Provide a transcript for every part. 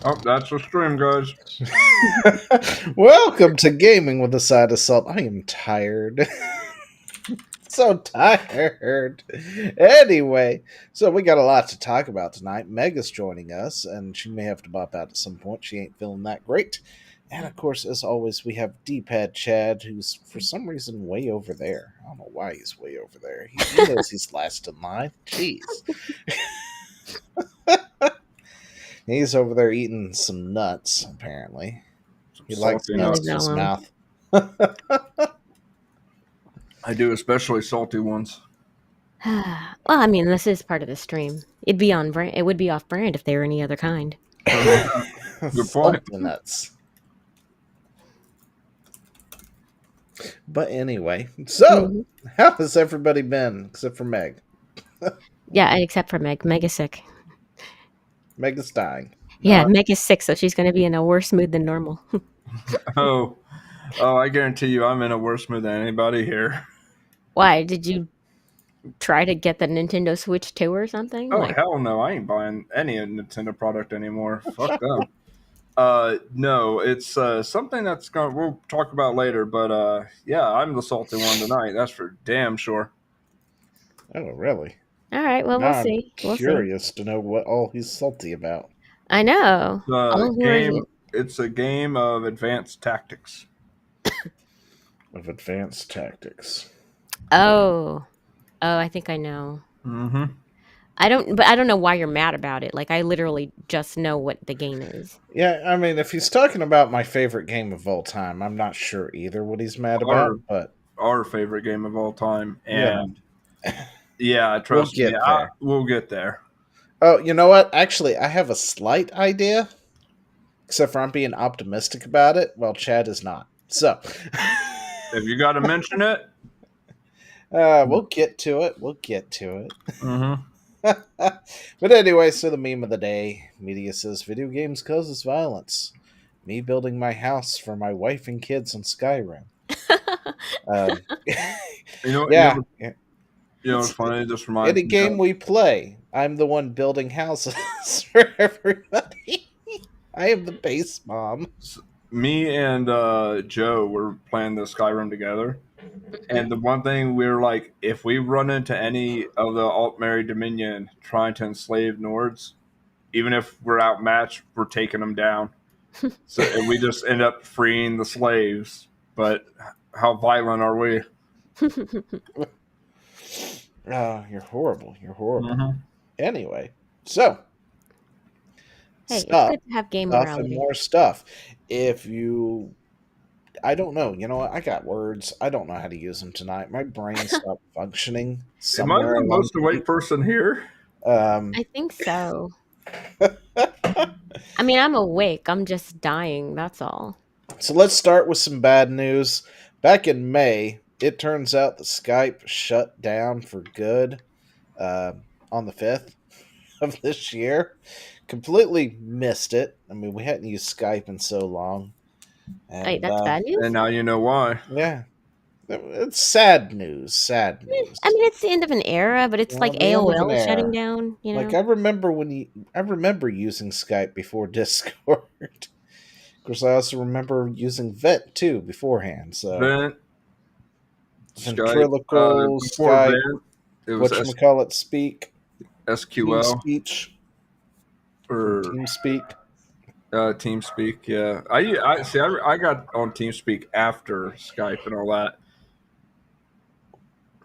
Oh, that's the stream, guys. Welcome to Gaming with a Side of Salt. I am tired. So tired. Anyway, so we got a lot to talk about tonight. Mega's joining us, and she may have to bop out at some point. She ain't feeling that great. And of course, as always, we have D-Pad Chad, who's for some reason way over there. I don't know why he's way over there. He knows he's last in line. Jeez. He's over there eating some nuts, apparently. He likes Salty nuts nuts. in his mouth. I do, especially salty ones. Well, I mean, this is part of the stream. It'd be on brand. It would be off brand if they were any other kind. Good point. Salty nuts. But anyway, so how has everybody been except for Meg? Yeah, except for Meg. Meg is sick. Meg is dying. Yeah, Meg is sick, so she's going to be in a worse mood than normal. Oh, I guarantee you, I'm in a worse mood than anybody here. Why? Did you try to get the Nintendo Switch 2 or something? Oh, hell no. I ain't buying any Nintendo product anymore. Fuck them. No, it's something we'll talk about later, but yeah, I'm the salty one tonight. That's for damn sure. Oh, really? All right, well, Now we'll see. We'll see. Curious to know what all he's salty about. I know. It's a game of advanced tactics. Of advanced tactics. Oh, I think I know. Mm-hmm. I don't know why you're mad about it. Like, I literally just know what the game is. Yeah, I mean, if he's talking about my favorite game of all time, I'm not sure either what he's mad about, but our favorite game of all time, and yeah, trust me, we'll get there. Oh, you know what? Actually, I have a slight idea, except for I'm being optimistic about it, while Chad is not. So, if you got to mention it, we'll get to it. We'll get to it. Mm-hmm. But anyway, so the meme of the day, media says video games causes violence. Me building my house for my wife and kids on Skyrim. You know, it's funny. This reminds me. In a game we play, I'm the one building houses for everybody. I am the base mom. Me and Joe were playing the Skyrim together. And the one thing we were like, if we run into any of the Altmeri Dominion trying to enslave Nords, even if we're outmatched, we're taking them down. So and we just end up freeing the slaves. But how violent are we? Oh, you're horrible. You're horrible. Mm-hmm. Anyway, so. Hey, it's good to have game morality. And more stuff. If you... I don't know. You know what? I got words. I don't know how to use them tonight. My brain stopped functioning. Am I the most awake person here? I think so. I mean, I'm awake. I'm just dying. That's all. So let's start with some bad news. Back in May, it turns out that Skype shut down for good on the 5th of this year. Completely missed it. I mean, we hadn't used Skype in so long. And, wait, that's bad news? And now you know why. Yeah. It's sad news. Sad news. I mean, it's the end of an era, but it's like AOL shutting down. You know? Like I remember using Skype before Discord. Of course, I also remember using Vent too beforehand. So Vent, Ventriloquial, Skype. Vent, it was whatchamacallit, Speak, SQL, Speech, or TeamSpeak. TeamSpeak, yeah. I got on TeamSpeak after Skype and all that.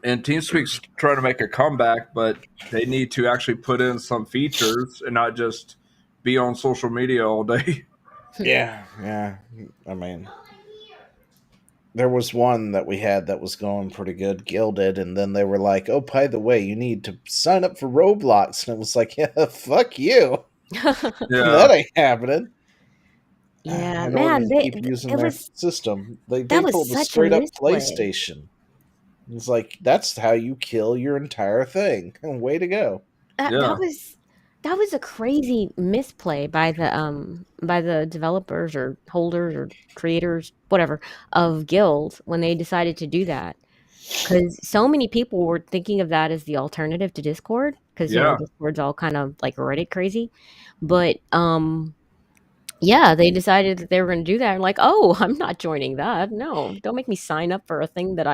And TeamSpeak's trying to make a comeback, but they need to actually put in some features and not just be on social media all day. Yeah. I mean, there was one that we had that was going pretty good, Gilded, and then they were like, oh, by the way, you need to sign up for Roblox. And it was like, yeah, fuck you. That ain't happening. Yeah, man, they keep using their system. They pulled a straight up PlayStation. It's like that's how you kill your entire thing. Way to go! That was a crazy misplay by the developers or holders or creators, whatever, of Guild when they decided to do that. Because so many people were thinking of that as the alternative to Discord. Because Discord's all kind of like Reddit crazy, but Yeah, they decided that they were gonna do that. I'm like, "Oh, I'm not joining that. No, don't make me sign up for a thing that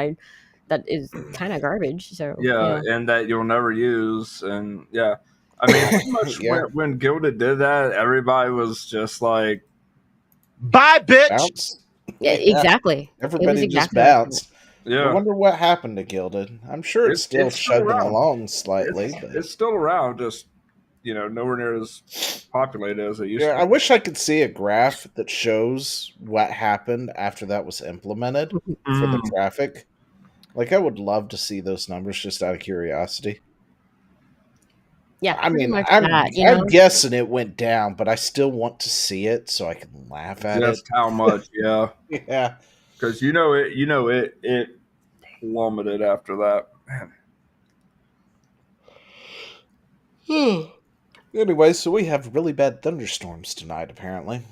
is kinda garbage." So, Yeah, yeah. and that you'll never use, and yeah, I mean, pretty much Yeah, when Gilded did that, everybody was just like, Bye, bitch. bounce. Yeah, Yeah, exactly. It was everybody just exactly like that. bounced. I yeah, wonder what happened to Gilded. I'm sure it's still it's still chugging around. along slightly, but It's still around, just nowhere near as populated as it used yeah, to I be. wish I could see a graph that shows what happened after that was implemented for the Mm, traffic. Like, I would love to see those numbers just out of curiosity. Yeah, I pretty mean, much I'm that, you I'm know? guessing it went down, but I still want to see it so I can laugh at it. just how much, yeah, Yeah. because it plummeted after that. Man, Anyway, so we have really bad thunderstorms tonight, apparently.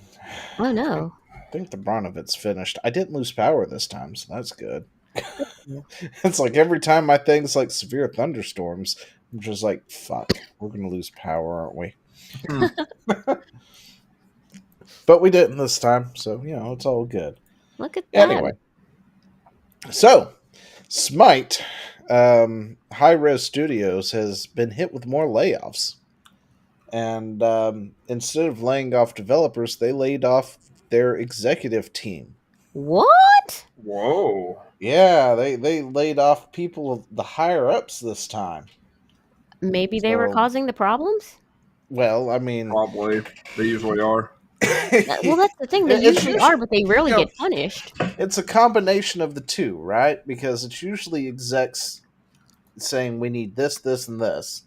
Oh, I think no. I think the brunt of it's finished. I didn't lose power this time, so that's good. Yeah. It's like every time my thing's like severe thunderstorms, I'm just like, fuck, we're gonna lose power, aren't we? hmm. But we didn't this time, so it's all good. Look at that. Anyway, so Smite, High Res Studios has been hit with more layoffs. And instead of laying off developers, they laid off their executive team. What? Whoa, Yeah, they laid off people, the higher ups this time. Maybe they were So, causing the problems? well, I mean, probably they usually are. Well, that's the thing, they it's usually are, usually, but they you rarely know, get punished. it's a combination of the two, right? Because it's usually execs saying we need this, this, and this,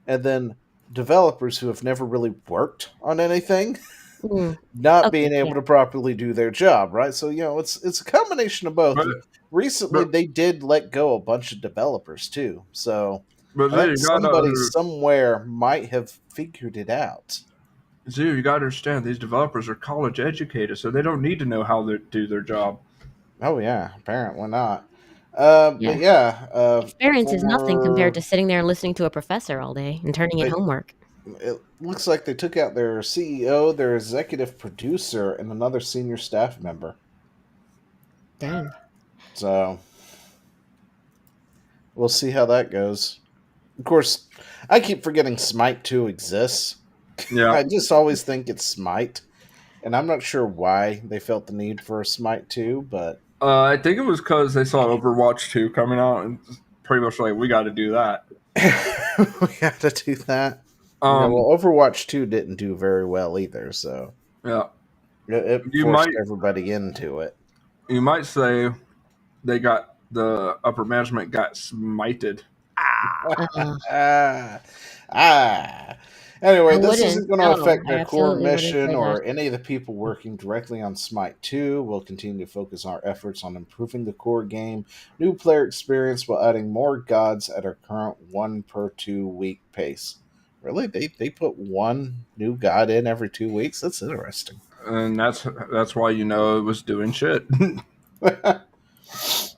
and then developers who have never really worked on anything Mm, not okay, being able yeah. to properly do their job, right? So it's a combination of both. But And recently, but they did let go a bunch of developers too. So but I think you gotta somebody somewhere might have figured it out. You gotta understand these developers are college educated, so they don't need to know how to do their job. Oh yeah, apparently not. But Yeah. yeah, Experience is nothing compared for to sitting there and listening to a professor all day and turning in they, homework. it looks like they took out their CEO, their executive producer, and another senior staff member. Dang. So we'll see how that goes. Of course, I keep forgetting Smite 2 exists. Yeah, I just always think it's Smite, and I'm not sure why they felt the need for a Smite 2, but I think it was because they saw Overwatch 2 coming out and pretty much like we got to do that. we have to do that. Yeah, Um, well, Overwatch 2 didn't do very well either, so yeah, it you forced might everybody into it. say they got the upper management got smited. Uh, ah, ah. Anyway, I this wouldn't. isn't going to No, affect I their core absolutely wouldn't mission say that. or any of the people working directly on Smite 2. We'll continue to focus our efforts on improving the core game, new player experience while adding more gods at our current 1 per 2 week pace. Really? They put one new god in every 2 weeks? That's interesting. And that's why it was doing shit.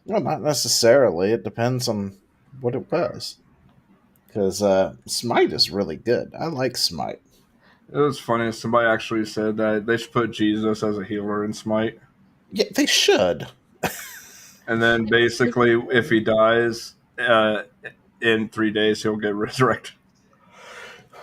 Well, not necessarily. It depends on what it was. Because Smite is really good. I like Smite. It was funny. Somebody actually said that they should put Jesus as a healer in Smite, Yeah, they should. and then basically, if he dies in 3 days, he'll get resurrected.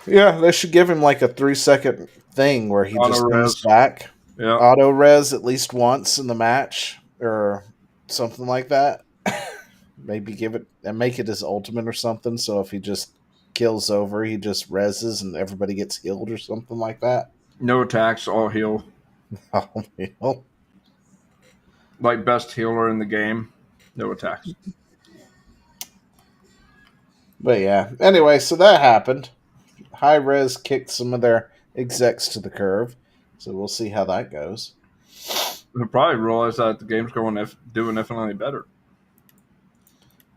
Yeah, they should give him like a 3 second thing where he Auto just comes res. back, Yeah. auto res at least once in the match or something like that. Maybe give it and make it his ultimate or something. So if he just kills over, he just reses and everybody gets healed or something like that. No attacks, all heal. Oh, well. Like best healer in the game. No attacks. But yeah. Anyway, so that happened. High Res kicked some of their execs to the curve. So we'll see how that goes. They'll probably realize that the game's doing infinitely better.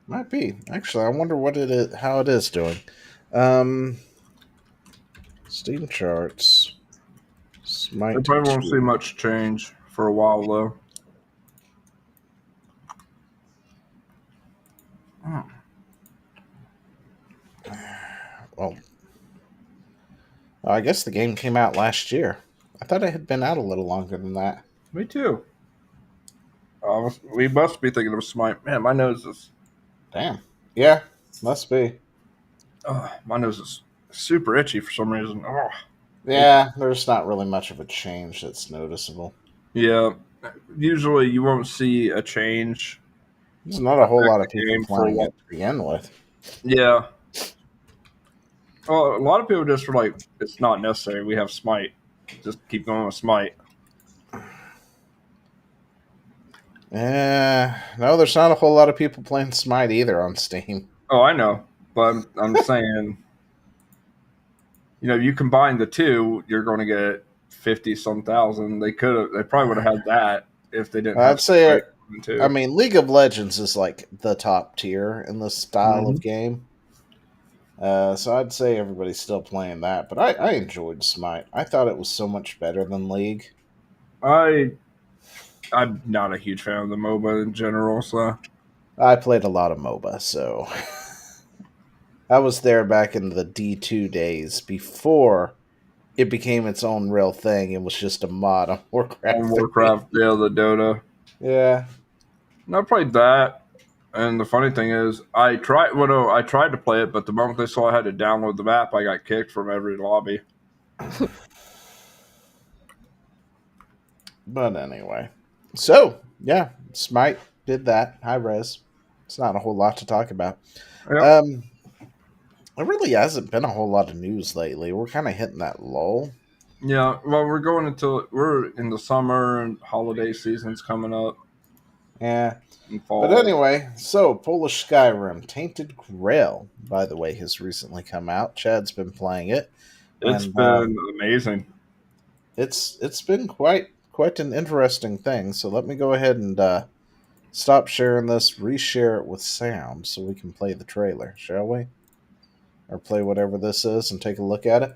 Might be. Actually, I wonder what it is, how it is doing. Um, Steam charts. They Smite probably won't see 2. much change for a while though. Hmm. Well, I guess the game came out last year. I thought it had been out a little longer than that. Me too. We must be thinking of Smite. Man, my nose is. Damn. Yeah, must be. My nose is super itchy for some reason. Oh, Yeah, there's not really much of a change that's noticeable. yeah. Usually, you won't see a change. There's not a whole lot of Affect the people game for a playing while. it to begin with. Yeah. Well, a lot of people just were like, "It's not necessary. We have Smite. Just keep going with Smite." No, there's not a whole lot of people playing Smite either on Steam. Oh, I know, but I'm saying, you combine the two, you're going to get 50 some thousand. They probably would have had that if they didn't have I'd say, Smite too. I mean, League of Legends is like the top tier in this style of Mhm. game. So I'd say everybody's still playing that, but I enjoyed Smite. I thought it was so much better than League. I'm not a huge fan of the MOBA in general, so I played a lot of MOBA, so I was there back in the D2 days before it became its own real thing. It was just a mod on Warcraft on 3. Warcraft, yeah, the Dota. Yeah. And I played that, and the funny thing is, I tried. Well, no, I tried to play it, but the moment they saw I had to download the map, I got kicked from every lobby. But anyway. So, yeah, Smite did that. High res. It's not a whole lot to talk about. Yep. There really hasn't been a whole lot of news lately. We're kind of hitting that lull. Yeah, well, we're in the summer and holiday season's coming up Yeah. in fall. But anyway, so Polish Skyrim, Tainted Grail, by the way, has recently come out. Chad's been playing it. It's And been amazing. it's been quite an interesting thing. So let me go ahead and stop sharing this, reshare it with sound so we can play the trailer, shall we? Or play whatever this is and take a look at it.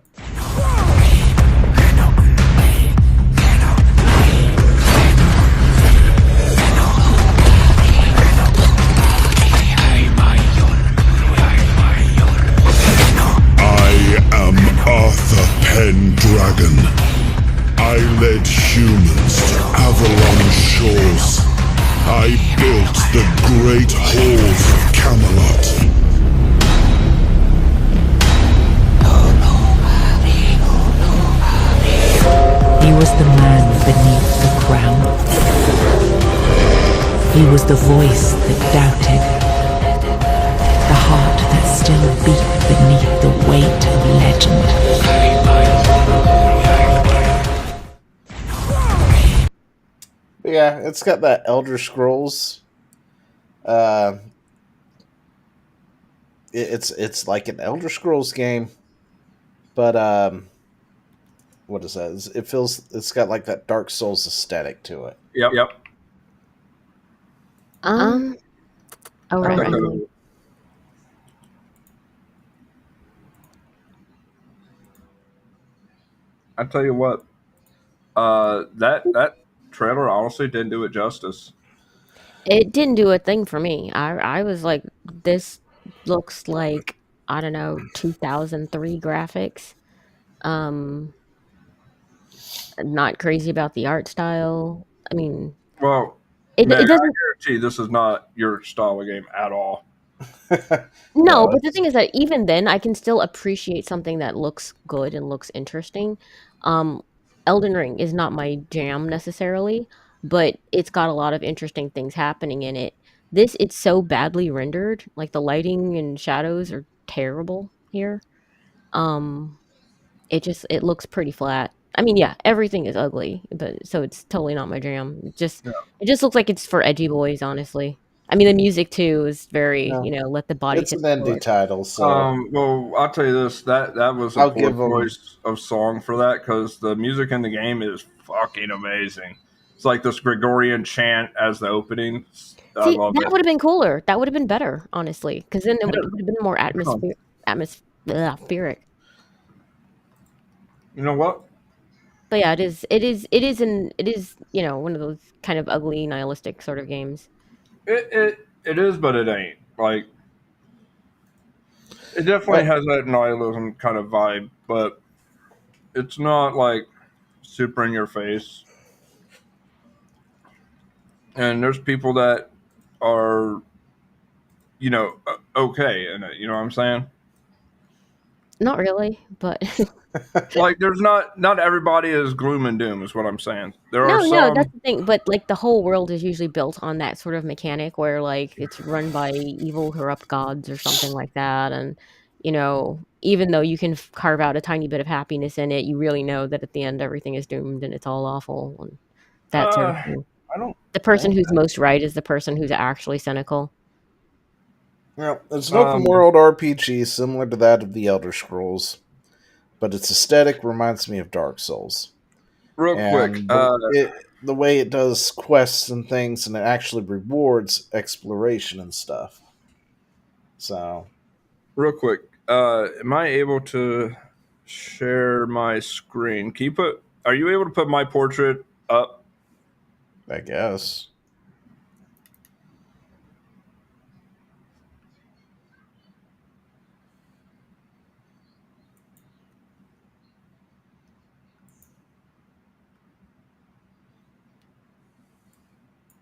I am Arthur Pendragon. I led humans to Avalon's shores. I built the great halls of Camelot. He was the man beneath the crown. He was the voice that doubted, the heart that still beat beneath the weight of legend. Yeah, it's got that Elder Scrolls. It's like an Elder Scrolls game, but what is that? It's got like that Dark Souls aesthetic to it. Yep. Oh, right. Okay. I tell you what, that trailer honestly didn't do it justice. It didn't do a thing for me. I was like, this looks like, I don't know, 2003 graphics. Not crazy about the art style. I mean, Well, it Meg, I doesn't. guarantee this is not your style of game at all. No, No, but the thing is that even then, I can still appreciate something that looks good and looks interesting. Elden Ring is not my jam necessarily, but it's got a lot of interesting things happening in it. It's so badly rendered, like the lighting and shadows are terrible here. Um, it looks pretty flat. I mean, yeah, everything is ugly, but so it's totally not my jam. Yeah. It just looks like it's for edgy boys, honestly. I mean, the music too is very, No. let the bodies it's hit an the indie floor. title, so Well, I'll tell you this: that was a I'll poor give 'em- choice of song for that because the music in the game is fucking amazing. It's like this Gregorian chant as the opening. I See, love that it. would have been cooler. That would have been better, honestly, because then it would have been more on. atmospheric. You know what? But yeah, it is one of those kind of ugly nihilistic sort of games. It is, but it ain't. Like it definitely has that nihilism kind of vibe, but it's not like super in your face, and there's people that are, okay in it. You know what I'm saying? Not really, but Like, there's not everybody is gloom and doom, is what I'm saying. There are no, that's some. the thing. But like the whole world is usually built on that sort of mechanic where like it's run by evil, corrupt gods or something like that, and even though you can carve out a tiny bit of happiness in it, you really know that at the end everything is doomed and it's all awful and that sort of thing. I don't. The person think who's that- most right is the person who's actually cynical. Yeah, it's an open world RPG similar to that of the Elder Scrolls, but its aesthetic reminds me of Dark Souls. Real quick, And the way it does quests and things, and it actually rewards exploration and stuff. So, am I able to share my screen? Are you able to put my portrait up? I guess.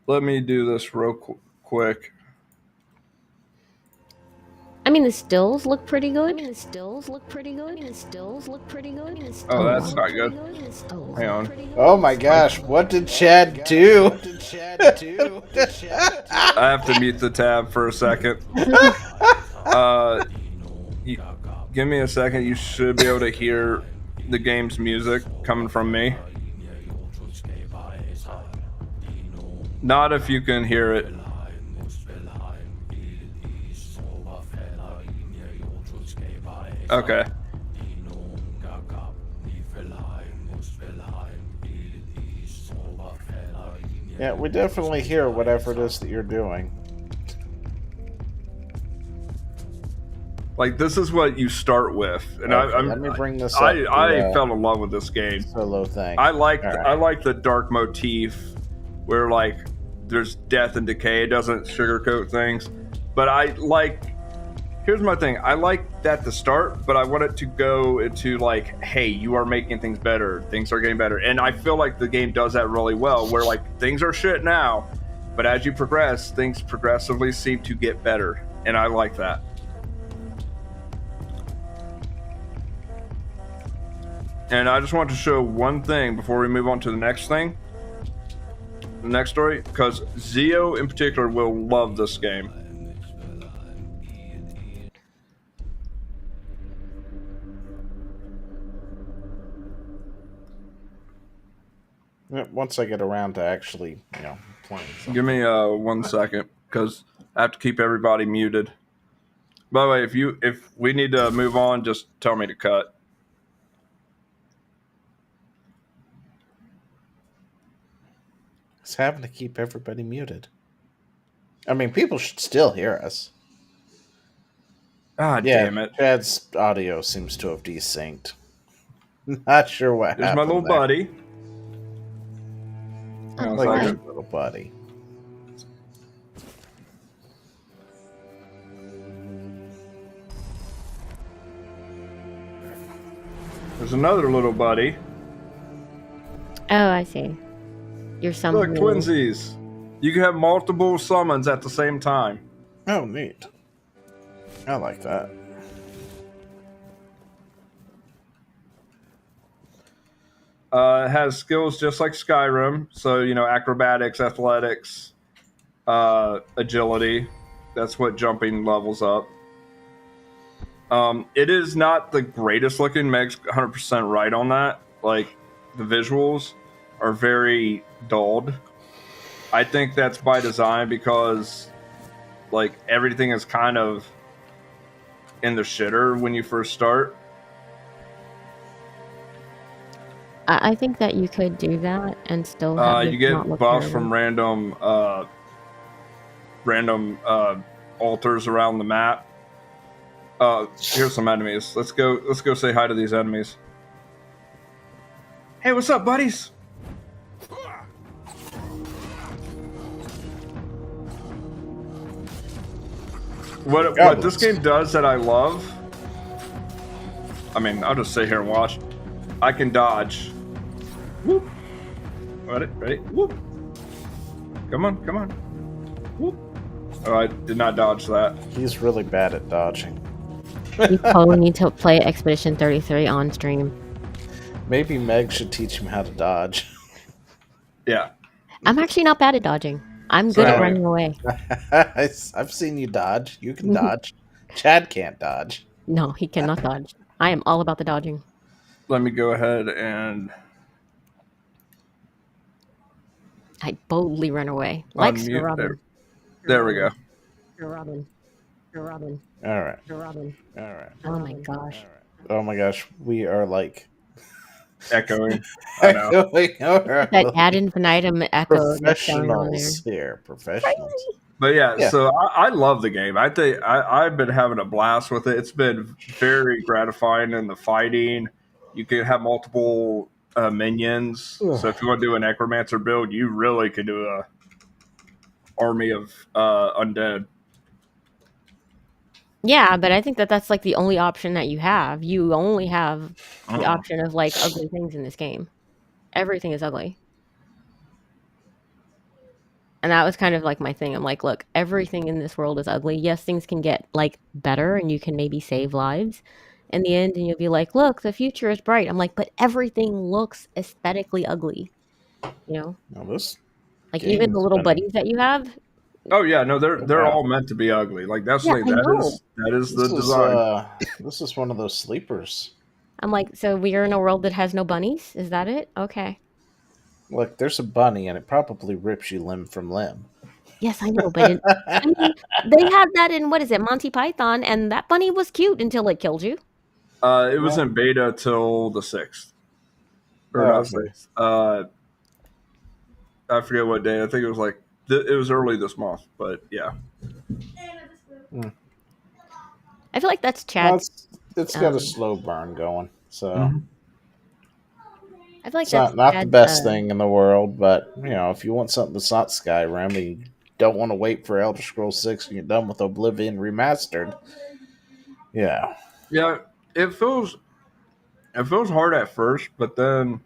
Let me do this real quick. I mean, the stills look pretty good. Oh, that's not good. Hang on. Oh my gosh, what did Chad do? I have to mute the tab for a second. Give me a second. You should be able to hear the game's music coming from me. Not if you can hear it. Okay. Yeah, we definitely hear whatever it is that you're doing. Like, this is what you start with, and Okay, let me bring this up. I fell in love with this game. Solo thing. I like the dark motif, where like there's death and decay. It doesn't sugarcoat things, but here's my thing. I like that to start, but I want it to go into like, hey, you are making things better. Things are getting better. And I feel like the game does that really well, where like things are shit now, but as you progress, things progressively seem to get better. And I like that. And I just want to show one thing before we move on to the next thing. The next story, because Zio in particular will love this game. Once I get around to actually, playing something. Give me 1 second, because I have to keep everybody muted. By the way, if we need to move on, just tell me to cut. It's having to keep everybody muted. I mean, people should still hear us. Damn it. Chad's audio seems to have desynced. Not sure what There's happened. my little there. buddy. I Hang on a like second. your little buddy. There's another little buddy. Oh, I see. You're some Look, twinsies. You can have multiple summons at the same time. Oh, neat. I like that. It has skills just like Skyrim. So, acrobatics, athletics, agility. That's what jumping levels up. It is not the greatest looking. Meg's 100% right on that. Like, the visuals are very dulled. I think that's by design because, like, everything is kind of in the shitter when you first start. I think that you could do that and still have You it get not look buffs terrible. from random altars around the map. Here's some enemies. Let's go say hi to these enemies. Hey, what's up, buddies? What this game does that I love, I mean, I'll just sit here and watch. I can dodge. Whoop. Ready? Whoop. Come on, come on. Whoop. Oh, I did not dodge that. He's really bad at dodging. You totally need to play Expedition 33 on stream. Maybe Meg should teach him how to dodge. Yeah. I'm actually not bad at dodging. I'm So good at anyway. running away. I've seen you dodge. You can dodge. Chad can't dodge. No, he cannot dodge. I am all about the dodging. Let me go ahead and I boldly run away. Like Sir unmute. Robin. There we go. Sir Robin. Sir Robin. All right. Sir Robin. All right. Oh my gosh. Oh my gosh. We are like Echoing. I know. That ad infinitum echo that's going on there. professionals here. Professionals. But yeah, Yeah. so I love the game. I think I've been having a blast with it. It's been very gratifying in the fighting. You can have multiple minions. So if you want to do a necromancer build, you really could do a army of undead. Yeah, but I think that's like the only option that you have. You only have the option of like ugly things in this game. Everything is ugly. And that was kind of like my thing. I'm like, look, everything in this world is ugly. Yes, things can get like better and you can maybe save lives in the end and you'll be like, look, the future is bright. I'm like, but everything looks aesthetically ugly. You know? Now this Like game even the has little been- buddies that you have. Oh yeah, no, they're Wow. all meant to be ugly. Like that's Yeah, the thing. I know. That is the This is, design. this is one of those sleepers. I'm like, so we are in a world that has no bunnies? Is that it? Okay. Look, there's a bunny, and it probably rips you limb from limb. Yes, I know, but I mean, they had that in what is it, Monty Python, and that bunny was cute until it killed you. It was in beta till the 6th. Or not Okay. 6th. I forget what day. I think it was like it was early this month, but yeah. I feel like that's Well, Chad's. it's got a slow burn going, so I feel like it's that's not the Chad's, best thing in the world. But you know, if you want something that's not Skyrim, and you don't want to wait for Elder Scrolls 6 and you're done with Oblivion Remastered, yeah, Yeah, it feels hard at first, but then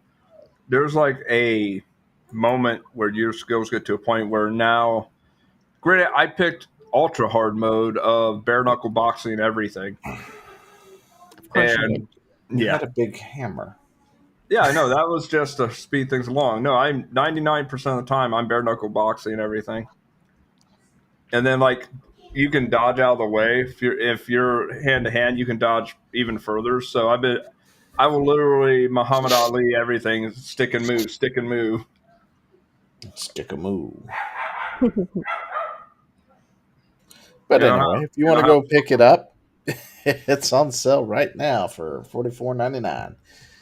there's like a moment where your skills get to a point where now, granted, I picked ultra hard mode of bare knuckle boxing and everything, Of course you did. and you yeah, had a big hammer. yeah, I know that was just to speed things along. No, I'm 99% of the time I'm bare knuckle boxing and everything, and then like you can dodge out of the way if you're hand to hand, you can dodge even further. So I will literally Muhammad Ali everything, stick and move, stick and move. Stick a move. But Yeah, anyway, if you want to go pick it up, it's on sale right now for $44.99.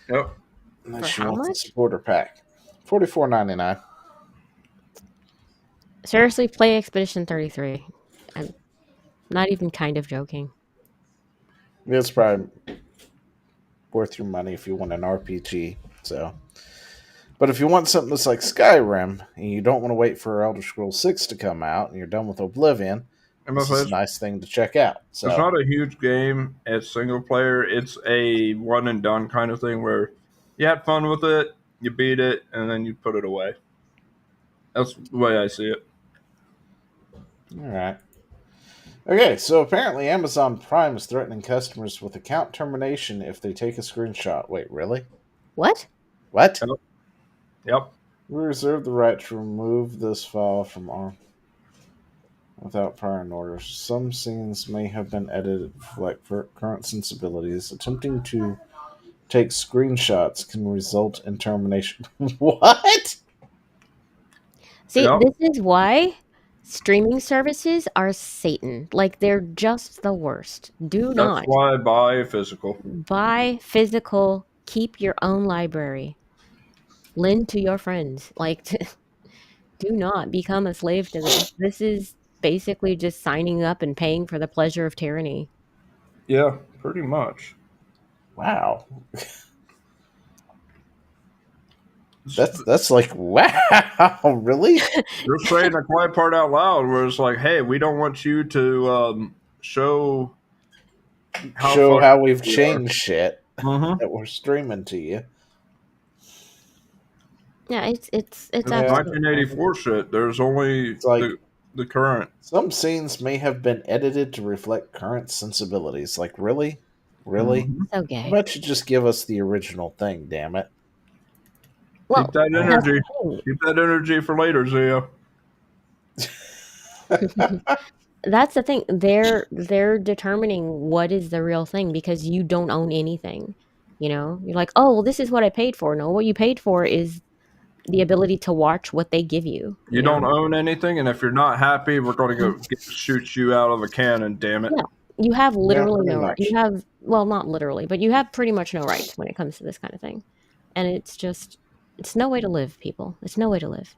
Yep. Unless For you how want the much? supporter pack. $44.99. Seriously, play Expedition 33. I'm not even kind of joking. It's probably worth your money if you want an RPG. So, but if you want something that's like Skyrim and you don't want to wait for Elder Scrolls 6 to come out and you're done with Oblivion, this is a nice thing to check out. So It's not a huge game. It's single player. It's a one and done kind of thing where you had fun with it, you beat it, and then you put it away. That's the way I see it. all right. Okay, so apparently Amazon Prime is threatening customers with account termination if they take a screenshot. Wait, really? What? What? Yep. We reserve the right to remove this file from our without prior orders. Some scenes may have been edited to reflect current sensibilities. Attempting to take screenshots can result in termination. What? See, Yep. this is why streaming services are Satan. Like, they're just the worst. Do That's not why I buy physical. buy physical. Keep your own library. Lend to your friends. Like, do not become a slave to this. This is basically just signing up and paying for the pleasure of tyranny. Yeah, pretty much. Wow. That's like, wow, really? You're saying the quiet part out loud where it's like, hey, we don't want you to show Show fucked how we've we are. changed shit Mhm. that we're streaming to you. Yeah, it's It's absolutely 1984 shit. There's only It's like the current. some scenes may have been edited to reflect current sensibilities. Like, really? Really? Mhm. so How gay. about you just give us the original thing, damn it? Keep Well, that Man. that's energy. the Keep that energy for later, Zia. thing. That's the thing. They're determining what is the real thing because you don't own anything. You know, you're like, oh, well, this is what I paid for. No, what you paid for is the ability to watch what they give you. You You know, don't own anything, and if you're not happy, we're going to shoot you out of a cannon. Damn it! yeah, you have Yeah, literally pretty no right. You much. have well, not literally, but you have pretty much no rights when it comes to this kind of thing. And it's just, it's no way to live, people. It's no way to live.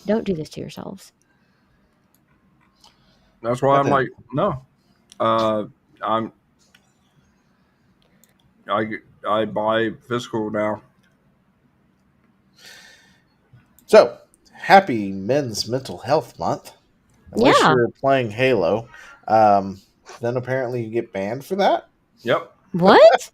Don't do this to yourselves. That's why I I'm think. like, no. Uh, I'm I buy physical now. So, happy Men's Mental Health Month. Unless Yeah. you're playing Halo, um, then apparently you get banned for that. Yep. What?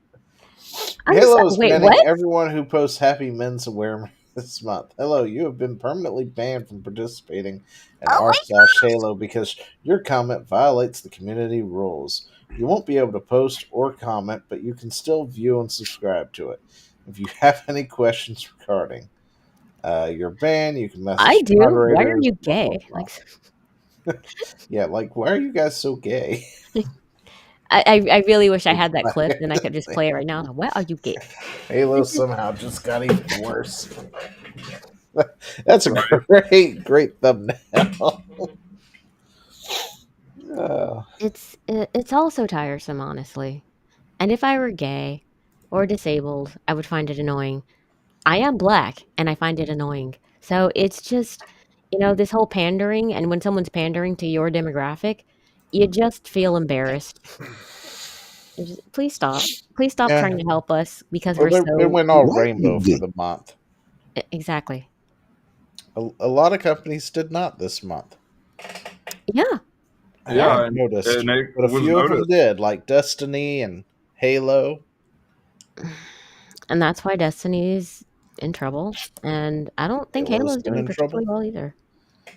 Halo is Wait, banning what? everyone who posts Happy Men's Awareness this month. Hello, you have been permanently banned from participating in Oh r/Halo because your comment violates the community rules. You won't be able to post or comment, but you can still view and subscribe to it. If you have any questions regarding your ban, you can I message the do. Why are moderators. you Blah blah gay? blah. Yeah, like why are you guys so gay? I really wish I It's had that my clip and I could just play it right now. Why are you gay? Halo somehow just got even worse. That's a Right. great thumbnail. Uh, It's all so tiresome, honestly. And if I were gay or disabled, I would find it annoying. I am black and I find it annoying. So it's just, this whole pandering, and when someone's pandering to your demographic, you just feel embarrassed. Please stop. Please stop yeah. trying to help us because Well, we're they so went all rainbow for the month. exactly. A lot of companies did not this month. Yeah. Yeah. Yeah, I've noticed, and it but a was few of them noticed. did, like Destiny and Halo. And that's why Destiny's in trouble. And I don't think Halo's Halo's been doing in trouble. particularly well either.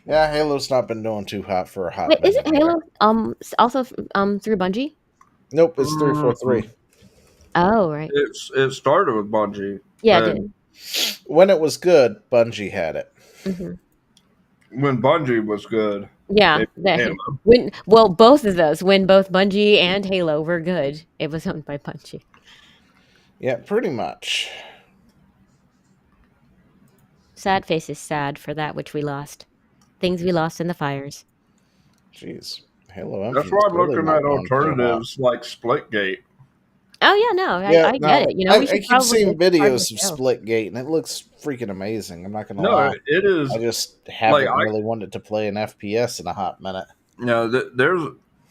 Yeah, Halo's not been doing too hot for a hot Wait, minute isn't either. Halo also through Bungie? Nope, it's Mm, 343. Oh, right. it started with Bungie, Yeah, it and did. When it was good, Bungie had it. Mhm. when Bungie was good, Yeah, it became both of those, when both Bungie and Halo were good, it was owned by Bungie. Yeah, pretty much. Sad face is sad for that which we lost. Things we lost in the fires. Jeez, Halo That's why Infinite's I'm really looking not at doing so hot. alternatives like Splitgate. Oh yeah, no, Yeah, I get no, it. We I should keep probably seeing make it part of the videos of show. Splitgate, and it looks freaking amazing. I'm not gonna No, lie. it is I just like haven't really wanted to play an FPS in a hot minute. there's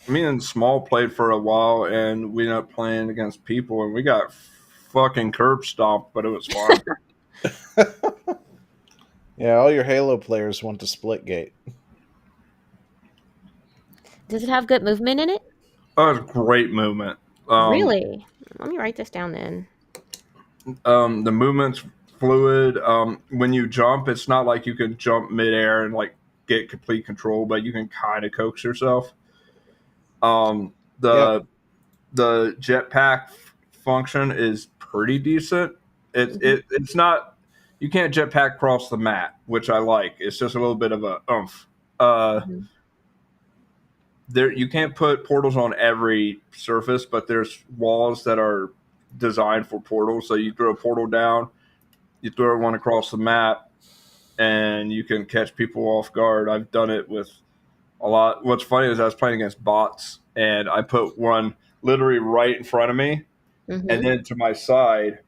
me and Small played for a while, and we ended up playing against people, and we got fucking curb stomped, but it was fun. Yeah, all your Halo players went to Splitgate. Does it have good movement in it? Oh, it was great movement. Really? Let me write this down then. The movement's fluid. When you jump, it's not like you can jump midair and like get complete control, but you can kind of coax yourself. Um, Yep. the jetpack function is pretty decent. Mhm. It's not, you can't jetpack across the map, which I like. It's just a little bit of a oomph. Mhm. There you can't put portals on every surface, but there's walls that are designed for portals. So you throw a portal down, you throw one across the map, and you can catch people off guard. I've done it with a lot. What's funny is I was playing against bots, and I put one literally right in front of me, and Mhm. then to my side.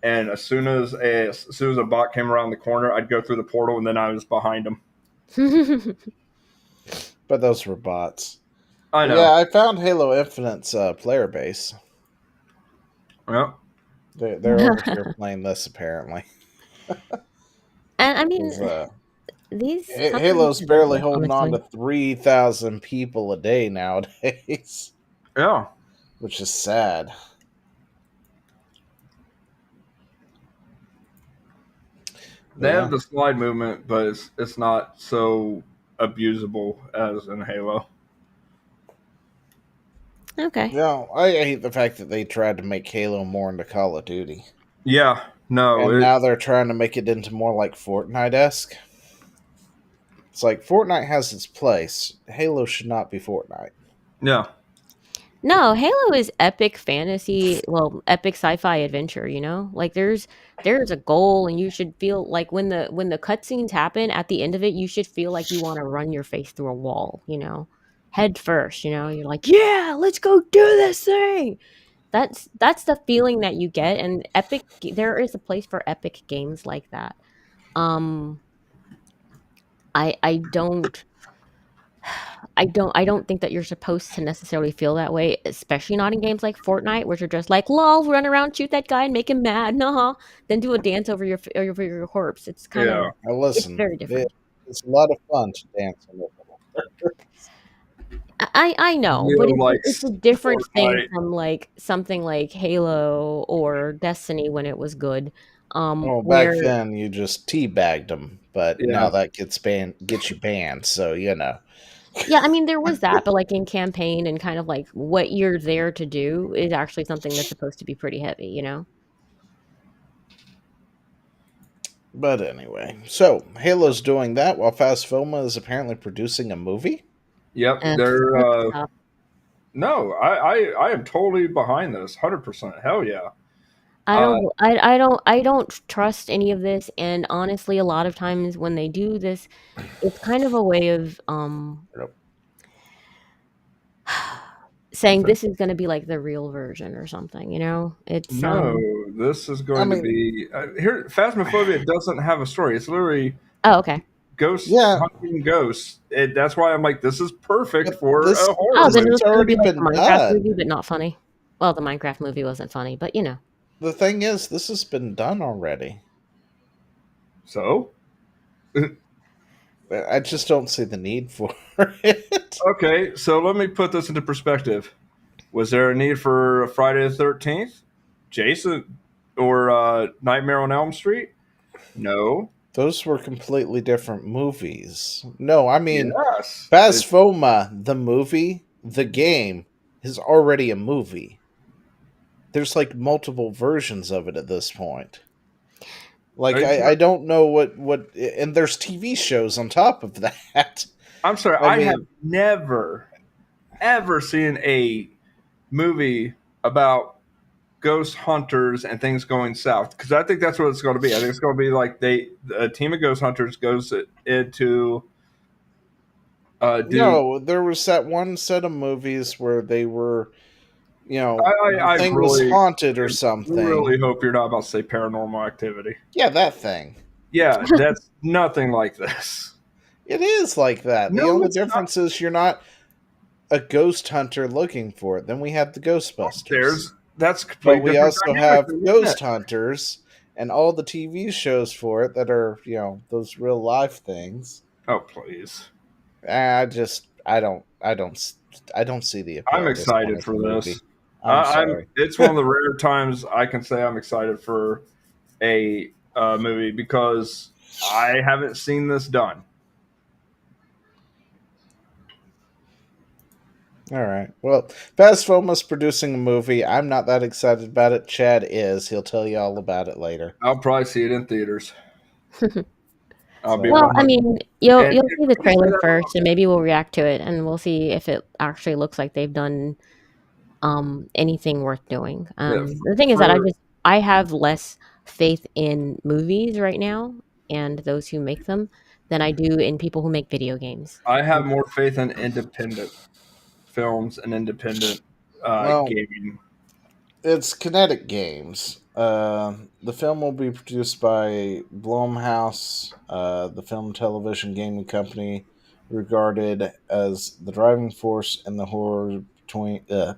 And as soon as a bot came around the corner, I'd go through the portal, and then I was behind him. But those were bots. I But yeah, know. I found Halo Infinite's player base. Yep. They're over here playing this apparently. And I mean, 'Cause, these companies Halo's deserve barely it, holding on honestly. to 3,000 people a day nowadays, Yeah. which is sad. They have Yeah. the slide movement, but it's not so abusable as in Halo. Okay. No, I hate the fact that they tried to make Halo more into Call of Duty. Yeah, no, And now they're trying to make it into more like Fortnite esque. It's like Fortnite has its place. Halo should not be Fortnite. yeah, No, Halo is epic fantasy, well, epic sci-fi adventure, you know? Like there's a goal and you should feel like when the cutscenes happen at the end of it, you should feel like you want to run your face through a wall, you know? Head first, you know? You're like, "Yeah, let's go do this thing." That's the feeling that you get, and there is a place for epic games like that. Um I don't I don't think that you're supposed to necessarily feel that way, especially not in games like Fortnite, where you're just like, "Lol, run around, shoot that guy, and make him mad, nah," then do a dance over your corpse. It's kind of yeah. Now it's listen, very different. it's a lot of fun to dance in it. I know, but Real like it's a different thing Fortnite. from like something like Halo or Destiny when it was good. Well, Where back then you just teabagged them, but now Yeah, that gets you banned. So you know. yeah, I mean there was that, but like in campaign and kind of like what you're there to do is actually something that's supposed to be pretty heavy, you know? But anyway, so Halo's doing that while Fast Filma is apparently producing a movie. yep. Ugh, They're let's stop. no, I am totally behind this, 100%. Hell yeah. Uh, I don't trust any of this, and honestly, a lot of times when they do this, it's kind of a way of, saying this is gonna be like the real version or something, you know? It's, no, this is I going to mean, be here. Phasmophobia doesn't have a story. It's literally oh, okay. ghosts yeah, hunting ghosts. That's why I'm like, this is perfect but for this a horror Oh, this then movie. has it's gonna already be like the been Minecraft movie, done. but not funny. Well, the Minecraft movie wasn't funny, but, you know. The thing is, this has been done already. So, I just don't see the need for it. okay, so let me put this into perspective. Was there a need for Friday the 13th, Jason, or Nightmare on Elm Street? No. Those were completely different movies. No, I mean, Yes. Phasphoma, the movie, the game, is already a movie. There's like multiple versions of it at this point. Like I don't know what and there's TV shows on top of that. I'm sorry. I I have mean, never, ever seen a movie about ghost hunters and things going south, because I think that's what it's going to be. I think it's going to be like a team of ghost hunters goes into do. no, there was that one set of movies where they were, the I thing was haunted or something. really hope you're not about to say Paranormal Activity. Yeah, that thing. Yeah, that's nothing like this. It is like that. The No, only it's not. difference is you're not a ghost hunter looking for it. Then we have the Ghostbusters. That's But completely we different also dynamic, have isn't Ghost it? Hunters and all the TV shows for it that are, those real life things. Oh please! I don't see the appeal I'm at this point excited of the for movie. this. I'm I'm. sorry. It's one of the rare times I can say I'm excited for a movie, because I haven't seen this done. All right. Well, Fast Foma's producing a movie. I'm not that excited about it. Chad is. He'll tell you all about it later. I'll probably see it in theaters. I'll be Well, I 100. mean, And you'll see the let me say trailer that first, and maybe we'll react to it, and we'll see if it actually looks like they've done anything worth doing. The thing is that for I have less faith in movies right now and those who make them than I do in people who make video games. I have more faith in independent films and independent Well, gaming. it's Kinetic Games. The film will be produced by Blumhouse, the film and television gaming company regarded as the driving force in the horror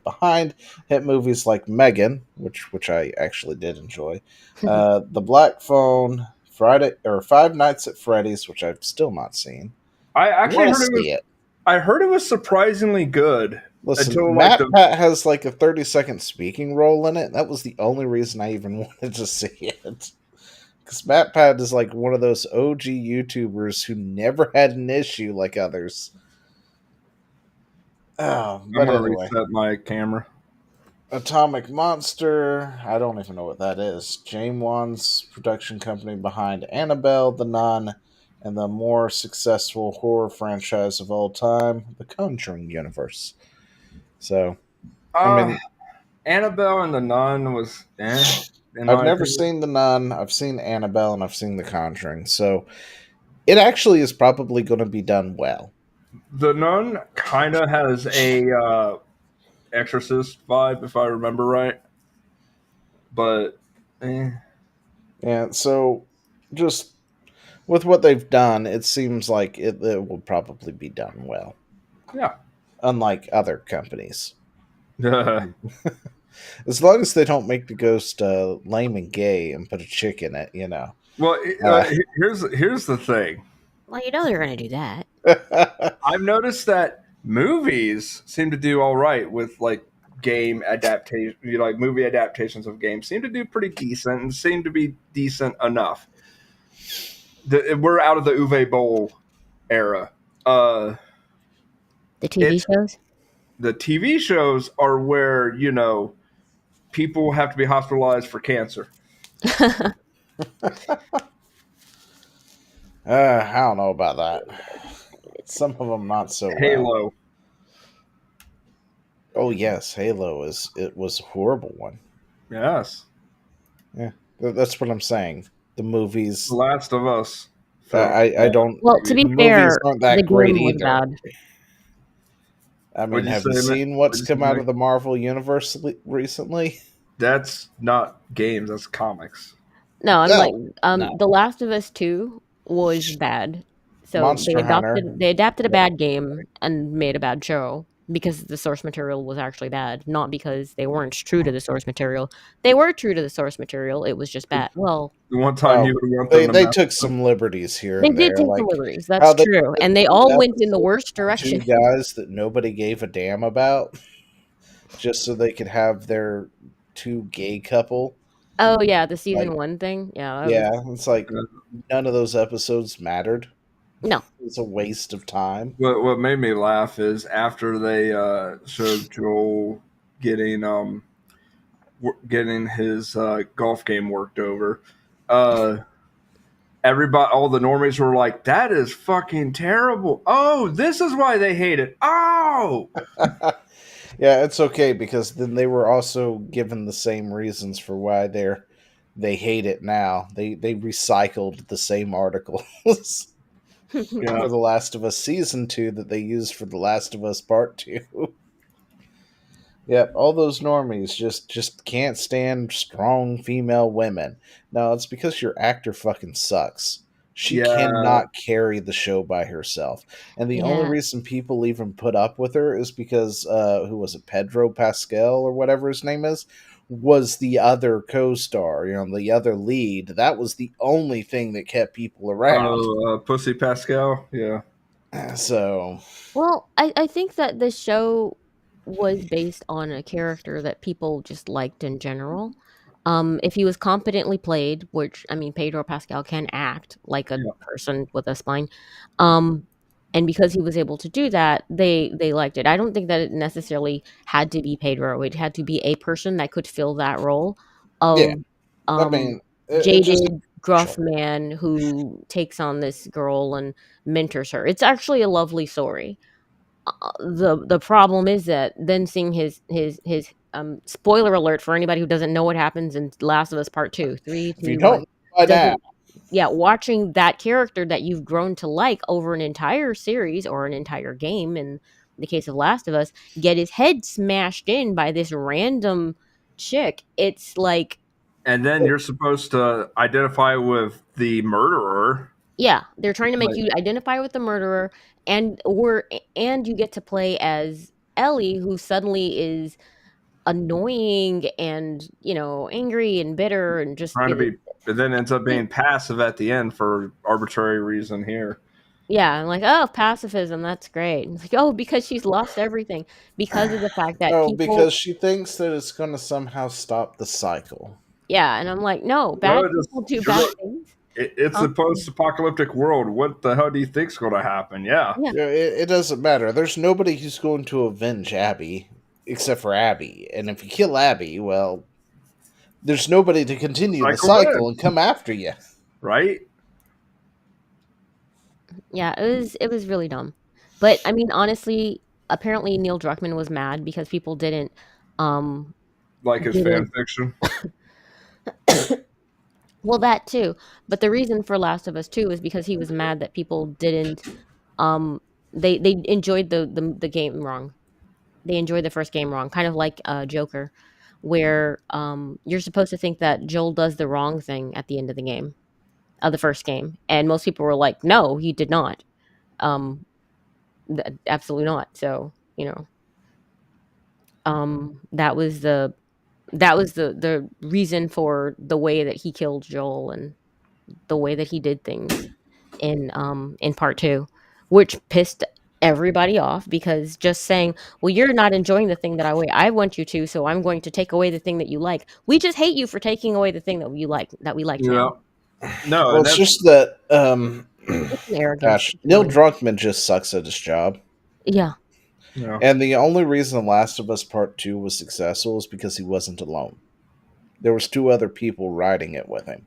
behind hit movies like Megan, which I actually did enjoy, The Black Phone, Friday or Five Nights at Freddy's, which I've still not seen. I actually Want heard to it was. see it? I heard it was surprisingly good Listen, until like Matt the. Pat has like a 30-second speaking role in it. That was the only reason I even wanted to see it. Because MatPat is like one of those OG YouTubers who never had an issue like others. Oh, I'm but gonna anyway. reset my camera. Atomic Monster, I don't even know what that is. James Wan's production company behind Annabelle, The Nun, and the more successful horror franchise of all time, The Conjuring universe. So, I Uh, mean, Annabelle and the Nun was in I've my never opinion. seen The Nun, I've seen Annabelle, and I've seen The Conjuring. So, it actually is probably going to be done well. The Nun kind of has a Exorcist vibe, if I remember right. But And so, just with what they've done, it seems like it will probably be done well, yeah. unlike other companies. well, As long as they don't make the ghost lame and gay and put a chick in it, you know. Uh, here's the thing. Well, you know they're going to do that. I've noticed that movies seem to do all right with like game adaptation, like movie adaptations of games seem to do pretty decent and seem to be decent enough. We're out of the Uwe Boll era. Uh, The TV it's shows. the TV shows are where people have to be hospitalized for cancer. I don't know about that. Some of them not so well. Halo. Oh yes, Halo was a horrible one. Yes. Yeah, that's what I'm saying. The movies, The Last of Us. I don't. Well, to The be movies fair, aren't the that great game was either. bad. I mean, What'd you have you say, man? seen what's What'd you come say, out Mike? of the Marvel universe recently? That's not games. That's comics. No, I'm like, No, no. The Last of Us 2 was bad. So Monster Hunter. they adapted a Yeah. bad game and made a bad show because the source material was actually bad, not because they weren't true to the source material. They were true to the source material. It was just bad. Well, The one time Oh, you would want them to they mess took some liberties here they and did there, take some like liberties. how That's they true, did and they those all went in the episodes worst with direction. two guys that nobody gave a damn about, just so they could have their two gay couple. Oh yeah, the season Like, 1 thing. Yeah, that yeah, was it's like none of those episodes mattered. no. It's a waste of time. What made me laugh is after they showed Joel getting getting his golf game worked over. Everybody, all the normies were like, "That is fucking terrible." Oh, this is why they hate it. Oh, Yeah, it's okay because then they were also given the same reasons for why they hate it now. They recycled the same articles yeah, for The Last of Us Season 2 that they used for The Last of Us Part 2. Yep, all those normies just can't stand strong female women. No, it's because your actor fucking sucks. She yeah. cannot carry the show by herself. And the only Yeah. reason people even put up with her is because who was it, Pedro Pascal or whatever his name is, was the other co-star, the other lead. That was the only thing that kept people around. Oh, Pussy Pascal. Yeah, So Well, I think that the show was based on a character that people just liked in general. If he was competently played, which I mean, Pedro Pascal can act like a yeah. person with a spine, um, and because he was able to do that, they liked it. I don't think that it necessarily had to be Pedro. It had to be a person that could fill that role yeah, of I um, mean, it just jaded, gruff man who takes on this girl and mentors her. It's actually a lovely story. The problem is that then seeing his spoiler alert for anybody who doesn't know what happens in Last of Us Part 2, 3, if you 2, 1, don't by now, doesn't yeah, watching that character that you've grown to like over an entire series or an entire game in the case of Last of Us, get his head smashed in by this random chick. It's like, And then you're supposed to identify with the murderer. yeah, they're trying to make Like, you identify with the murderer and you get to play as Ellie, who suddenly is annoying and, angry and bitter and just trying to be, but then ends up being passive at the end for arbitrary reason here. yeah, I'm like, oh, pacifism, that's great. And it's like, oh, because she's lost everything because of the fact that no, people because she thinks that it's going to somehow stop the cycle. Yeah, and I'm like, no, No, bad people do bad things. it's a Constantly. post-apocalyptic world. What the hell do you think's going to happen? Yeah, Yeah. Yeah, it doesn't matter. There's nobody who's going to avenge Abby except for Abby. And if you kill Abby, well, there's nobody to continue the cycle cycle in, and come after you. right? Yeah, it was really dumb. But I mean, honestly, apparently Neil Druckmann was mad because people um Like his fan didn't fiction. well, that too. But the reason for Last of Us 2 is because he was mad that people didn't um they enjoyed the game wrong. They enjoyed the first game wrong, kind of like Joker, where you're supposed to think that Joel does the wrong thing at the end of the game, of the first game, and most people were like, "No, he did not." Um, Absolutely not. So that was the reason for the way that he killed Joel and the way that he did things in part two, which pissed everybody off because just saying, well, you're not enjoying the thing that I want you to, so I'm going to take away the thing that you like. We just hate you for taking away the thing that you like, that we like Yeah. now. No, Well, and it's that's just that, It's an arrogance. gosh, It's Neil annoying. Druckmann just sucks at his job. Yeah. yeah. And the only reason Last of Us Part 2 was successful is because he wasn't alone. There was two other people writing it with him.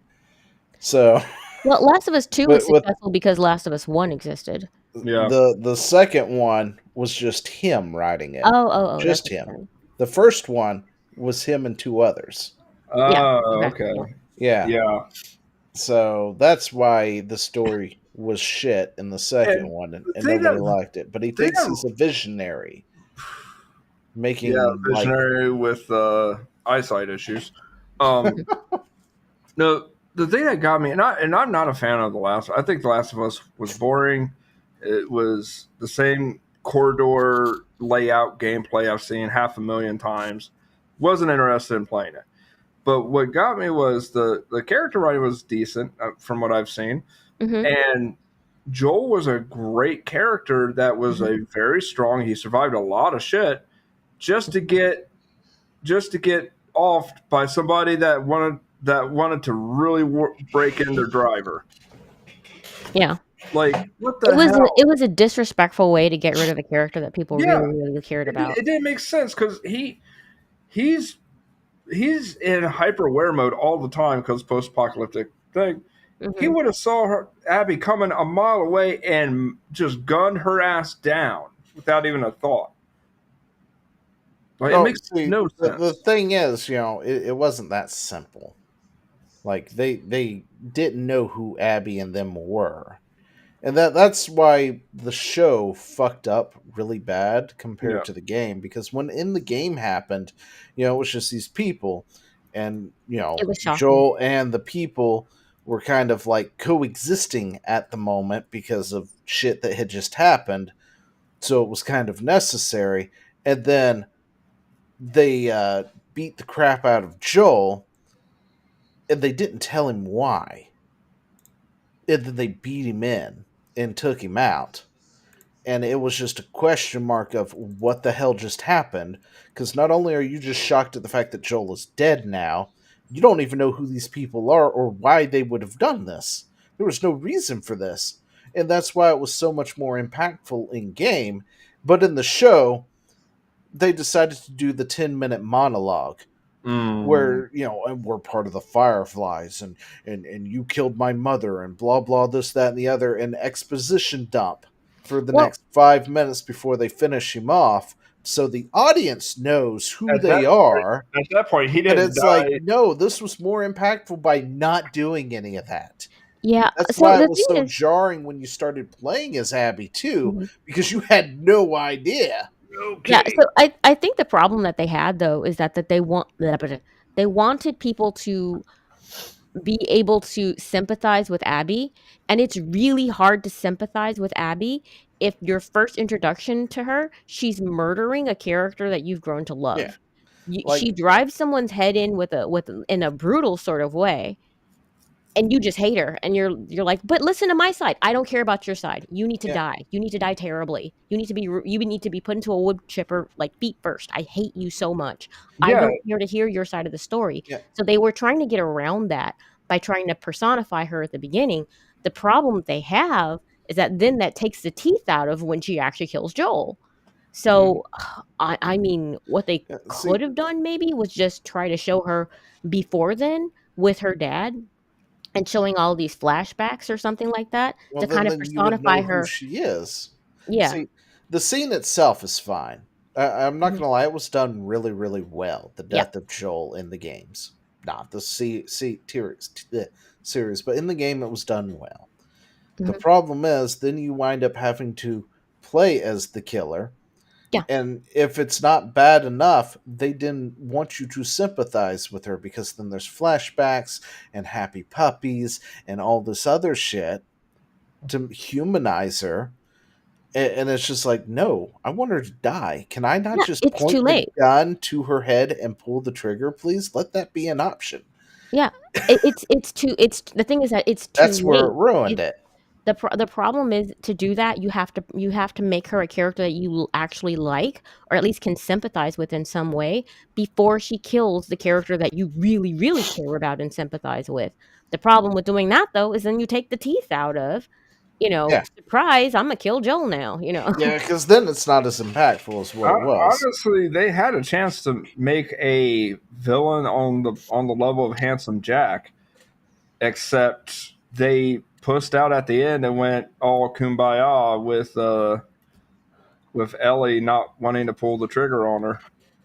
So, Well, Last of Us 2 was with successful because Last of Us 1 existed. Yeah. the second one was just him writing it. Oh, that's Just what you're him. saying. The first one was him and two others. Yeah. Oh, Okay. okay. Yeah. Yeah. Yeah. So that's why the story was shit in the second And one, the and thing nobody that liked it. But he thing thinks that he's a visionary, yeah, making like visionary with eyesight issues. Um no, the thing that got me, and I'm not a fan of the last. I think the Last of Us was boring. It was the same corridor layout gameplay I've seen half a million times. Wasn't interested in playing it. But what got me was the character writing was decent from what I've seen, Hmm. and Joel was a great character that was a very strong. He survived a lot of shit just to get offed by somebody that wanted to really break in their driver. Yeah. Like what the hell? It was a disrespectful way to get rid of a character that people Yeah, really, really cared about. it didn't make sense because he's he's in hyper aware mode all the time because post apocalyptic thing. He Hmm. would have saw her Abby coming a mile away and just gunned her ass down without even a thought. Like it oh, makes see, no the sense. thing is, it wasn't that simple. Like they didn't know who Abby and them were. And that's why the show fucked up really bad Yeah. compared to the game, because when in the game happened, it was just these people, and It was shocking. Joel and the people were kind of like coexisting at the moment because of shit that had just happened, so it was kind of necessary. And then they beat the crap out of Joel, and they didn't tell him why. And then they beat him in and took him out, and it was just a question mark of what the hell just happened, because not only are you just shocked at the fact that Joel is dead now, you don't even know who these people are or why they would have done this. There was no reason for this, and that's why it was so much more impactful in game. But in the show, they decided to do the 10-minute monologue Mm. where and we're part of the Fireflies, and you killed my mother, and blah blah, this that and the other, an exposition dump for the Well, next 5 minutes before they finish him off, so the audience knows who At that they point, are. he But didn't it's like, die. no, this was more impactful by not doing any of that. yeah. That's So why it the was thing so is, jarring when you started playing as Abby too, mhm. because you had no idea. Yeah. Okay. So I think the problem that they had though is that they wanted people to be able to sympathize with Abby, and it's really hard to sympathize with Abby if your first introduction to her, she's murdering a character that you've grown to Yeah, love. like She drives someone's head in in a brutal sort of way, and you just hate her, and you're like, but listen to my side. I don't care about your side. You need to Yeah. die. You need to die terribly. You need to be put into a wood chipper like feet first. I hate you so much. I Yeah, don't care to hear your side of the story. Yeah. So they were trying to get around that by trying to personify her at the beginning. The problem they have is that then that takes the teeth out of when she actually kills Joel. So I mean, what they Yeah, could see, have done maybe was just try to show her before then with her dad and showing all these flashbacks or something like that well, to kind of then you would personify know who her. she is. Yeah. See, the scene itself is fine. I'm not Mhm. gonna lie; it was done really, really well. The Yeah. death of Joel in the games, not the series, but in the game, it was done well. The Mhm. problem is, then you wind up having to play as the killer, Yeah. and if it's not bad enough, they didn't want you to sympathize with her because then there's flashbacks and happy puppies and all this other shit to humanize her. And it's just like, no, I want her to die. Can I not Yeah. just It's too point the late. gun to her head and pull the trigger, please? Let that be an option. Yeah. It's the thing is that it's too That's where it late. ruined It, it. the problem is to do that you have to make her a character that you will actually like or at least can sympathize with in some way before she kills the character that you really really care about and sympathize with. The problem with doing that though is then you take the teeth out of, Yeah. surprise, I'm gonna kill Joel now, Yeah, because then it's not as impactful as what it was. honestly, they had a chance to make a villain on the level of Handsome Jack, except they pushed out at the end and went all kumbaya with Ellie not wanting to pull the trigger on her.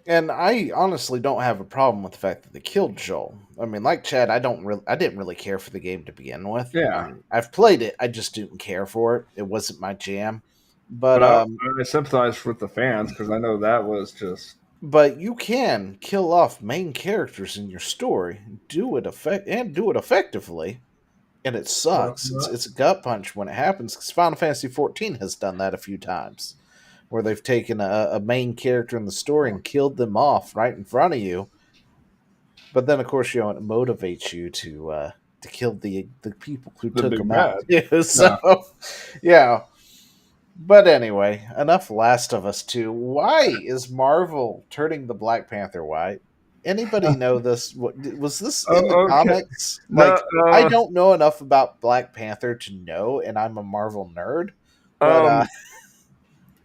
And I honestly don't have a problem with the fact that they killed Joel. I mean, like Chad, I didn't really care for the game to begin with. I Yeah, mean, I've played it, I just didn't care for it. It wasn't my jam. but But I sympathize with the fans because I know that was just you can kill off main characters in your story, do it effectively, and it sucks. It's a gut punch when it happens because Final Fantasy 14 has done that a few times, where they've taken a main character in the story and killed them off right in front of you. But then, of course, it motivates you to kill the people who the took big them out. bad. Yeah, so Yeah. yeah. But anyway, enough Last of Us 2. Why is Marvel turning the Black Panther white? Anybody know this? What was this in the Oh, okay. comics? No, Like, I don't know enough about Black Panther to know, and I'm a Marvel nerd. But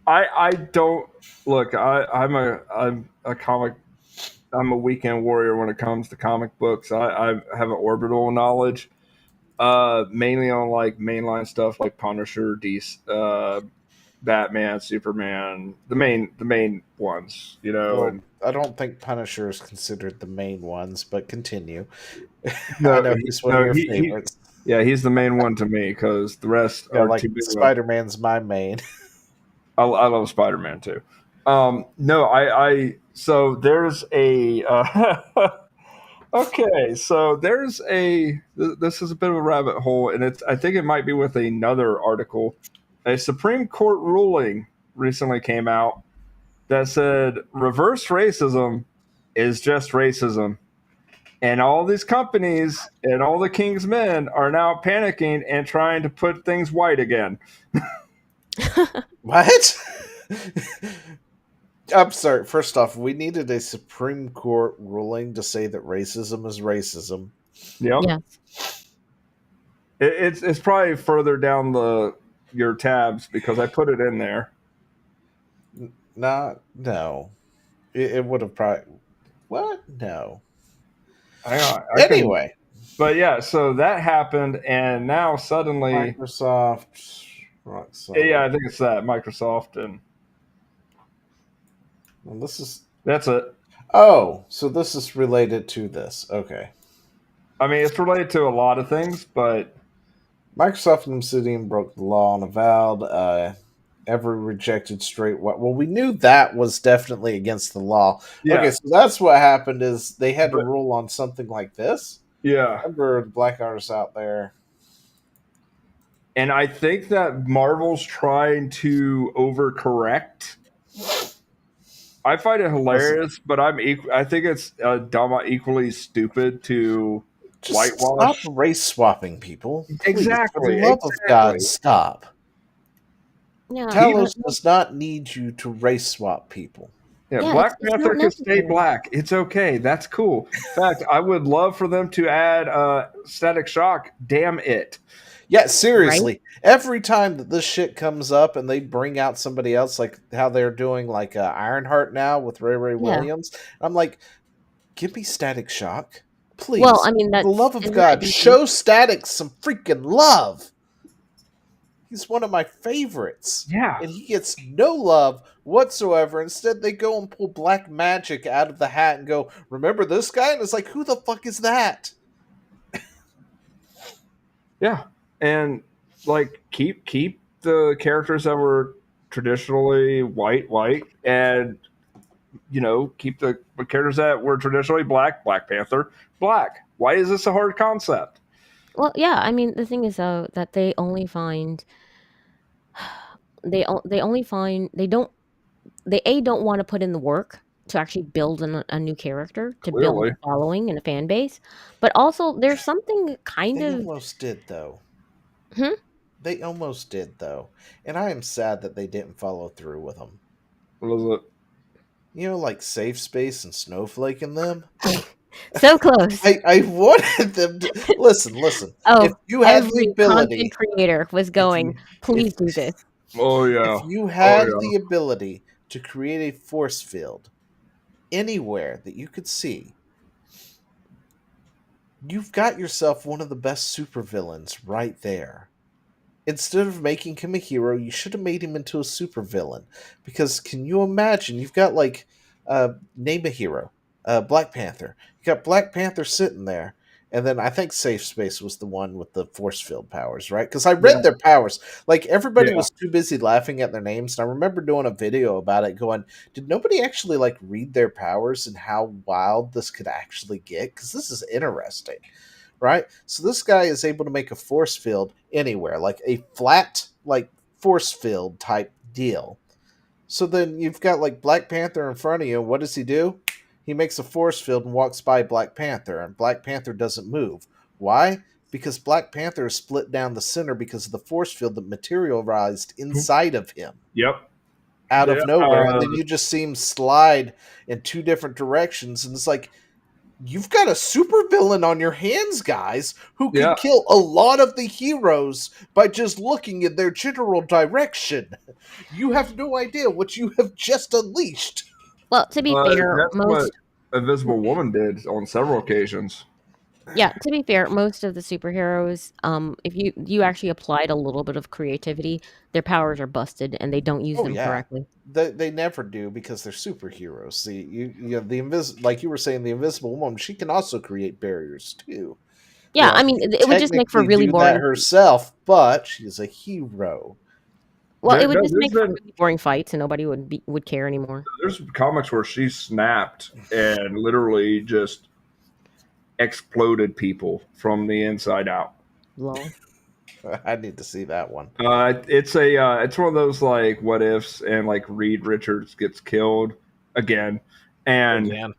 I don't look. I'm a comic. I'm a weekend warrior when it comes to comic books. I have an orbital knowledge, mainly on like mainline stuff like Punisher, DC, Batman, Superman, the main ones, well, and I don't think Punisher is considered the main ones. But continue. I no, know he's one of no, your favorites. yeah, he's the main one to me because the rest Yeah, are like too big of a. Spider Man's my main. I love Spider Man too. No, so there's a okay, so there's this is a bit of a rabbit hole, and I think it might be with another article. A Supreme Court ruling recently came out that said reverse racism is just racism. And all these companies and all the king's men are now panicking and trying to put things white again. What? I'm sorry. First off, we needed a Supreme Court ruling to say that racism is racism. Yep. Yeah. It's probably further down your tabs because I put it in there. Not no. It would have probably what? No. Hang on, Anyway, but yeah, so that happened, and now suddenly, Microsoft. Right, so yeah, I think it's that Microsoft, and well, this is that's it. oh, so this is related to this. Okay. I mean, it's related to a lot of things, but Microsoft and Obsidian broke the law and avowed every rejected straight white. Well, we knew that was definitely against the law. yeah, Okay, so that's what happened is they had to But- rule on something like this. yeah. Remember the black artists out there. And I think that Marvel's trying to overcorrect. I find it hilarious, but I think it's dumb, equally stupid to Just stop whitewash. race swapping people. Please, for the Exactly, love of God, exactly. stop. Yeah, Talos does not need you to race swap people. Yeah, yeah, Black it's not Panther can stay necessary. black. It's okay. That's cool. In fact, I would love for them to add Static Shock. Damn it. Yeah, Right? seriously. Every time that this shit comes up and they bring out somebody else, like how they're doing like Ironheart now with Ray Yeah. Williams, I'm like, give me Static Shock, Well, please. I mean, For the that's love of isn't that God, DC? show Static some freaking love. He's one of my favorites. Yeah. And he gets no love whatsoever. Instead, they go and pull Black Magic out of the hat and go, remember this guy? And it's like, who the fuck is that? Yeah. And like keep the characters that were traditionally white, and keep the characters that were traditionally Black Panther, black. Why is this a hard concept? Well, yeah, I mean, the thing is though that they only find they only find they don't want to put in the work to actually build a new character to build Clearly. a following and a fan base, but also there's something kind They of almost did, though. hmm? They almost did, though. And I am sad that they didn't follow through with them. What is it? You know, like Safe Space and Snowflake in them? So close. I wanted them to. Listen. If Oh, you had the every ability. content creator was If going, you. please If, do this. Oh if yeah. you Oh had yeah. the ability to create a force field anywhere that you could see, you've got yourself one of the best supervillains right there. Instead of making him a hero, you should have made him into a supervillain. Because can you imagine? You've got like, name a hero, Black Panther. You got Black Panther sitting there, and then I think Safe Space was the one with the force field powers, right? Because I Yeah. read their powers. Like everybody Yeah. was too busy laughing at their names, and I remember doing a video about it, going, "Did nobody actually like read their powers and how wild this could actually get? Because this is interesting." Right? So this guy is able to make a force field anywhere, like a flat, like force field type deal. So then you've got like Black Panther in front of you. What does he do? He makes a force field and walks by Black Panther, and Black Panther doesn't move. Why? Because Black Panther is split down the center because of the force field that materialized inside of him Yep. out Yeah. of nowhere. And then you just see him slide in two different directions. And it's like, you've got a supervillain on your hands, guys, who can Yeah. kill a lot of the heroes by just looking in their general direction. You have no idea what you have just unleashed. Well, to be fair, That's what Invisible Woman did on several occasions. to be fair, most of the superheroes, if you actually applied a little bit of creativity, their powers are busted and they don't use Oh them yeah, correctly. they never do because they're superheroes. See, like you were saying, the Invisible Woman, she can also create barriers too. Yeah, I She mean, can it would just make for technically really do that boring. herself, but she's a hero. Well, it would No, just make for really boring fights, and nobody would care anymore. there's comics where she snapped and literally just exploded people from the inside out. Lol. I need to see that one. It's one of those like what ifs, and like Reed Richards gets killed again, and Again.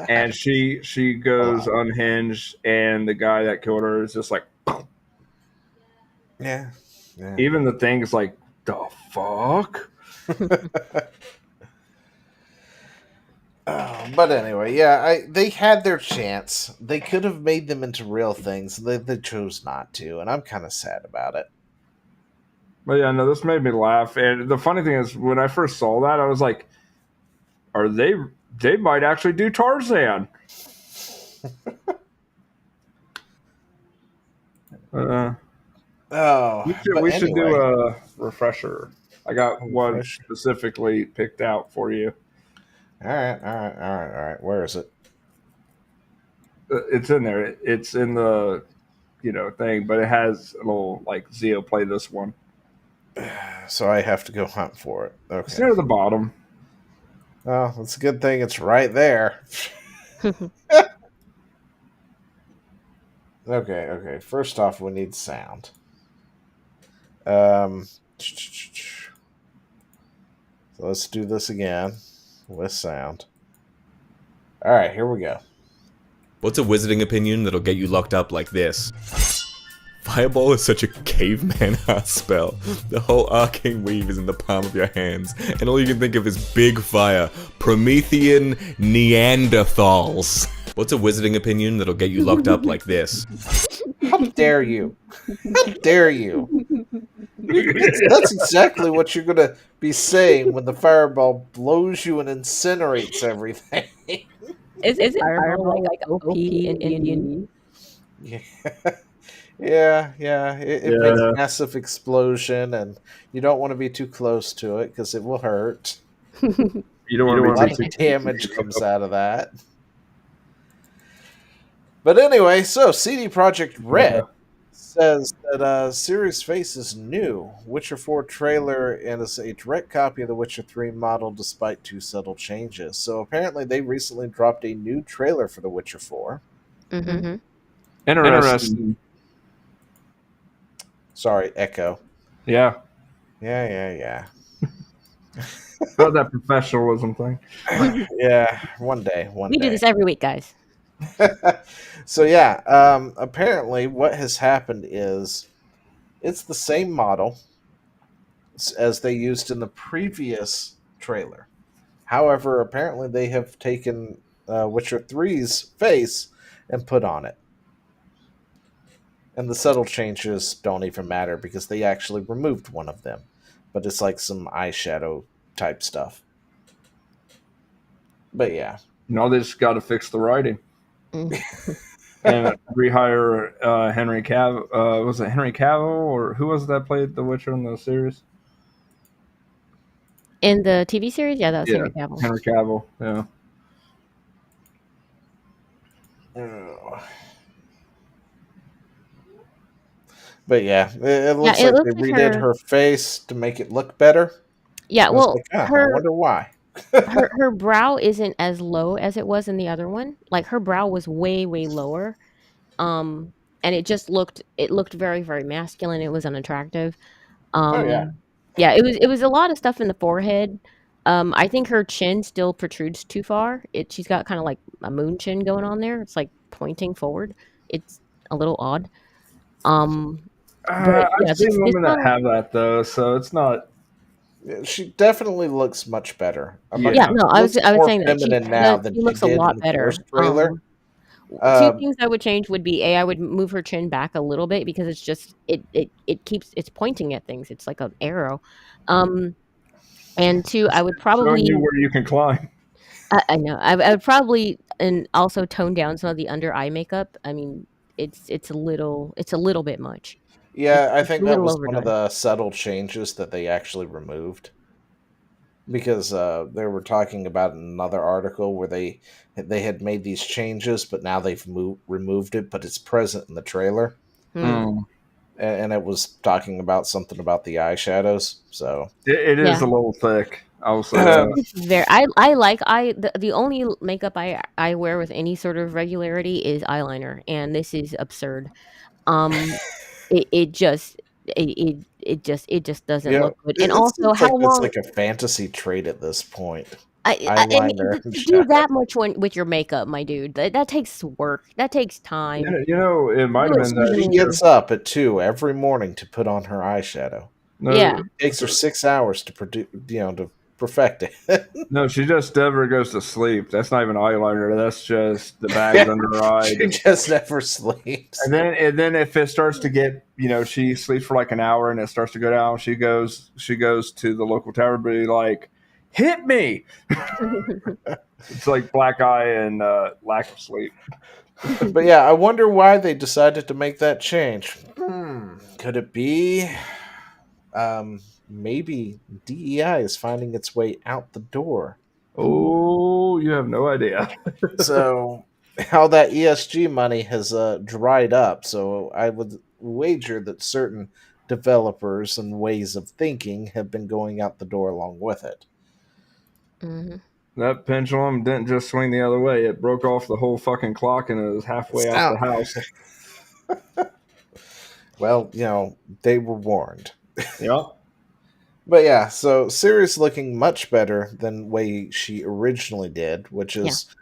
and she goes unhinged, and the guy that killed her is just like, Yeah. even the thing is like, the fuck. But anyway, yeah, they had their chance. They could have made them into real things. They chose not to, and I'm kind of sad about it. But yeah, no, this made me laugh. And the funny thing is, when I first saw that, I was like, "Are they might actually do Tarzan?" Oh, We should anyway, do a refresher. I got one refresher. specifically picked out for you. All right. Where is it? It's in there. It's in the thing, but it has a little like Zio play this one. So I have to go hunt for it. It's Okay. near the bottom. Oh, it's a good thing it's right there. Okay. First off, we need sound. So let's do this again with sound. All right, here we go. What's a wizarding opinion that'll get you locked up like this? Fireball is such a caveman ass spell. The whole arcane weave is in the palm of your hands, and all you can think of is big fire. Promethean Neanderthals. What's a wizarding opinion that'll get you locked up like this? How dare you? How dare you? That's exactly what you're going to be saying when the fireball blows you and incinerates everything. Is it fireball like OP in D&D? Yeah. Yeah. It makes a massive explosion, and you don't want to be too close to it because it will hurt. You don't want A to lot of damage comes out of that. But anyway, so CD Projekt Red says that series faces new Witcher 4 trailer and is a direct copy of the Witcher 3 model despite 2 subtle changes. So apparently they recently dropped a new trailer for the Witcher 4. Mm-hmm. Interesting. Sorry, Echo. Yeah. Yeah. How's that professionalism thing? Yeah, one day. We do this every week, guys. So yeah, apparently what has happened is it's the same model as they used in the previous trailer. However, apparently they have taken Witcher 3's face and put on it. And the subtle changes don't even matter because they actually removed one of them. But it's like some eyeshadow type stuff. But yeah. No, they just got to fix the writing. And rehire Henry Cavill. Was it Henry Cavill, or who was it that played the Witcher in the series? In the TV series? Yeah, that was Henry Cavill. Henry Cavill, yeah. But yeah, it looks like they redid her face to make it look better. Yeah, well, I wonder why. her brow isn't as low as it was in the other one. Like her brow was way lower, and it just looked very very masculine. It was unattractive. Yeah, it was a lot of stuff in the forehead. I think her chin still protrudes too far. She's got kind of like a moon chin going on there. It's like pointing forward. It's a little odd. I've seen women that have that though, so it's not. She definitely looks much better. I was saying that she looks a lot better. Trailer. Two things I would change would be I would move her chin back a little bit because it's just it's pointing at things. It's like an arrow. And two, I would probably showing you where you can climb. I know. I would probably and also tone down some of the under eye makeup. I mean, it's a little bit much. Yeah, I think that was one of the subtle changes that they actually removed. Because they were talking about another article where they had made these changes, but now they've removed it, but it's present in the trailer. And it was talking about something about the eyeshadows. So it is a little thick. I will say that. The only makeup I wear with any sort of regularity is eyeliner, and this is absurd. It just doesn't look good. And also, how long? It's like a fantasy trait at this point. To do that much with your makeup, my dude, that takes work. That takes time. It might have been that she gets up at 2 every morning to put on her eyeshadow. It takes her 6 hours to to perfect it. No, she just never goes to sleep. That's not even eyeliner. That's just the bags under her eye. She just never sleeps. And then if it starts to get, she sleeps for like an hour and it starts to go down, she goes to the local tower and be like, hit me. It's like black eye and lack of sleep. But yeah, I wonder why they decided to make that change. Could it be maybe DEI is finding its way out the door? Oh, you have no idea. So how that ESG money has dried up. So I would wager that certain developers and ways of thinking have been going out the door along with it. Mm-hmm. That pendulum didn't just swing the other way. It broke off the whole fucking clock and it was halfway out the house. Well, they were warned. Yeah. But yeah, so Ciri's looking much better than way she originally did, which is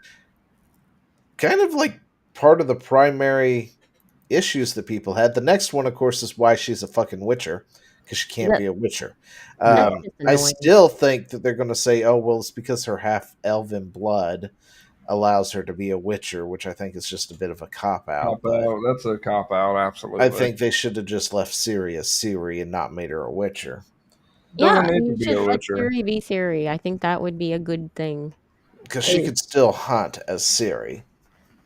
kind of like part of the primary issues that people had. The next one, of course, is why she's a fucking witcher, because she can't That, be a witcher. that's Yeah. just I annoying. still think that they're going to say, oh, well, it's because her half elven blood allows her to be a witcher, which I think is just a bit of a cop out. Cop But out. That's a cop out. Absolutely. I think they should have just left Ciri as Ciri and not made her a witcher, Yeah, Doesn't need to you be should a let witcher. Siri be Siri. I think that would be a good thing. because she could still hunt as Ciri.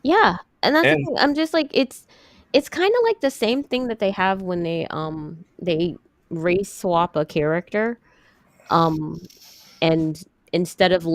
Yeah, and that's the And thing. I'm just like it's kind of like the same thing that they have when they race swap a character um and instead of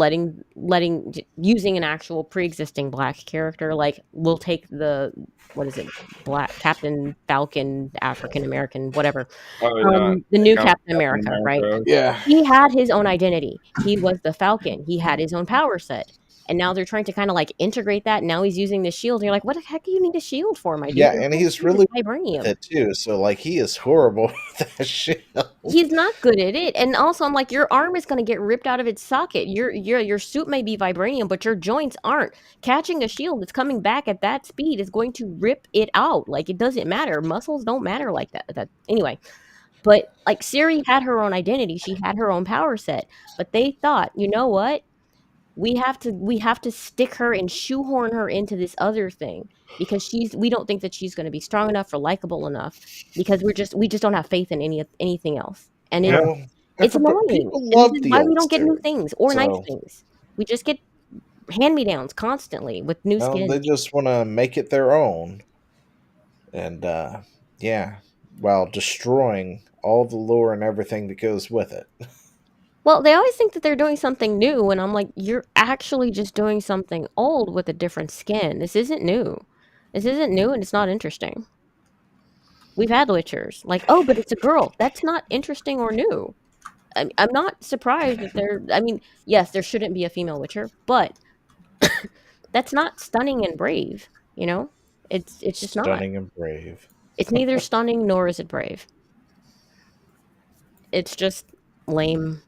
using an actual pre-existing black character, like we'll take the what is it, black Captain Falcon, African American, whatever, oh yeah, the new Captain Captain America, right? America. Yeah, He had his own identity. He was the Falcon. He had his own power set. And now they're trying to kind of like integrate that. Now he's using the shield. And you're like, what the heck do you need a shield for, my dude? yeah, Your and whole he's shield is really with vibranium. it too. So like, he is horrible with that shit. He's not good at it. And also, I'm like, your arm is going to get ripped out of its socket. Your suit may be vibranium, but your joints aren't. Catching a shield that's coming back at that speed is going to rip it out. Like, it doesn't matter. Muscles don't matter like that. Anyway. But like Siri had her own identity. She had her own power set. But they thought, you know what? We have to stick her and shoehorn her into this other thing because we don't think that she's going to be strong enough or likable enough because we just don't have faith in anything else. And Yeah. Well, it's annoying. people And love this is the why we old don't get new Ciri. things or nice So, things. We just get hand-me-downs constantly with new well, skin. they just want to make it their own, and yeah, while destroying all the lore and everything that goes with it. Well, they always think that they're doing something new, and I'm like, you're actually just doing something old with a different skin. This isn't new. This isn't new, and it's not interesting. We've had Witchers. Like, oh, but it's a girl. That's not interesting or new. I'm not surprised that I mean, yes, there shouldn't be a female Witcher, but that's not stunning and brave, you know? It's just not. Stunning and brave. It's neither stunning nor is it brave. It's just lame.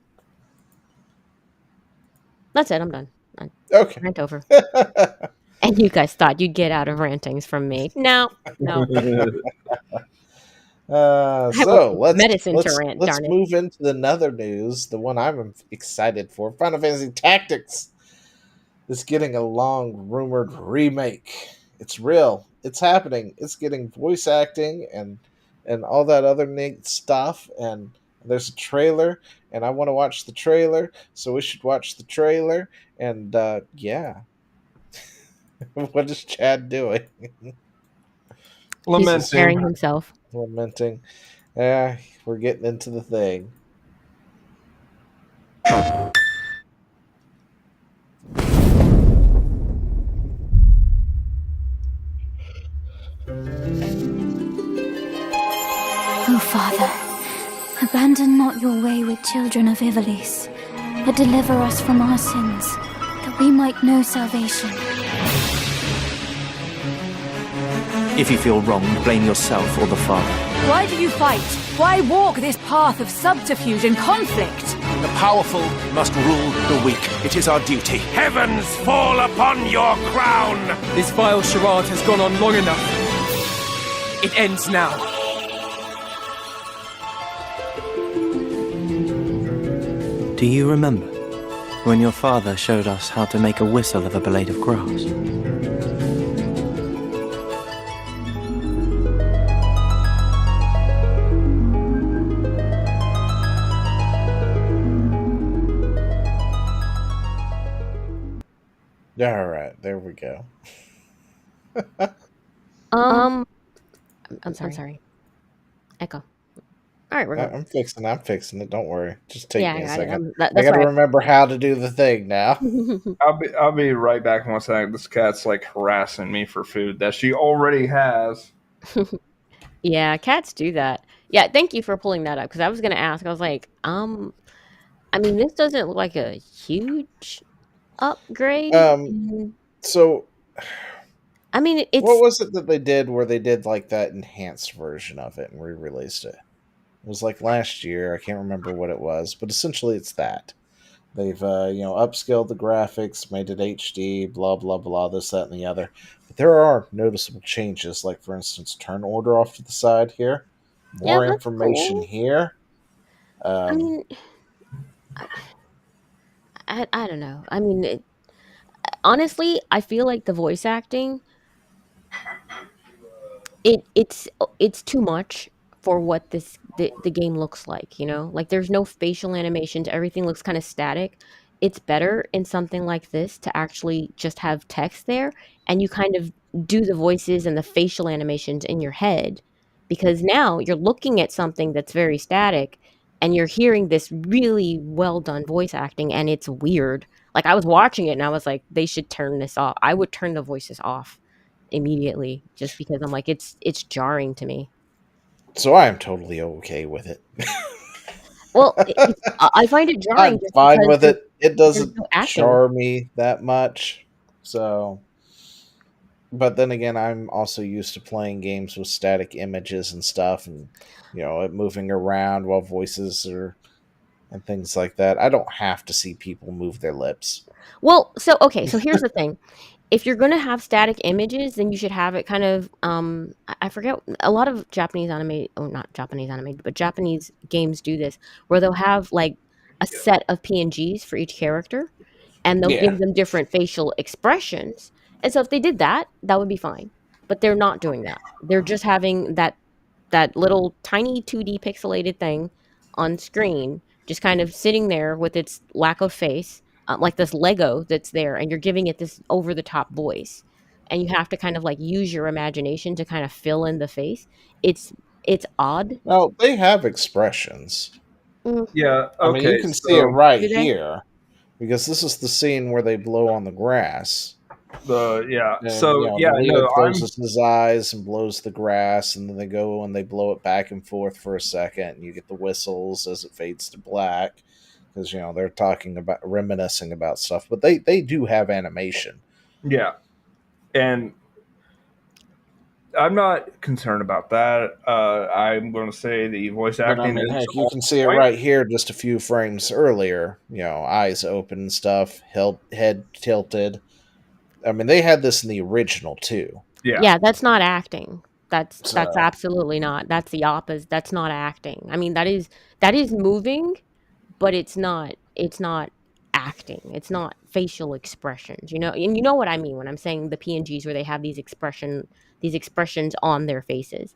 That's it. I'm done. Okay. Rant over. And you guys thought you'd get out of rantings from me. No. So medicine to rant, let's darn it. move into the other news, the one I'm excited for. Final Fantasy Tactics is getting a long rumored remake. It's real. It's happening. It's getting voice acting and all that other neat stuff. And there's a trailer, and I want to watch the trailer, so we should watch the trailer. And yeah, what is Chad doing? He's preparing Lamenting. himself. Lamenting. Yeah, we're getting into the thing. O Father, abandon not your wayward children of Ivalice, but deliver us from our sins, that we might know salvation. If you feel wronged, blame yourself or the Father. Why do you fight? Why walk this path of subterfuge and conflict? The powerful must rule the weak. It is our duty. Heavens fall upon your crown! This vile charade has gone on long enough. It ends now. Do you remember when your father showed us how to make a whistle of a blade of grass? All right, there we go. I'm sorry. Echo. All right, we're going. I'm fixing it. Don't worry. Just take me a second. That's I gotta right. remember how to do the thing now. I'll be right back in 1 second. This cat's like harassing me for food that she already has. Yeah, cats do that. Yeah, thank you for pulling that up because I was gonna ask. I was like, I mean, this doesn't look like a huge upgrade. So, I mean, it's what was it that they did where they did like that enhanced version of it and re-released it? It was like last year. I can't remember what it was, but essentially it's that. They've upscaled the graphics, made it HD, blah blah blah, this, that, and the other. But there are noticeable changes, like for instance, turn order off to the side here, Yeah, more that's information cool. here. I mean, I don't know. I mean, honestly, I feel like the voice acting it's too much for what the game looks like, you know? Like there's no facial animations, everything looks kind of static. It's better in something like this to actually just have text there and you kind of do the voices and the facial animations in your head because now you're looking at something that's very static and you're hearing this really well done voice acting and it's weird. Like I was watching it and I was like they should turn this off. I would turn the voices off immediately just because I'm like it's jarring to me. So I am totally okay with it. Well, I find it jarring I'm just fine because with it. It there's doesn't no acting. jar me that much. So, but then again, I'm also used to playing games with static images and stuff, and it moving around while voices are and things like that. I don't have to see people move their lips. Well, so okay, so here's the thing. If you're gonna have static images, then you should have it kind of I forget a lot of Japanese anime or not Japanese anime, but Japanese games do this where they'll have like a set of PNGs for each character and they'll Yeah. give them different facial expressions. And so if they did that, that would be fine. But they're not doing that. They're just having that little tiny 2D pixelated thing on screen, just kind of sitting there with its lack of face, like this Lego that's there, and you're giving it this over the top voice, and you have to kind of like use your imagination to kind of fill in the face. It's odd. Well, they have expressions. Mm. Yeah. I mean, you Okay. can see it So right Do they? here because this is the scene where they blow on the grass. And So yeah. the leader No. I'm. closes his eyes and blows the grass, and then they go and they blow it back and forth for a second, and you get the whistles as it fades to black because they're talking about reminiscing about stuff. But they do have animation. Yeah. And I'm not concerned about that. I'm going to say the voice But I acting mean, is heck, you on can see it point. right here, just a few frames earlier. Eyes open and stuff, head tilted. I mean, they had this in the original too. Yeah. Yeah, that's not acting. That's So absolutely not. That's the opposite. That's not acting. I mean, that is moving, but it's not acting. It's not facial expressions, you know? And you know what I mean when I'm saying the PNGs where they have these expressions on their faces.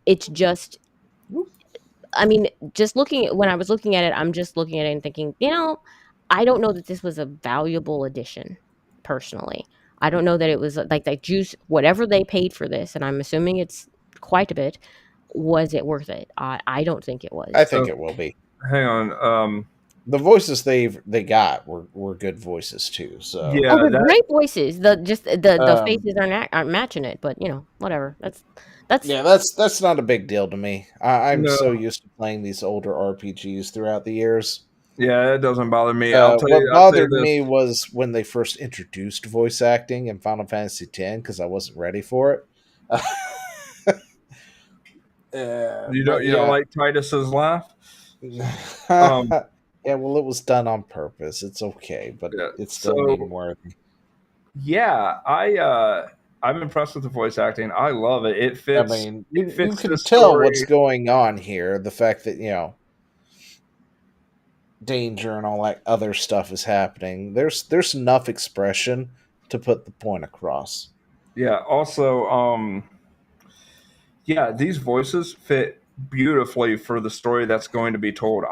It's just I mean, just looking at when I was looking at it, I'm just looking at it and thinking, I don't know that this was a valuable addition personally. I don't know that it was like that juice whatever they paid for this, and I'm assuming it's quite a bit. Was it worth it? I don't think it I was. think So it will be. hang on. The voices they got were good voices too. So Oh, Yeah. they're That. great voices. The um, faces aren't matching it, but whatever. That's yeah, that's not a big deal to me. I'm No. so used to playing these older RPGs throughout the years. Yeah. It doesn't bother me. I'll tell What you. I'll say bothered this. me was when they first introduced voice acting in Final Fantasy X because I wasn't ready for it. You But don't yeah, like Titus's laugh. yeah. Um. Well, it was done on purpose. It's okay, but Yeah. it's still meme So worthy. yeah. I'm impressed with the voice acting. I love it. It I fits. mean, It you fits the can tell what's story. going on here. The fact that danger and all that other stuff is happening. There's enough expression to put the point across. Yeah. Also. Yeah. These voices fit beautifully for the story that's going to be told.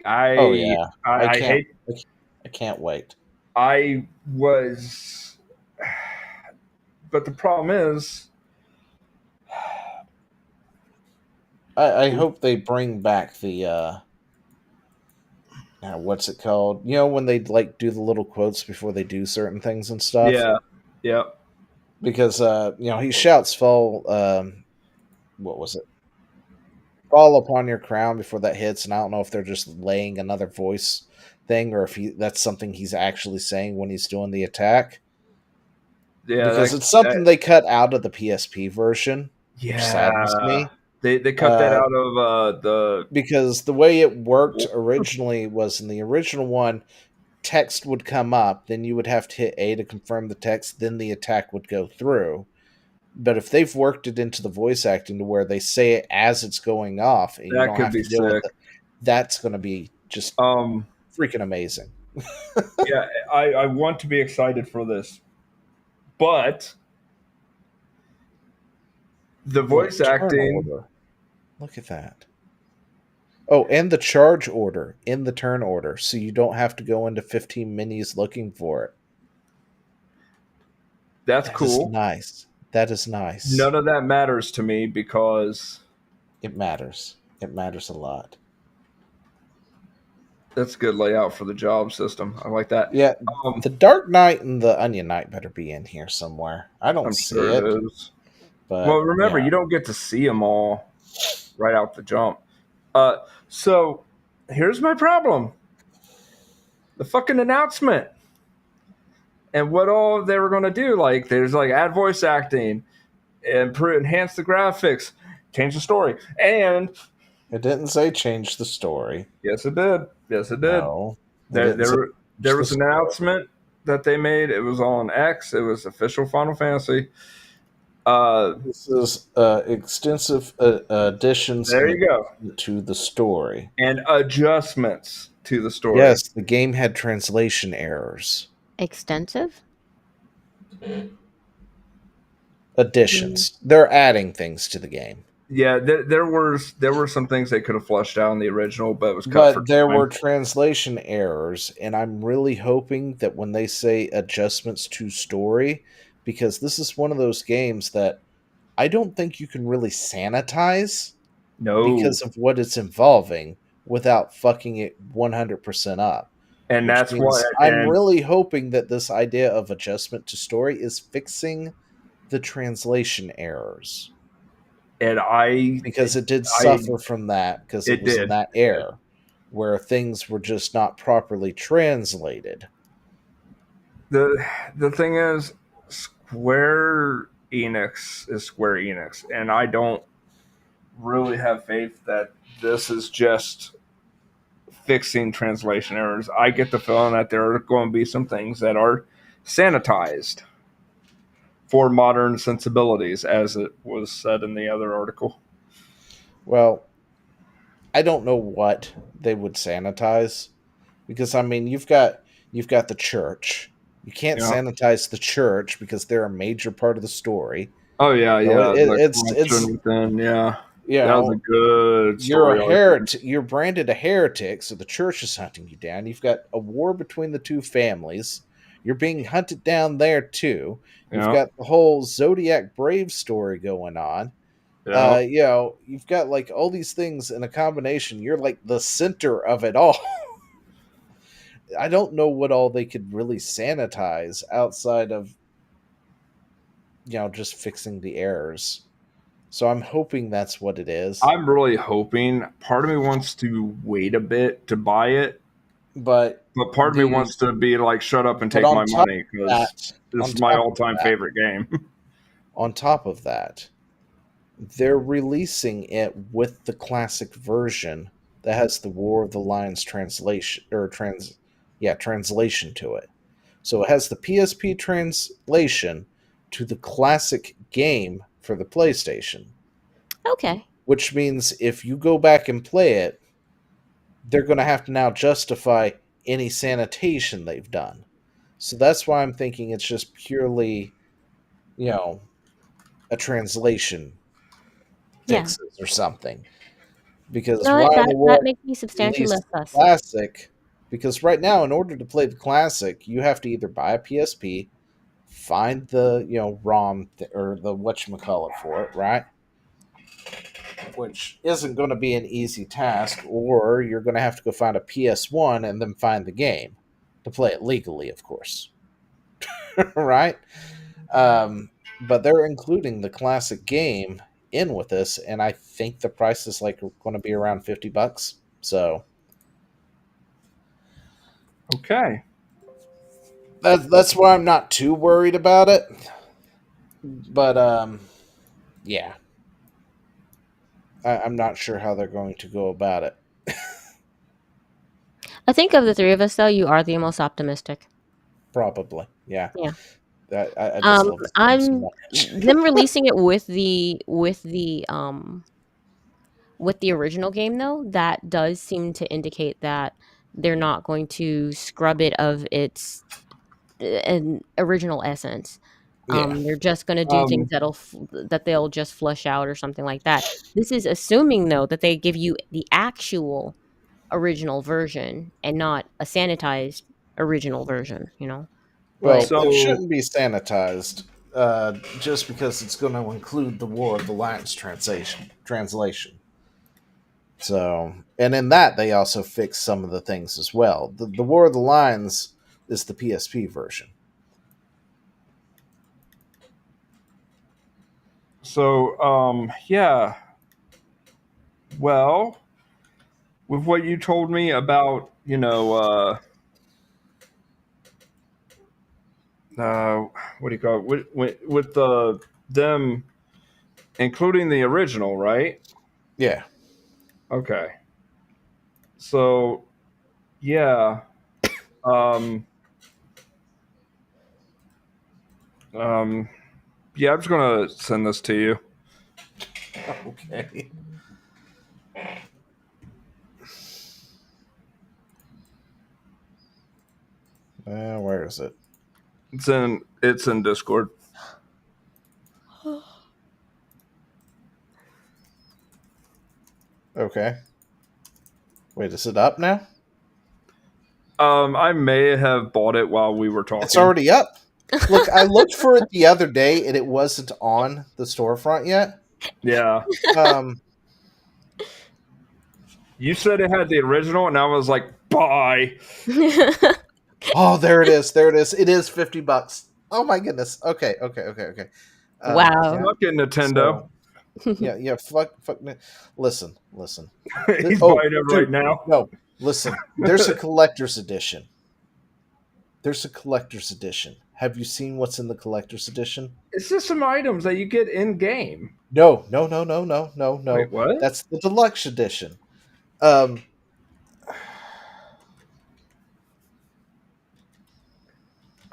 Oh yeah, I I can't hate. I can't wait. I was. But the problem is. I hope they bring back the what's it called? When they like do the little quotes before they do certain things and stuff. Yeah. Yeah. Because he shouts fall what was it? Fall upon your crown before that hits, and I don't know if they're just laying another voice thing or if that's something he's actually saying when he's doing the attack. Yeah. Because it's something they cut out of the PSP version, which Yeah. saddens me. They cut that out of the because the way it worked originally was in the original one, text would come up, then you would have to hit A to confirm the text, then the attack would go through. But if they've worked it into the voice acting to where they say it as it's going off and you that don't could have be to deal with sick. it, that's going to be just freaking amazing. Yeah, I want to be excited for this, but the voice Turn acting. order. Look at that. Oh, and the charge order in the turn order, so you don't have to go into 15 menus looking for it. That's That is cool. nice. That is nice. None of that matters to me because it matters. It matters a lot. that's good layout for the job system. I like that. Yeah, the Dark Knight and the Onion Knight better be in here somewhere. I don't I'm see sure it. it is. But Well, remember, yeah. you don't get to see them all right out the jump. So here's my problem: the fucking announcement and what all they were going to do. Like, there's like add voice acting, enhance the graphics, change the story, and it didn't say change the story. Yes, it did. Yes, it did. No, it there was an announcement that they made. It was on X. It was official Final Fantasy. This is extensive additions. There you go. To the story and adjustments to the story. Yes, the game had translation errors. Extensive additions. They're adding things to the game. Yeah, there were some things they could have flushed out in the original, but it was cut but for there time. were translation errors, and I'm really hoping that when they say adjustments to story, because this is one of those games that I don't think you can really sanitize because of what it's involving without fucking it 100% up. And that's why I'm really hoping that this idea of adjustment to story is fixing the translation errors. And because it did suffer from that, because it was in that era where things were just not properly translated. The thing is, Square Enix is Square Enix, and I don't really have faith that this is just fixing translation errors. I get the feeling that there are going to be some things that are sanitized for modern sensibilities, as it was said in the other article. Well, I don't know what they would sanitize, because I mean you've got the church. You can't sanitize the church because they're a major part of the story. Oh yeah, it's within, yeah. That was a good story. You're a heretic. You're branded a heretic, so the church is hunting you down. You've got a war between the two families. You're being hunted down there too. You've got the whole Zodiac Brave story going on. You've got like all these things in a combination. You're like the center of it all. I don't know what all they could really sanitize outside of just fixing the errors. So I'm hoping that's what it is. I'm really hoping. Part of me wants to wait a bit to buy it, but part of me wants to be like, shut up and take my money, because this is my all-time favorite game. On top of that, they're releasing it with the classic version that has the War of the Lions translation to it. So it has the PSP translation to the classic game for the PlayStation. Okay. Which means if you go back and play it, they're going to have to now justify any sanitation they've done. So that's why I'm thinking it's just purely, a translation fixes or something. Because that makes me substantially less fuss. Classic, because right now, in order to play the classic, you have to either buy a PSP, find the ROM or the whatchamacallit for it, right? Which isn't going to be an easy task, or you're going to have to go find a PS1 and then find the game to play it legally, of course. Right? But they're including the classic game in with this, and I think the price is like going to be around $50. So, okay, that's why I'm not too worried about it. But yeah. I'm not sure how they're going to go about it. I think of the three of us, though, you are the most optimistic. Probably, yeah. Yeah. I just love this game so I'm much. them releasing it with the original game, though. That does seem to indicate that they're not going to scrub it of its an original essence. Yeah. They're just going to do things that they'll just flush out or something like that. This is assuming, though, that they give you the actual original version and not a sanitized original version. Well, But it So shouldn't be sanitized, just because it's going to include the War of the Lions translation. So, and in that they also fix some of the things as well. The War of the Lions is the PSP version. yeah. Well, with what you told me about, what do you call it? With them including the original, right? Yeah. Okay. So, yeah. Um, yeah, I'm just gonna send this to you. Okay. Where is it? It's in Discord. Okay. Wait, is it up now? I may have bought it while we were talking. It's already up. Look, I looked for it the other day and it wasn't on the storefront yet. Yeah. You said it had the original, and I was like, "Bye." Oh, there it is. There it is. It is $50. Oh my goodness. Okay. Wow. Fuck it, Nintendo. Yeah. Fuck. Listen. He's buying it right now. No, listen. There's a collector's edition. Have you seen what's in the collector's edition? It's just some items that you get in game. No. Wait, what? That's the deluxe edition.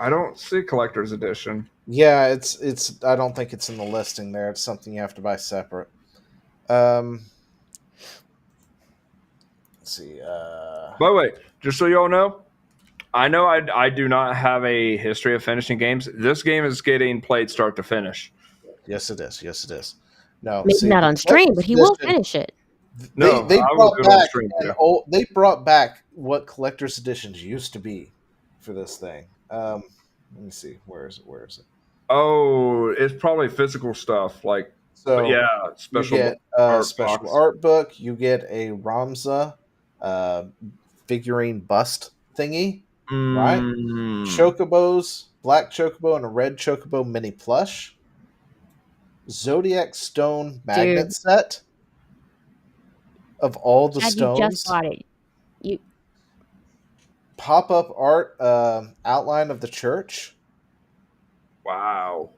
I don't see collector's edition. Yeah, it's. I don't think it's in the listing there. It's something you have to buy separate. Let's see. By the way, just so you all know, I do not have a history of finishing games. This game is getting played start to finish. Yes, it is. No, maybe not on stream, but he will finish it. They brought back what collector's editions used to be for this thing. Let me see. Where is it? Oh, it's probably physical stuff. Like, so yeah, special you get special art book. You get a Ramza figurine bust thingy, right? Chocobos, black chocobo and a red chocobo mini plush. Zodiac stone magnet set of all the stones. You just bought it. Pop-up art outline of the church. Wow.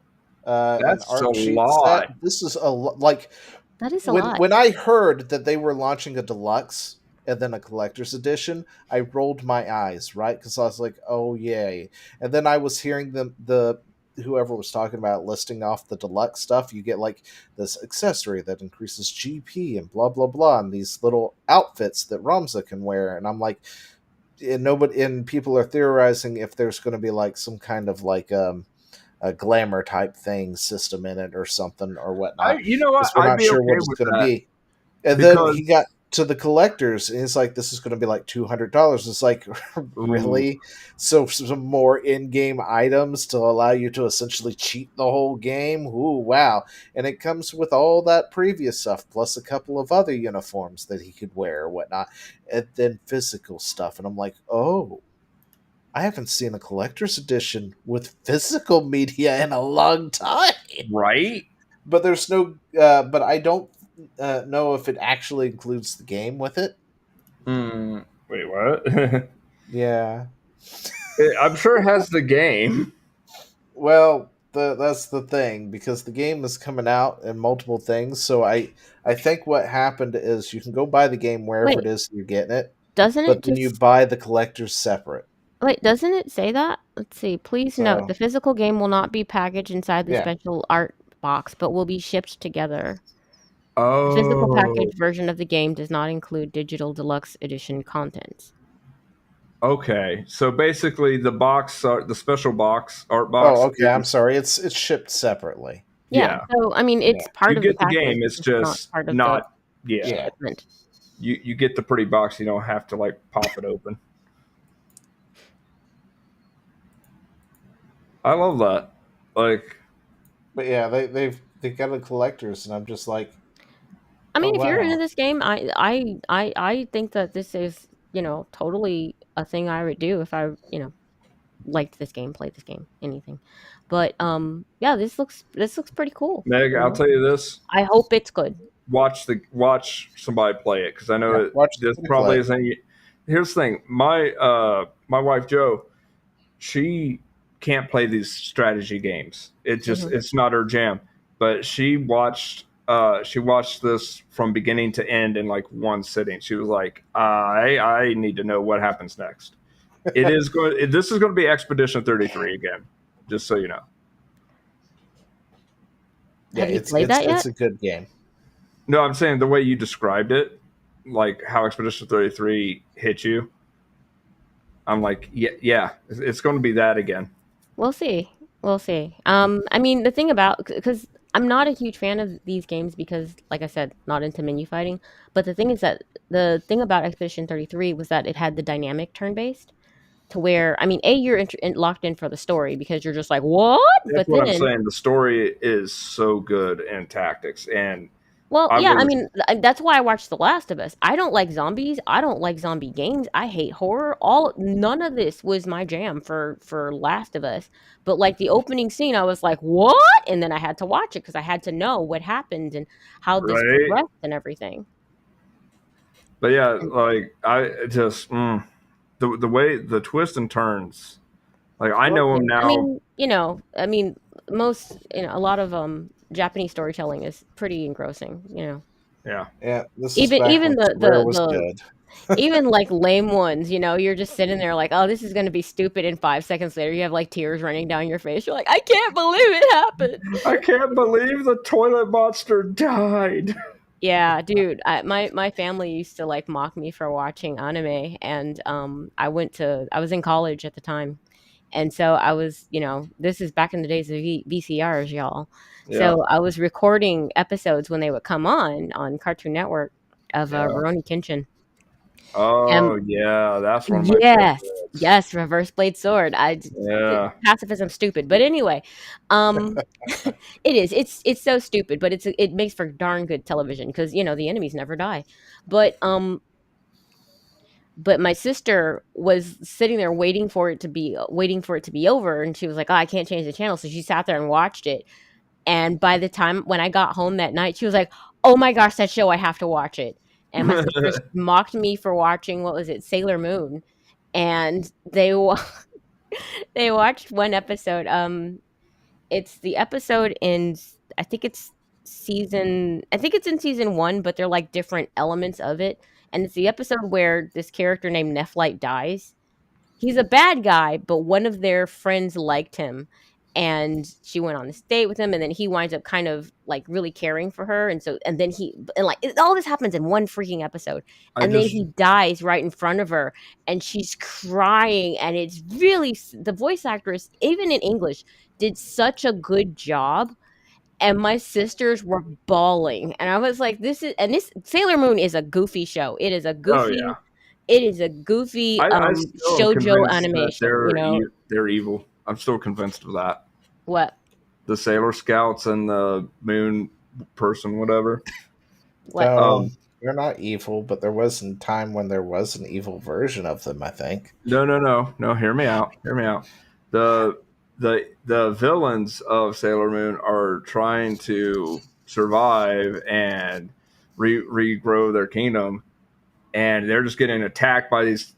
That's a lot. Set. This is a like. That is a lot. When I heard that they were launching a deluxe and then a collector's edition, I rolled my eyes, right? Because I was like, "Oh yay!" And then I was hearing whoever was talking about listing off the deluxe stuff. You get like this accessory that increases GP and blah blah blah, and these little outfits that Ramza can wear. And I'm like, and people are theorizing if there's going to be like some kind of like a glamour type thing system in it or something or whatnot. You know what? We're not sure what it's going to be. And then he got to the collectors and it's like, this is going to be like $200. It's like, really? So some more in-game items to allow you to essentially cheat the whole game? Ooh, wow. And it comes with all that previous stuff, plus a couple of other uniforms that he could wear or whatnot. And then physical stuff. And I'm like, oh, I haven't seen a collector's edition with physical media in a long time. Right? But there's no, but I don't know if it actually includes the game with it. Wait, what? Yeah. I'm sure it has the game. Well, that's the thing, because the game is coming out in multiple things. So I think what happened is you can go buy the game wherever it Wait, is you're getting it, doesn't but it then you just buy the collectors separate. wait, doesn't it say that? Let's see. Please note So the physical game will not be packaged inside the yeah. special art box, but will be shipped together. The physical Oh, packaged version of the game does not include digital deluxe edition contents. okay. So basically, the special box, art Oh, box okay. I'm is, sorry. It's shipped separately. Yeah, yeah, so I mean, Yeah. it's part you of the get the package, game. it's It's just not just part of the not, yeah. Yeah. shipment. You get the pretty box. You don't have to like pop it open. I love that. Like, But yeah, they've got the collectors, and I'm just like, I oh mean, if you're into wow. this game, I think that this is, totally a thing I would do if I, liked this game, played this game, anything. But yeah, this looks pretty cool. Meg, I'll tell you this: I hope it's good. watch somebody play it, because I Yeah, know watch this somebody probably play. isn't. Here's the thing: my wife Joe, she can't play these strategy games. Mhm. It's not her jam. But she watched this from beginning to end in like one sitting. She was like, I need to know what happens next. This is going to be Expedition 33 again, just so you know. Yeah, Have you it's played it's that it's yet? a good game. No, I'm saying the way you described it, like how Expedition 33 hit you. I'm like, yeah, it's going to be that again. We'll see. We'll see. I mean, the thing about because I'm not a huge fan of these games because, like I said, not into menu fighting. But the thing is that the thing about Expedition 33 was that it had the dynamic turn based to where I mean, you're locked in for the story because you're just like what, That's but what I'm then saying. The story is so good in tactics, and well, I yeah, I was mean, that's why I watched The Last of Us. I don't like zombies. I don't like zombie games. I hate horror. All none of this was my jam for Last of Us. But like the opening scene, I was like, "What?" And then I had to watch it because I had to know what happened and how this right. progressed and everything. But yeah, And like I just the way the twists and turns. Like I well, know yeah, him I now. mean, most a lot of Japanese storytelling is pretty engrossing. Yeah. Yeah, this is Even back even when the Square the was the good. even like lame ones, you're just sitting there like, oh, this is gonna be stupid, and 5 seconds later you have like tears running down your face. You're like, I can't believe it happened. I can't believe the toilet monster died. Yeah, dude. My family used to like mock me for watching anime, and I was in college at the time, and so I was, this is back in the days of VCRs, y'all. Yeah. So I was recording episodes when they would come on Cartoon Network of Yeah. Rurouni Kenshin. Oh yeah, that's one of my Yes, favorites. yes, reverse blade sword. Yeah. Pacifism stupid, but anyway, um, it is. It's so stupid, but it makes for darn good television because the enemies never die. But but my sister was sitting there waiting for it to be over, and she was like, "Oh, I can't change the channel," so she sat there and watched it. And by the time when I got home that night, she was like, "Oh my gosh, that show! I have to watch it." And my sister mocked me for watching what was it, Sailor Moon, and they watched one episode. It's the episode in I think it's in season 1, but they're like different elements of it. And it's the episode where this character named Nephlite dies. He's a bad guy, but one of their friends liked him, and she went on this date with him, and then he winds up kind of like really caring for her, and then all this happens in one freaking episode, I and then just he dies right in front of her, and she's crying, and it's really the voice actress, even in English, did such a good job. And my sisters were bawling, and I was like, this Sailor Moon is a goofy show. oh yeah. It is a goofy I still am shoujo convinced that animation. they're evil. I'm still convinced of that. What? The Sailor Scouts and the Moon person, whatever. What? They're not evil, but there was a time when there was an evil version of them, I think. No. Hear me out. Hear me out. The villains of Sailor Moon are trying to survive and regrow their kingdom, and they're just getting attacked by these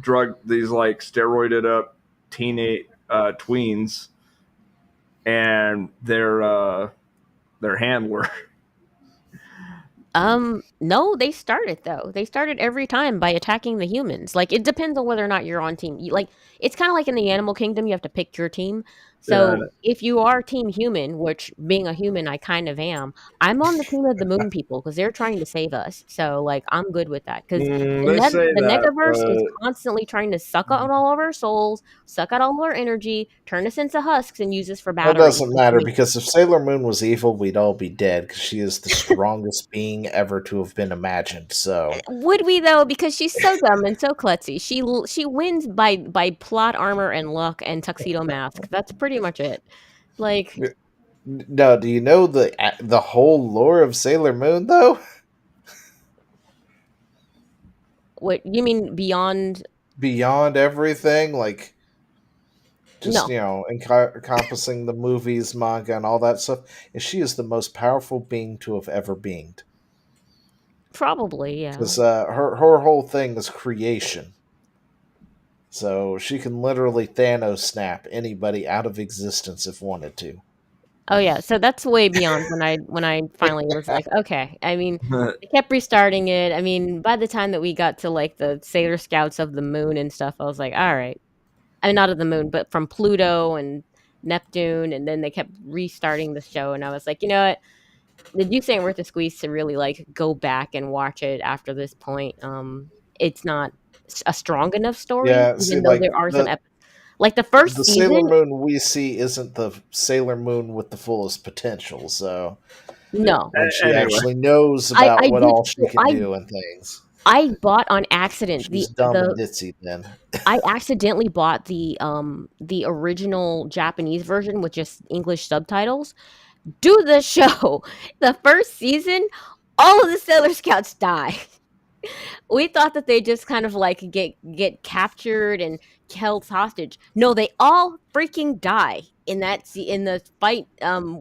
like steroided up teenage tweens, and their handler. No, they started though. They started every time by attacking the humans. Like it depends on whether or not you're on team. Like it's kind of like in the animal kingdom, you have to pick your team. Yeah, So if you are team human, which being a human I kind of am, I'm on the team of the moon people because they're trying to save us. So like I'm good with that because they say the that, Negaverse is constantly trying to suck out all of our souls, suck out all of our energy, turn us into husks, and use us for That batteries. doesn't matter because if Sailor Moon was evil, we'd all be dead because she is the strongest being ever to have been imagined. So Would we though? Because she's so dumb and so klutzy. She wins by plot armor and luck and tuxedo mask. That's pretty much it. Like no, do you know the whole lore of Sailor Moon though? what you mean beyond? Beyond everything, like just No, encompassing the movies, manga, and all that stuff. And she is the most powerful being to have ever beinged probably yeah. because her whole thing is creation. So she can literally Thanos snap anybody out of existence if wanted to. Oh yeah, so that's way beyond when I finally was like, okay. I mean, they kept restarting it. I mean, by the time that we got to like the Sailor Scouts of the moon and stuff, I was like, all right. I mean, not of the moon, but from Pluto and Neptune, and then they kept restarting the show, and I was like, you know what? The Dukes ain't worth the squeeze to really like go back and watch it after this point. It's not a strong enough story, Yeah, see, even though like there are some like the first the Sailor season. Moon we see isn't the Sailor Moon with the fullest potential. So No, when she anyway, actually knows I about I what did all she can do and things, I bought on accident she's dumb and ditzy. Then I accidentally bought the original Japanese version with just English subtitles. Do the show. The first season, all of the Sailor Scouts die. We thought that they just kind of like get captured and held hostage. No, they all freaking die in in the fight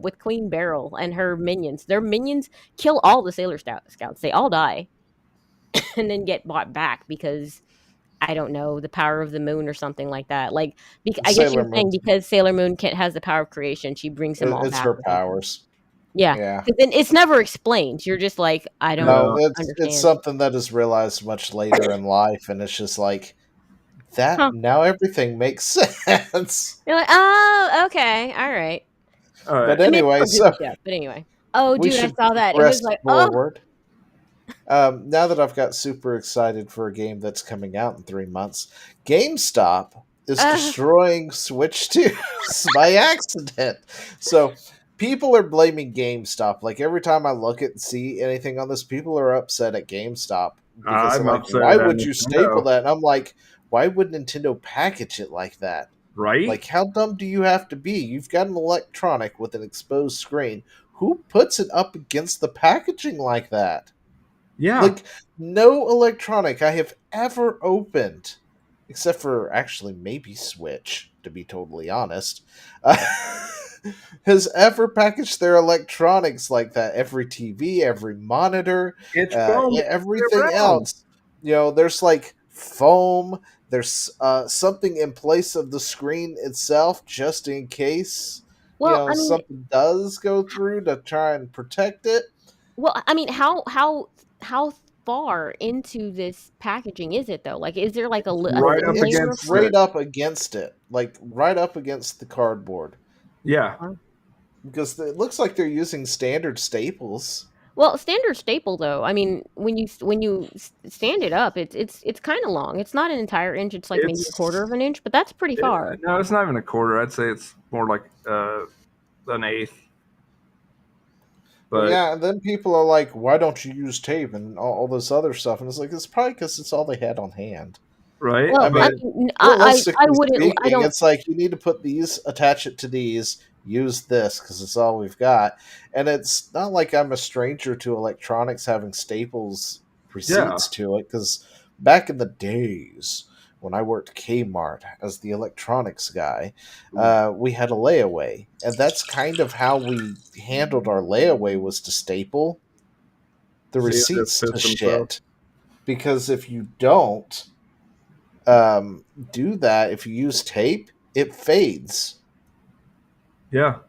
with Queen Beryl and her minions. Their minions kill all the Scouts. They all die and then get bought back because I don't know, the power of the moon or something like that. Like I guess Sailor you're saying Moon, because Sailor Moon has the power of creation, she brings them all it's back her or something. powers. Yeah, Yeah. because then it's never explained. You're just like, I don't No, it's understand. something that is realized much later in life, and it's just like that. Huh. Now everything makes sense. You're like, oh, okay, all right. all But right. I mean, it's anyway, still good so shit, but anyway. Oh, we dude, I should saw that. It was press like, oh, forward. Now that I've got super excited for a game that's coming out in 3 months, GameStop is destroying Switch 2s by accident. So people are blaming GameStop. Like every time I look at and see anything on this, people are upset at GameStop because they're I'm like, upset why at would you staple Nintendo, that? And I'm like, why would Nintendo package it like that? right? Like, how dumb do you have to be? You've got an electronic with an exposed screen. Who puts it up against the packaging like that? Yeah, Like, no electronic I have ever opened, except for actually maybe Switch, to be totally honest, has ever packaged their electronics like that. Every TV, every monitor, it's foam everything around, else. There's like foam, there's something in place of the screen itself just in case, well, I mean, something does go through to try and protect it. how far into this packaging is it though? Like, is there like a right thin up It's layer of against right it. up against it, like right up against the cardboard, Yeah, because it looks like they're using standard staples. Well, standard staple though. I mean, when you stand it up, it's kind of long. It's not an entire inch. It's like maybe a quarter of it's an inch, but that's pretty far. no, it's not even a quarter. I'd say it's more like an eighth. But But yeah, and then people are like, "Why don't you use tape and all this other stuff?" And it's like, it's probably because it's all they had on hand. right, Well, I I mean, mean, I realistically wouldn't. I speaking, don't. it's like you need to put these, attach it to these, use this because it's all we've got. And it's not like I'm a stranger to electronics having staples yeah, receipts to it, because back in the days when I worked Kmart as the electronics guy, we had a layaway, and that's kind of how we handled our layaway, was to staple the see the receipts to system stuff. shit. Because if you don't do that, if you use tape, it fades. Yeah,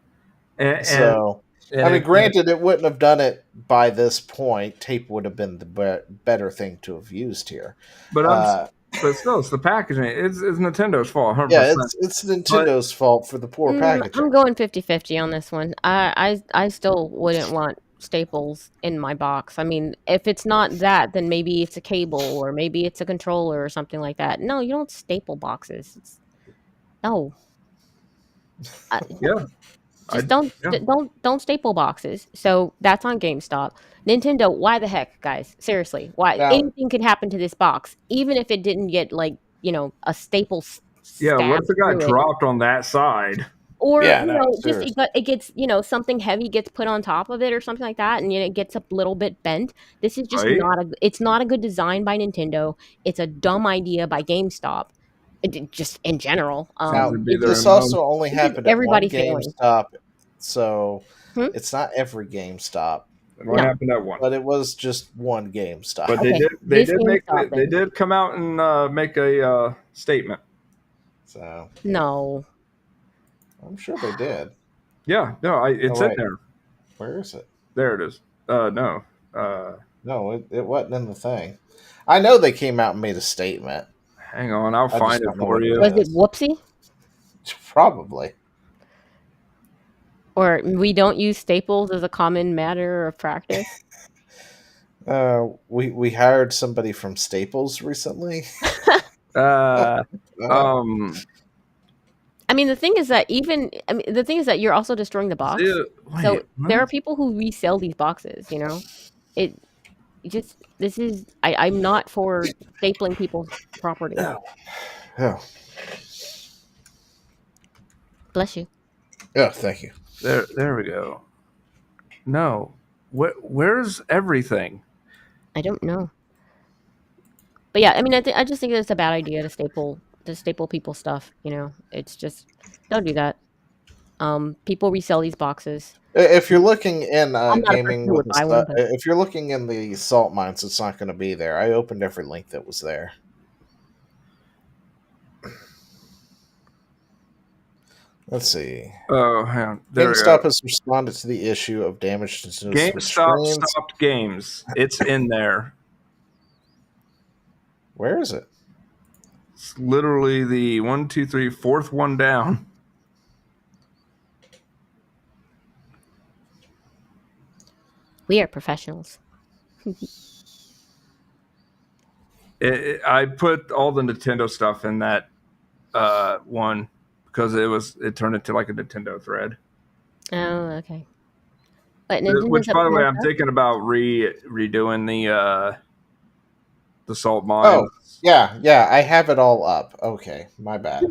So, and I mean, if, granted, it wouldn't have done it by this point. Tape would have been the better thing to have used here. but Uh, but still, it's the packaging. It's Nintendo's fault, 100%. it's But Nintendo's fault for the poor packaging. I'm going 50-50 on this one. I still wouldn't want staples in my box. I mean, if it's not that, then maybe it's a cable or maybe it's a controller or something like that. No, you don't staple boxes. No. yeah, Just don't staple boxes. So that's on GameStop. Nintendo, why the heck, guys? Seriously, why? Now, Anything could happen to this box, even if it didn't get like a staple yeah. What stabbed if it got through it. dropped on that side? Or, yeah, no, just seriously. it gets, something heavy gets put on top of it or something like that, and it gets a little bit bent. This is just Right? it's not a good design by Nintendo. It's a dumb idea by GameStop. Just in general. Seems Now, to be their this MO. also only This is happened at one everybody failing. GameStop, so Hmm? it's not every GameStop, It only No. happened at one. but it was just one GameStop. But Okay, they this did make GameStop they then. did come out and make a statement. So No. I'm sure they did. Yeah, no, it's Oh, in wait. there. Where is it? There it is. No. No, it wasn't in the thing. I know they came out and made a statement. Hang on, I'll I find just it don't know for what you. Was it Whoopsie? Probably. Or we don't use staples as a common matter of practice? We hired somebody from Staples recently. Uh, Oh. I mean, the thing is that you're also destroying the box. So wait, there are what? people who resell these boxes, It just I'm not for stapling people's property. Oh. Bless you. Oh, thank you. There we go. No, where's everything? I don't know. But yeah, I mean, I just think it's a bad idea to staple people's stuff. It's just don't do that. People resell these boxes. If you're looking in I'm not a person gaming who with would buy one, but if you're looking in the salt mines, it's not going to be there. I opened every link that was there. Let's see. Oh, hang on. There we GameStop go. has responded to the issue of damage to Switch GameStop screens. stopped games. It's in there. Where is it? It's literally the 1, 2, 3, fourth one down. we are professionals. I put all the Nintendo stuff in that one because it turned into like a Nintendo thread. Oh, okay. But Which, Nintendo's by the way, upset I'm about? thinking about redoing the salt mines. Oh, yeah, I have it all up. Okay, my bad.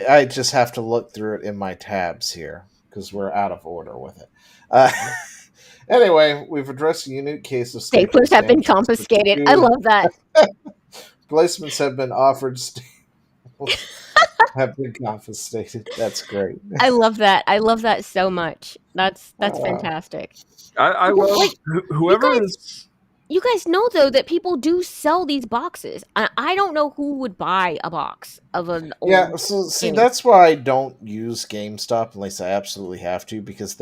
I just have to look through it in my tabs here because we're out of order with it. Anyway, we've addressed a unique case of Staplers have been damage. confiscated. I love that. Placements have been offered. Have been confiscated. That's great. I love that. I love that so much. That's fantastic. I love whoever is. You guys know though that people do sell these boxes. I don't know who would buy a box of an old. Yeah, so see, that's why I don't use GameStop unless I absolutely have to, because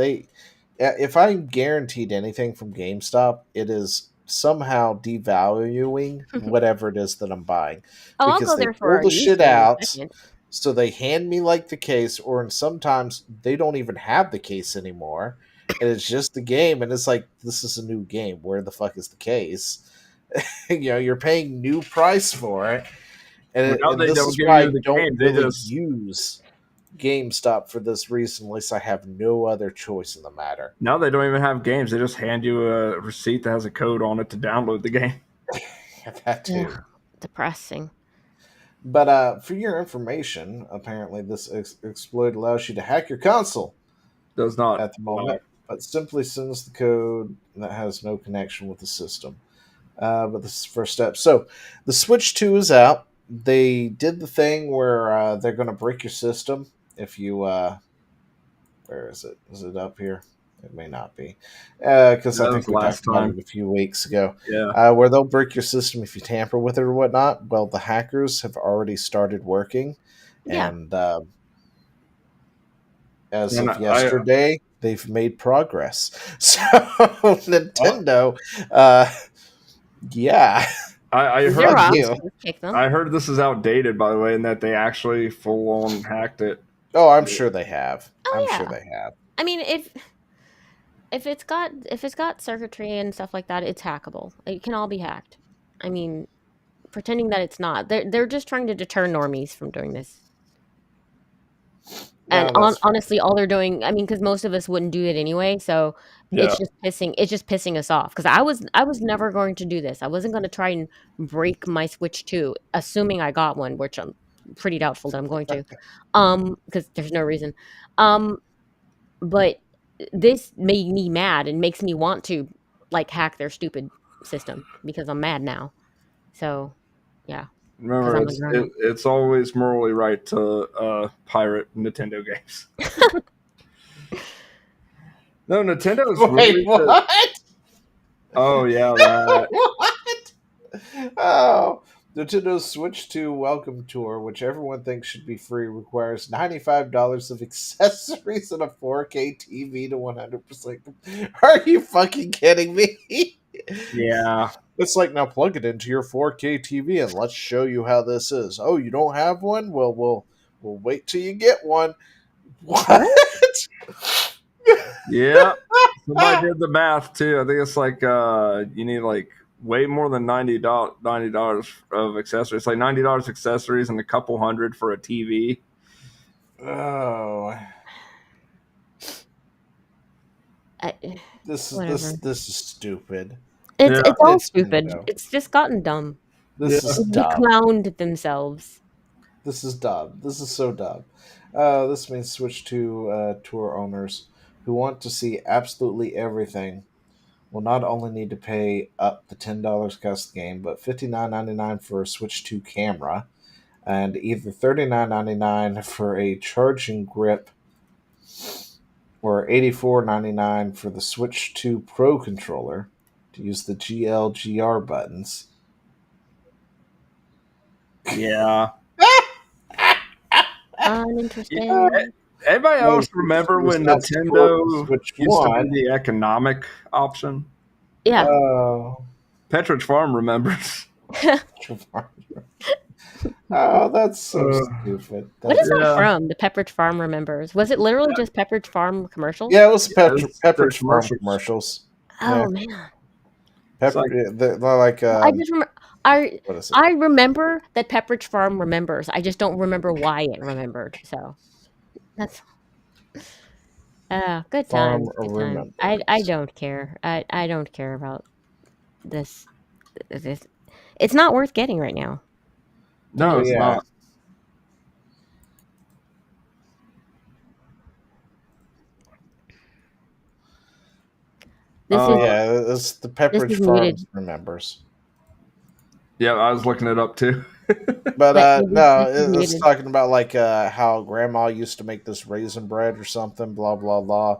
if I'm guaranteed anything from GameStop, it is somehow devaluing whatever it is that I'm buying. Oh, I'll Because go they there for pull a the used shit one in a out, second. so they hand me like the case, or sometimes they don't even have the case anymore, and it's just the game, and it's like, this is a new game. Where the fuck is the case? You're paying new price for it, and They this don't is give why you I the don't game. They really just use GameStop for this reason, unless I have no other choice in the matter. now they don't even have games. They just hand you a receipt that has a code on it to download the game. That too. Depressing. But for your information, apparently this exploit allows you to hack your console. Does not at the moment, but simply sends the code that has no connection with the system. But this is the first step. So the Switch 2 is out. They did the thing where they're going to break your system if you. Where is it? Is it up here? It may not be, because I think we talked about it a few weeks ago. Yeah. Where they'll break your system if you tamper with it or whatnot. Well, the hackers have already started working, Yeah. and as And of yesterday, they've made progress. So Nintendo, yeah, I heard fuck Xerox you. kicked them. I heard this is outdated, by the way, and that they actually full on hacked it. Oh, I'm sure they have. Oh I'm sure yeah. they have. I mean, if it's got circuitry and stuff like that, it's hackable. It can all be hacked. I mean, pretending that it's not. They're just trying to deter normies from doing this. And No, that's fine. honestly, all they're doing, I mean, because most of us wouldn't do it anyway, so Yeah. it's just pissing us off. Because I was never going to do this. I wasn't going to try and break my Switch 2, assuming I got one, which I'm pretty doubtful that I'm going to, because there's no reason. But this made me mad and makes me want to like hack their stupid system because I'm mad now. So, yeah. Remember, I'm a grown-up. it's always morally right to pirate Nintendo games. No, Nintendo's Wait, really what? Oh yeah, that. What? Oh, Nintendo's Switch 2 Welcome Tour, which everyone thinks should be free, requires $95 of accessories and a 4K TV to 100%. Are you fucking kidding me? Yeah. It's like, now plug it into your 4K TV and let's show you how this is. Oh, you don't have one? Well, we'll wait till you get one. What? Yeah. Somebody did the math too. I think it's like you need like way more than $90 of accessories. It's like $90 accessories and a couple hundred for a TV. Oh. This is stupid. It's all It's stupid. Nintendo. It's just gotten dumb. This is They dumb. clowned themselves. This is dumb. This is so dumb. This means Switch 2 tour owners who want to see absolutely everything will not only need to pay up the $10 cost game, but $59.99 for a Switch 2 camera, and either $39.99 for a charging grip, or $84.99 for the Switch 2 Pro controller to use the GLGR buttons. Yeah. Uninteresting. Anybody else remember when Nintendo Switch used to 1. be the economic option? Yeah. Petridge Farm remembers. Oh, that's so stupid. What is that from? The Pepperidge Farm remembers. Was it literally just Pepperidge Farm commercials? Yeah, it was Pepperidge Pepperidge Farm commercials. Oh Yeah. man. They're like I just remember. what is it? I remember that Pepperidge Farm remembers. I just don't remember why it remembered. So that's good Farm times. Good times. remembers. I don't care. I don't care about this. It's not worth getting right now. No, it's not. It's the Pepperidge Farm muted. remembers. Yeah, I was looking it up too. But no, it's talking about like how grandma used to make this raisin bread or something, blah blah blah.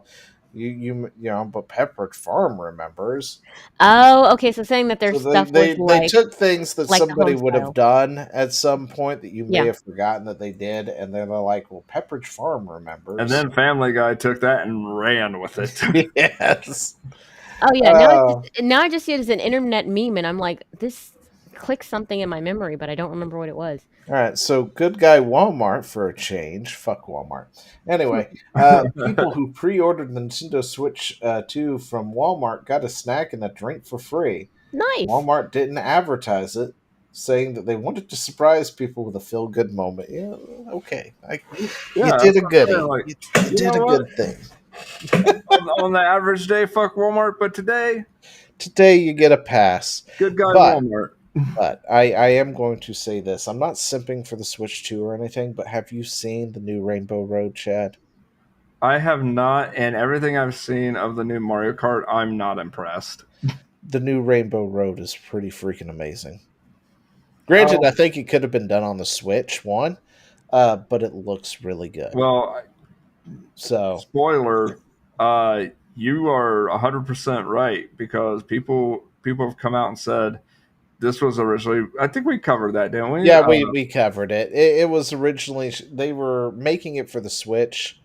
You know, but Pepperidge Farm remembers. Oh, okay. So saying that there's So stuff they with like took things that like the somebody home would style. have done at some point that you may Yeah. have forgotten that they did, and then they're like, "Well, Pepperidge Farm remembers." And then Family Guy took that and ran with it. Yes. Oh yeah. Now I just see it as an internet meme, and I'm like, this clicked something in my memory, but I don't remember what it was. All right, so good guy Walmart for a change. Fuck Walmart. Anyway, people who pre-ordered the Nintendo Switch 2 from Walmart got a snack and a drink for free. Nice. Walmart didn't advertise it, saying that they wanted to surprise people with a feel-good moment. Yeah, okay. You did a goodie. Like, you did a good thing. on the average day, fuck Walmart, but today you get a pass. Good guy Walmart. But I am going to say this. I'm not simping for the Switch 2 or anything, but have you seen the new Rainbow Road, Chad? I have not, and everything I've seen of the new Mario Kart, I'm not impressed. The new Rainbow Road is pretty freaking amazing. Granted, I think it could have been done on the Switch one, but it looks really good. Well, so spoiler, you are 100% right, because people have come out and said this was originally, I think we covered that, didn't we? Yeah, we covered it. It was originally, they were making it for the Switch,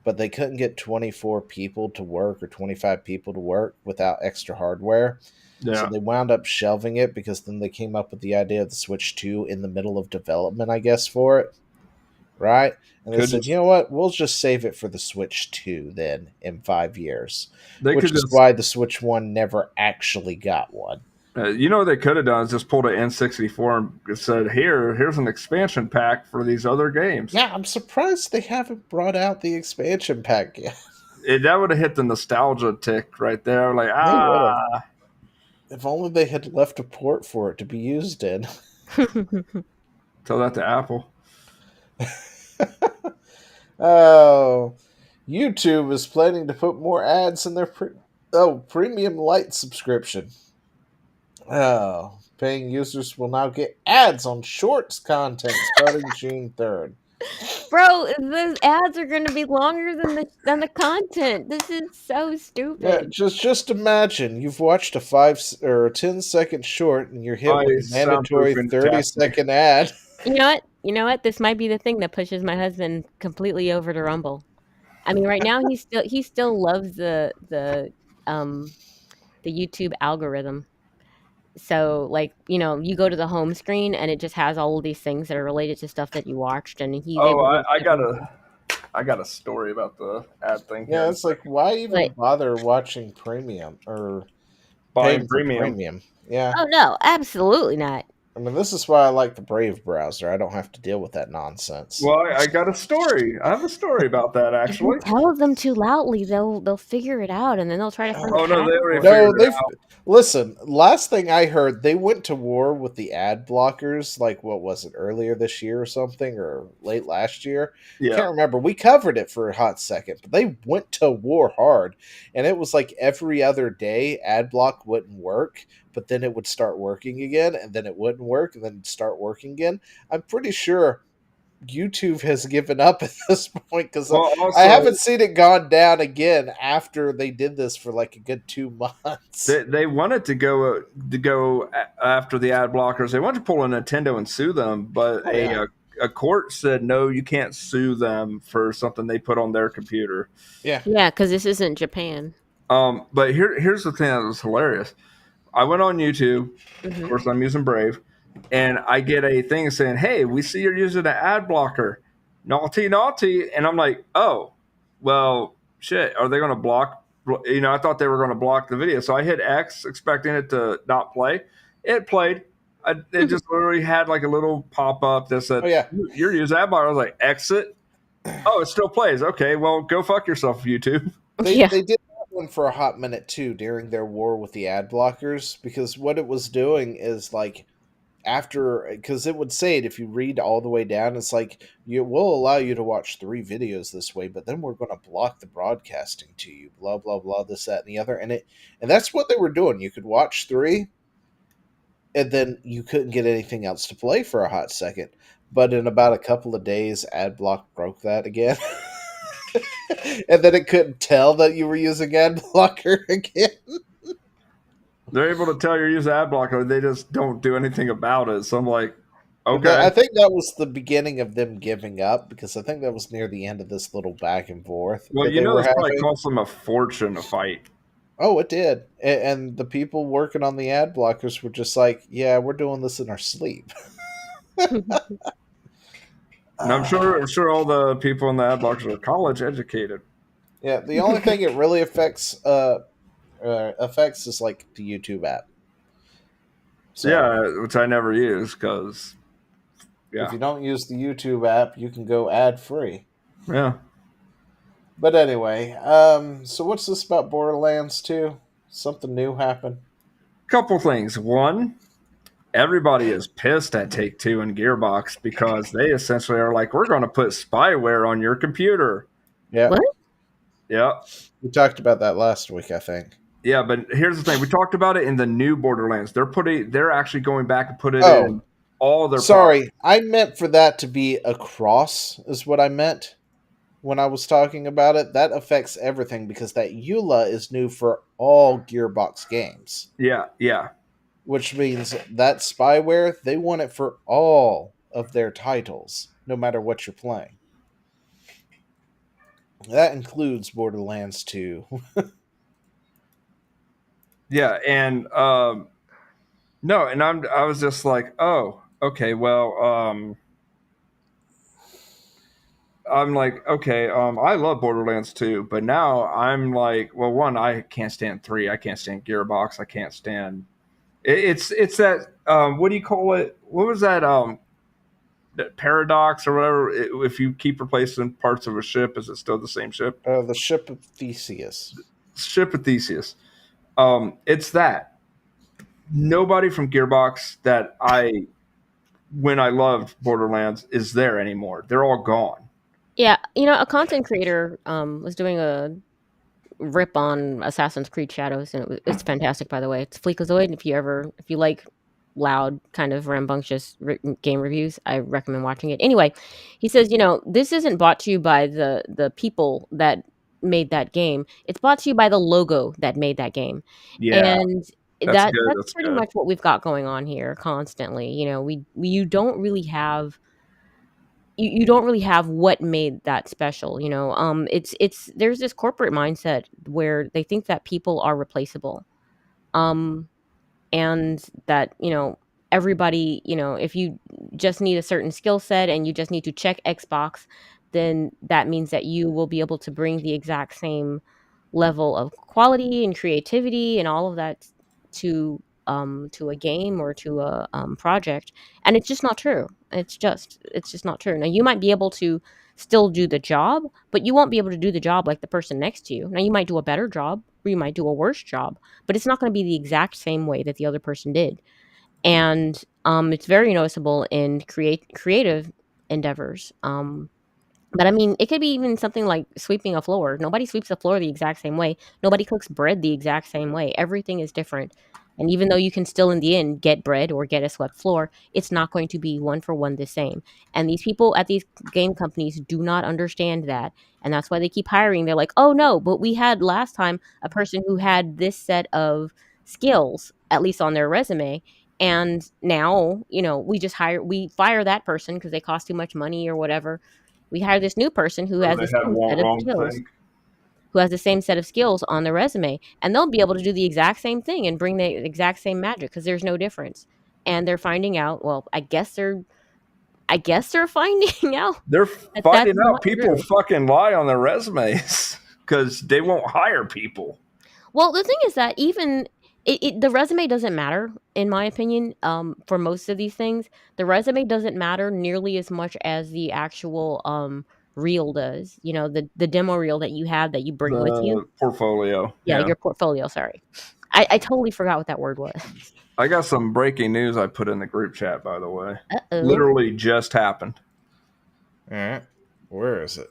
but they couldn't get 24 people to work or 25 people to work without extra hardware. So Yeah. they wound up shelving it because then they came up with the idea of the Switch 2 in the middle of development, I guess, for it. Right? And they Could said, just you know what? We'll just save it for the Switch 2 then in 5 years, they which could is just why the Switch 1 never actually got one. you know what they could have done is just pulled an N64 and said, here's an expansion pack for these other games. Yeah, I'm surprised they haven't brought out the expansion pack yet. That would have hit the nostalgia tick right there. Like, They would have. If only they had left a port for it to be used in. Tell that to Apple. Oh, YouTube is planning to put more ads in their premium light subscription. Oh, paying users will now get ads on shorts content starting June 3rd. Bro, the ads are going to be longer than the content. This is so stupid. Yeah, just imagine you've watched a 5 or 10 second short and you're hit with a mandatory soundproofing 30-second ad. You know what? You know what? This might be the thing that pushes my husband completely over to Rumble. I mean, right now he still loves the YouTube algorithm. So, like, you go to the home screen and it just has all of these things that are related to stuff that you watched, and he's able to I got a story about the ad thing. Yeah, here. it's like, why even bother watching premium or Buying paying for premium? Yeah. Oh no, absolutely not. I mean, this is why I like the Brave browser. I don't have to deal with that nonsense. Well, I got a story. I have a story about that If actually. you tell them too loudly, they'll figure it out, and then they'll try to find. Oh no, they already No, figured it out. listen. Last thing I heard, they went to war with the ad blockers. Like, what was it, earlier this year or something, or late last year? Yeah. Can't remember. We covered it for a hot second, but they went to war hard, and it was like every other day, ad block wouldn't work, but then it would start working again, and then it wouldn't work, and then it'd start working again. I'm pretty sure YouTube has given up at this point because I haven't seen it gone down again after they did this for like a good 2 months. They wanted to go after the ad blockers. They wanted to pull a Nintendo and sue them, but a court said no, you can't sue them for something they put on their computer. Yeah, because this isn't Japan. But here's the thing that was hilarious. I went on YouTube. Mm-hmm. Of course, I'm using Brave. And I get a thing saying, hey, we see you're using an ad blocker. Naughty, naughty. And I'm like, oh, well, shit. Are they going to block? I thought they were going to block the video. So I hit X expecting it to not play. It played. It just literally had like a little pop-up that said, you're using ad blocker. I was like, exit. Oh, it still plays. Okay, well, go fuck yourself, YouTube. They did that one for a hot minute, too, during their war with the ad blockers. Because what it was doing is like, because it would say it if you read all the way down, it's like, we'll allow you to watch 3 videos this way, but then we're going to block the broadcasting to you, blah blah blah, this, that, and the other. And that's what they were doing. You could watch 3 and then you couldn't get anything else to play for a hot second. But in about a couple of days, Adblock broke that again. And then it couldn't tell that you were using Adblocker again. They're able to tell you're using ad blocker. They just don't do anything about it. So I'm like, okay. I think that was the beginning of them giving up, because I think that was near the end of this little back and forth. Well, this probably cost them a fortune to fight. Oh, it did. And the people working on the ad blockers were just like, yeah, we're doing this in our sleep. And I'm sure all the people in the ad blockers are college educated. Yeah, the only thing it really affects is like the YouTube app. So, yeah, which I never use because if you don't use the YouTube app, you can go ad free. Yeah. But anyway, so what's this about Borderlands 2? Something new happened? Couple things. One, everybody is pissed at Take-Two and Gearbox because they essentially are like, we're going to put spyware on your computer. Yeah. What? Yeah. We talked about that last week, I think. Yeah, but here's the thing. We talked about it in the new Borderlands. They're actually going back and put it in all their Sorry, I meant for that to be across is what I meant when I was talking about it. That affects everything because that EULA is new for all Gearbox games. Yeah, yeah. Which means that spyware, they want it for all of their titles, no matter what you're playing. That includes Borderlands 2. Yeah, and no, and I was just like, oh, okay, well, I'm like, okay, I love Borderlands 2, but now I'm like, well, one, I can't stand 3, I can't stand Gearbox, I can't stand. It's that what do you call it? What was that that paradox or whatever? If you keep replacing parts of a ship, is it still the same ship? The Ship of Theseus. Ship of Theseus. It's that nobody from Gearbox that when I loved Borderlands is there anymore. They're all gone. Yeah, a content creator was doing a rip on Assassin's Creed Shadows, and it's fantastic, by the way. It's Fleekazoid. If you like loud, kind of rambunctious game reviews, I recommend watching it. Anyway, he says, this isn't brought to you by the people that made that game. It's brought to you by the logo that made that game, Yeah, and that's good. that's That's pretty good. much what we've got going on here constantly. You don't really have you don't really have what made that special. It's there's this corporate mindset where they think that people are replaceable, um and that everybody, if you just need a certain skill set and you just need to check Xbox, then that means that you will be able to bring the exact same level of quality and creativity and all of that to a game or to a project. And it's just not true. It's just not true. Now you might be able to still do the job, but you won't be able to do the job like the person next to you. Now you might do a better job or you might do a worse job, but it's not going to be the exact same way that the other person did. And it's very noticeable in creative endeavors. But I mean, it could be even something like sweeping a floor. Nobody sweeps the floor the exact same way. Nobody cooks bread the exact same way. Everything is different. And even though you can still in the end get bread or get a swept floor, it's not going to be one for one the same. And these people at these game companies do not understand that. And that's why they keep hiring. They're like, oh no, but we had last time a person who had this set of skills, at least on their resume. And now, we fire that person because they cost too much money or whatever. We hire this new person who Or has they the had same set of wrong skills, thing. who has the same set of skills on the resume, and they'll be able to do the exact same thing and bring the exact same magic because there's no difference. And they're finding out. Well, I guess they're finding out They're that that's finding out not people true. fucking lie on their resumes because they won't hire people. Well, the thing is that even the resume doesn't matter, in my opinion. For most of these things, the resume doesn't matter nearly as much as the actual reel does. The demo reel that you have that you bring with you. The portfolio. Yeah, Yeah. your portfolio. Sorry, I totally forgot what that word was. I got some breaking news I put in the group chat, by the way. Uh-oh. Literally just happened. All right. Where is it?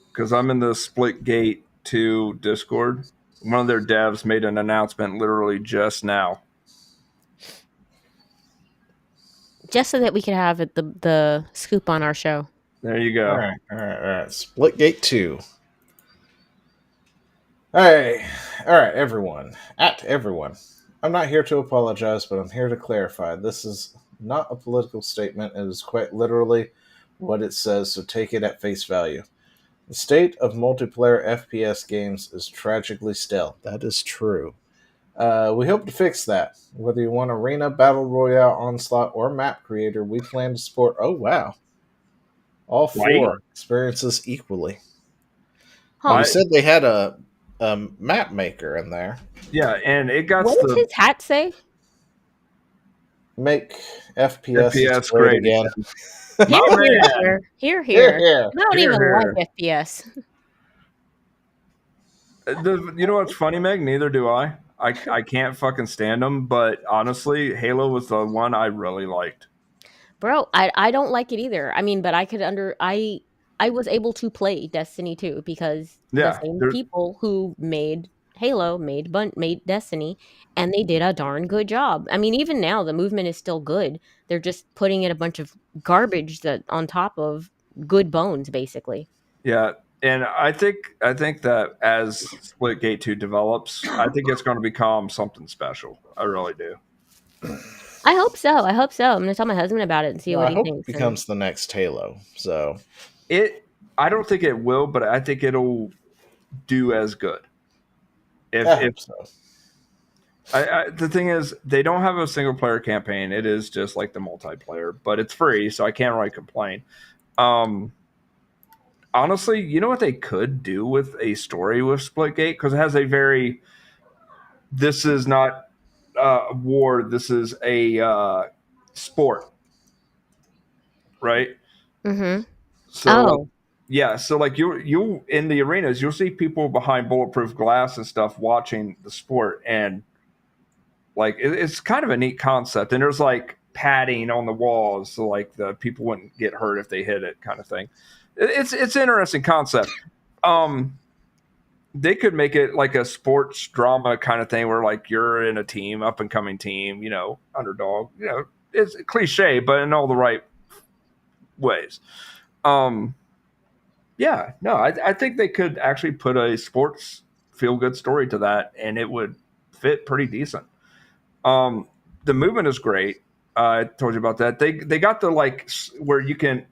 Because I'm in the Splitgate 2 Discord. One of their devs made an announcement literally just now. Just so that we could have the scoop on our show. There you go. All right. Splitgate 2. All right, everyone. Everyone. I'm not here to apologize, but I'm here to clarify. This is not a political statement. It is quite literally what it says, so take it at face value. The state of multiplayer FPS games is tragically stale. That is true. We hope to fix that. Whether you want Arena, Battle Royale, Onslaught, or Map Creator, we plan to support, all four experiences equally. Huh. You said they had a map maker in there. Yeah, and it got What does his hat say? Make FPS great again. Here. Here. I don't even like FPS. You know what's funny, Meg? Neither do I. I can't fucking stand them, but honestly, Halo was the one I really liked. Bro, I don't like it either. I mean, but I was able to play Destiny 2 because the same people who made Halo made Destiny, and they did a darn good job. I mean, even now the movement is still good. They're just putting in a bunch of garbage that on top of good bones, basically. Yeah, and I think that as Splitgate 2 develops, I think it's going to become something special. I really do. I hope so. I hope so. I'm gonna tell my husband about it and see No, what I he hope it thinks. And becomes the next Halo. So I don't think it will, but I think it'll do as good. I If hope so. the thing is, they don't have a single player campaign. It is just like the multiplayer, but it's free, so I can't really complain. Honestly, you know what they could do with a story with Splitgate, because it has a very, this is not a war, this is a sport, right? mm-hmm. So like, Oh, yeah, so like you in the arenas, you'll see people behind bulletproof glass and stuff watching the sport, and like it's kind of a neat concept. And there's like padding on the walls, so like the people wouldn't get hurt if they hit it, kind of thing. It's an interesting concept. They could make it like a sports drama kind of thing, where like you're in a team, up and coming team, underdog. It's cliche, but in all the right ways. Um, yeah, no, I think they could actually put a sports feel good story to that, and it would fit pretty decent. Um, the movement is great. I told you about that. They got the like where you can,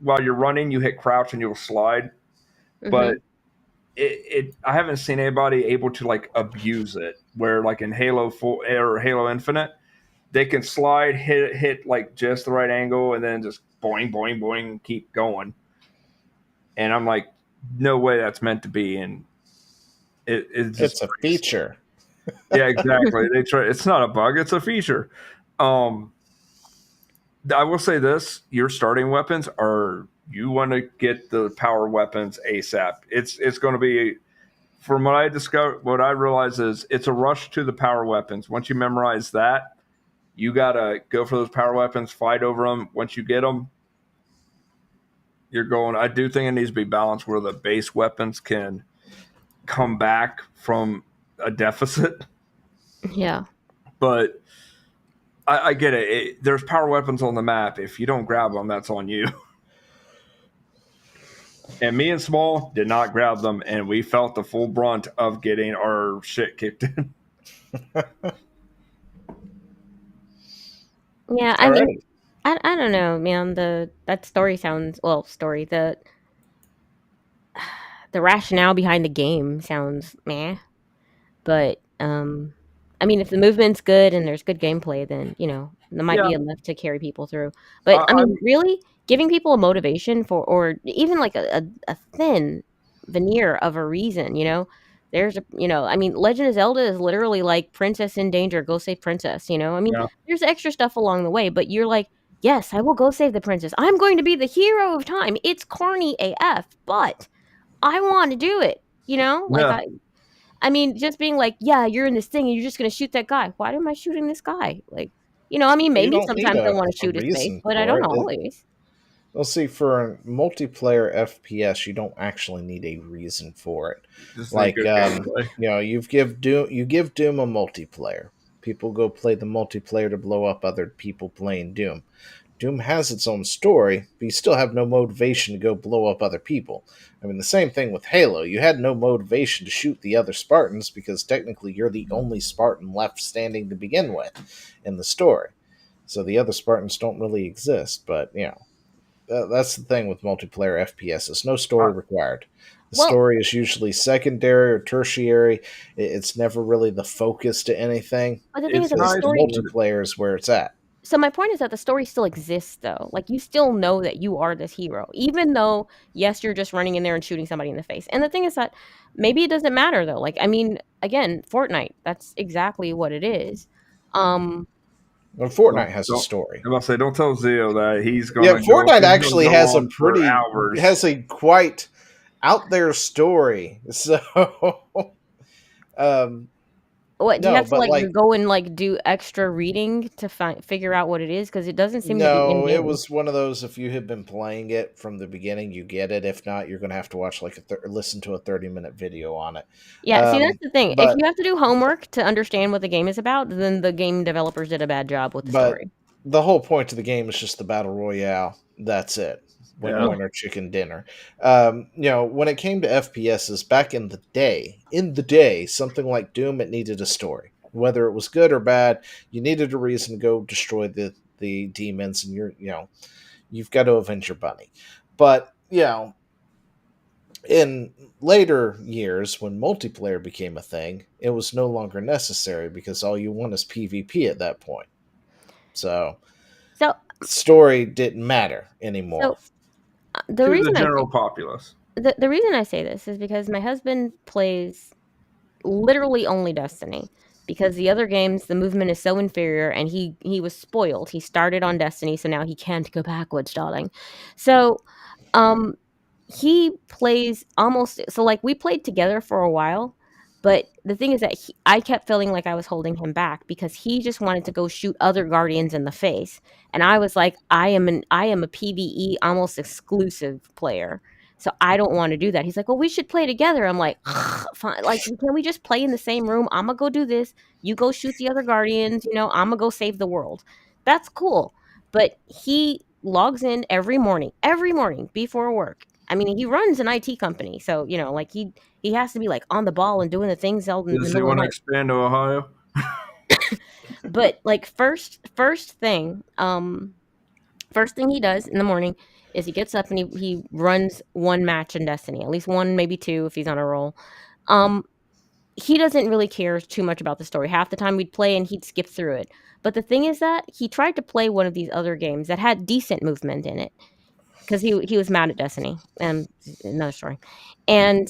while you're running, you hit crouch and you'll slide, mm-hmm. but I haven't seen anybody able to like abuse it. Where like in Halo 4 or Halo Infinite, they can slide, hit like just the right angle, and then just boing boing boing, keep going. And I'm like, no way that's meant to be. And It's a feature. Yeah, exactly. They try. It's not a bug; it's a feature. I will say this: your starting weapons are, you want to get the power weapons ASAP. It's going to be, from what I discovered, what I realize is it's a rush to the power weapons. Once you memorize that, you gotta go for those power weapons, fight over them. Once you get them, you're going. I do think it needs to be balanced where the base weapons can come back from a deficit. Yeah. But I get it. There's power weapons on the map. If you don't grab them, that's on you. And me and Small did not grab them, and we felt the full brunt of getting our shit kicked in. Yeah, I All mean, right. I don't know, man. That story sounds, well, story the rationale behind the game sounds meh. But I mean, if the movement's good and there's good gameplay, then there might Yeah, be enough to carry people through. But I mean, really giving people a motivation for, or even like a thin veneer of a reason, there's I mean, Legend of Zelda is literally like princess in danger, go save princess. I mean, yeah, there's extra stuff along the way, but you're like, yes, I will go save the princess. I'm going to be the hero of time. It's corny AF, but I want to do it. Like yeah. I mean, just being like, yeah, you're in this thing and you're just gonna shoot that guy. Why am I shooting this guy? Like, I mean, You maybe don't need sometimes I want to a shoot his face, reason but I for don't it. always. Well, see, for a multiplayer FPS, you don't actually need a reason for it. Just need Like, good gameplay. you give Doom a multiplayer. People go play the multiplayer to blow up other people playing Doom. Doom has its own story, but you still have no motivation to go blow up other people. I mean, the same thing with Halo. You had no motivation to shoot the other Spartans because technically you're the only Spartan left standing to begin with in the story. So the other Spartans don't really exist, but, that's the thing with multiplayer FPSs. No story required. The Well, story is usually secondary or tertiary. It's never really the focus to anything but the thing is It's that the because nice. the story. multiplayer is where it's at. So my point is that the story still exists, though. Like you still know that you are this hero, even though yes, you're just running in there and shooting somebody in the face. And the thing is that maybe it doesn't matter though. Like I mean, again, Fortnite. That's exactly what it is. Um, Well, Fortnite has a Don't, story. I'm about to say, don't tell Zio that he's Yeah, gonna go. Fortnite He's gonna actually go has on for hours. quite out there story. So, um, What do you no, have to but like like, go and like do extra reading to figure out what it is? Because it doesn't seem to be in no, it game. was one of those. If you had been playing it from the beginning, you get it. If not, you're gonna have to watch like listen to a 30-minute video on it. Yeah, see, that's the thing. If But you have to do homework to understand what the game is about, then the game developers did a bad job with the but story. the whole point of the game is just the battle royale. That's it. Winner, Yeah. winner, chicken dinner. When it came to FPSs back in the day, something like Doom, it needed a story. whether it was good or bad, you needed a reason to go destroy the demons, and you've got to avenge your bunny. But in later years, when multiplayer became a thing, it was no longer necessary because all you want is PvP at that point. So So story didn't matter anymore. so the To the reason I general populace. the reason I say this is because my husband plays literally only Destiny, because the other games, the movement is so inferior, and he was spoiled. He started on Destiny, so now he can't go backwards, darling. So, um, he plays almost so, like, we played together for a while, but the thing is that I kept feeling like I was holding him back because he just wanted to go shoot other guardians in the face, and I was like, I am a PvE almost exclusive player, so I don't want to do that. He's like, well, we should play together. I'm like, fine. Like, can we just play in the same room? I'm gonna go do this. You go shoot the other guardians. I'm gonna go save the world. That's cool. But he logs in every morning before work. I mean, he runs an IT company, so like he has to be like on the ball and doing the things out in the Does he middle of want the to night. expand to Ohio? But like first thing he does in the morning is he gets up and he runs one match in Destiny, at least one, maybe two if he's on a roll. He doesn't really care too much about the story. Half the time we'd play and he'd skip through it. But the thing is that he tried to play one of these other games that had decent movement in it because he was mad at Destiny. Another story, and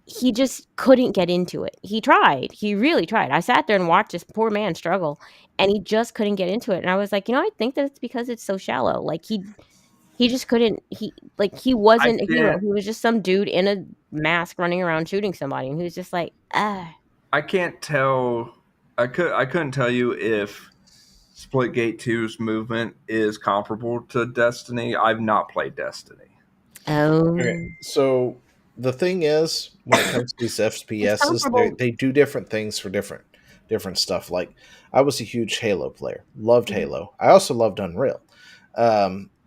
he just couldn't get into it. He tried. He really tried. I sat there and watched this poor man struggle, and he just couldn't get into it. And I was like, I think that it's because it's so shallow. Like he just couldn't. He I wasn't a hero. can't. He was just some dude in a mask running around shooting somebody, and he was just like, ah. I can't tell. I couldn't tell you if Splitgate 2's movement is comparable to Destiny. I've not played Destiny. Okay, Oh, so the thing is, when it comes to these it's FPSs, comparable. they do different things for different stuff. Like I was a huge Halo player, loved Mhm. Halo. I also loved Unreal,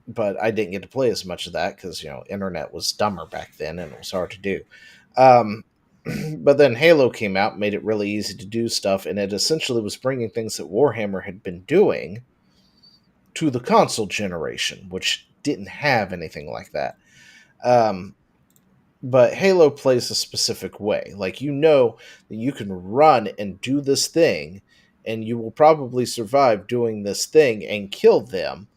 but I didn't get to play as much of that because internet was dumber back then and it was hard to do. Um, but then Halo came out, made it really easy to do stuff, and it essentially was bringing things that Warhammer had been doing to the console generation, which didn't have anything like that. Um, but Halo plays a specific way. Like that you can run and do this thing, and you will probably survive doing this thing and kill them.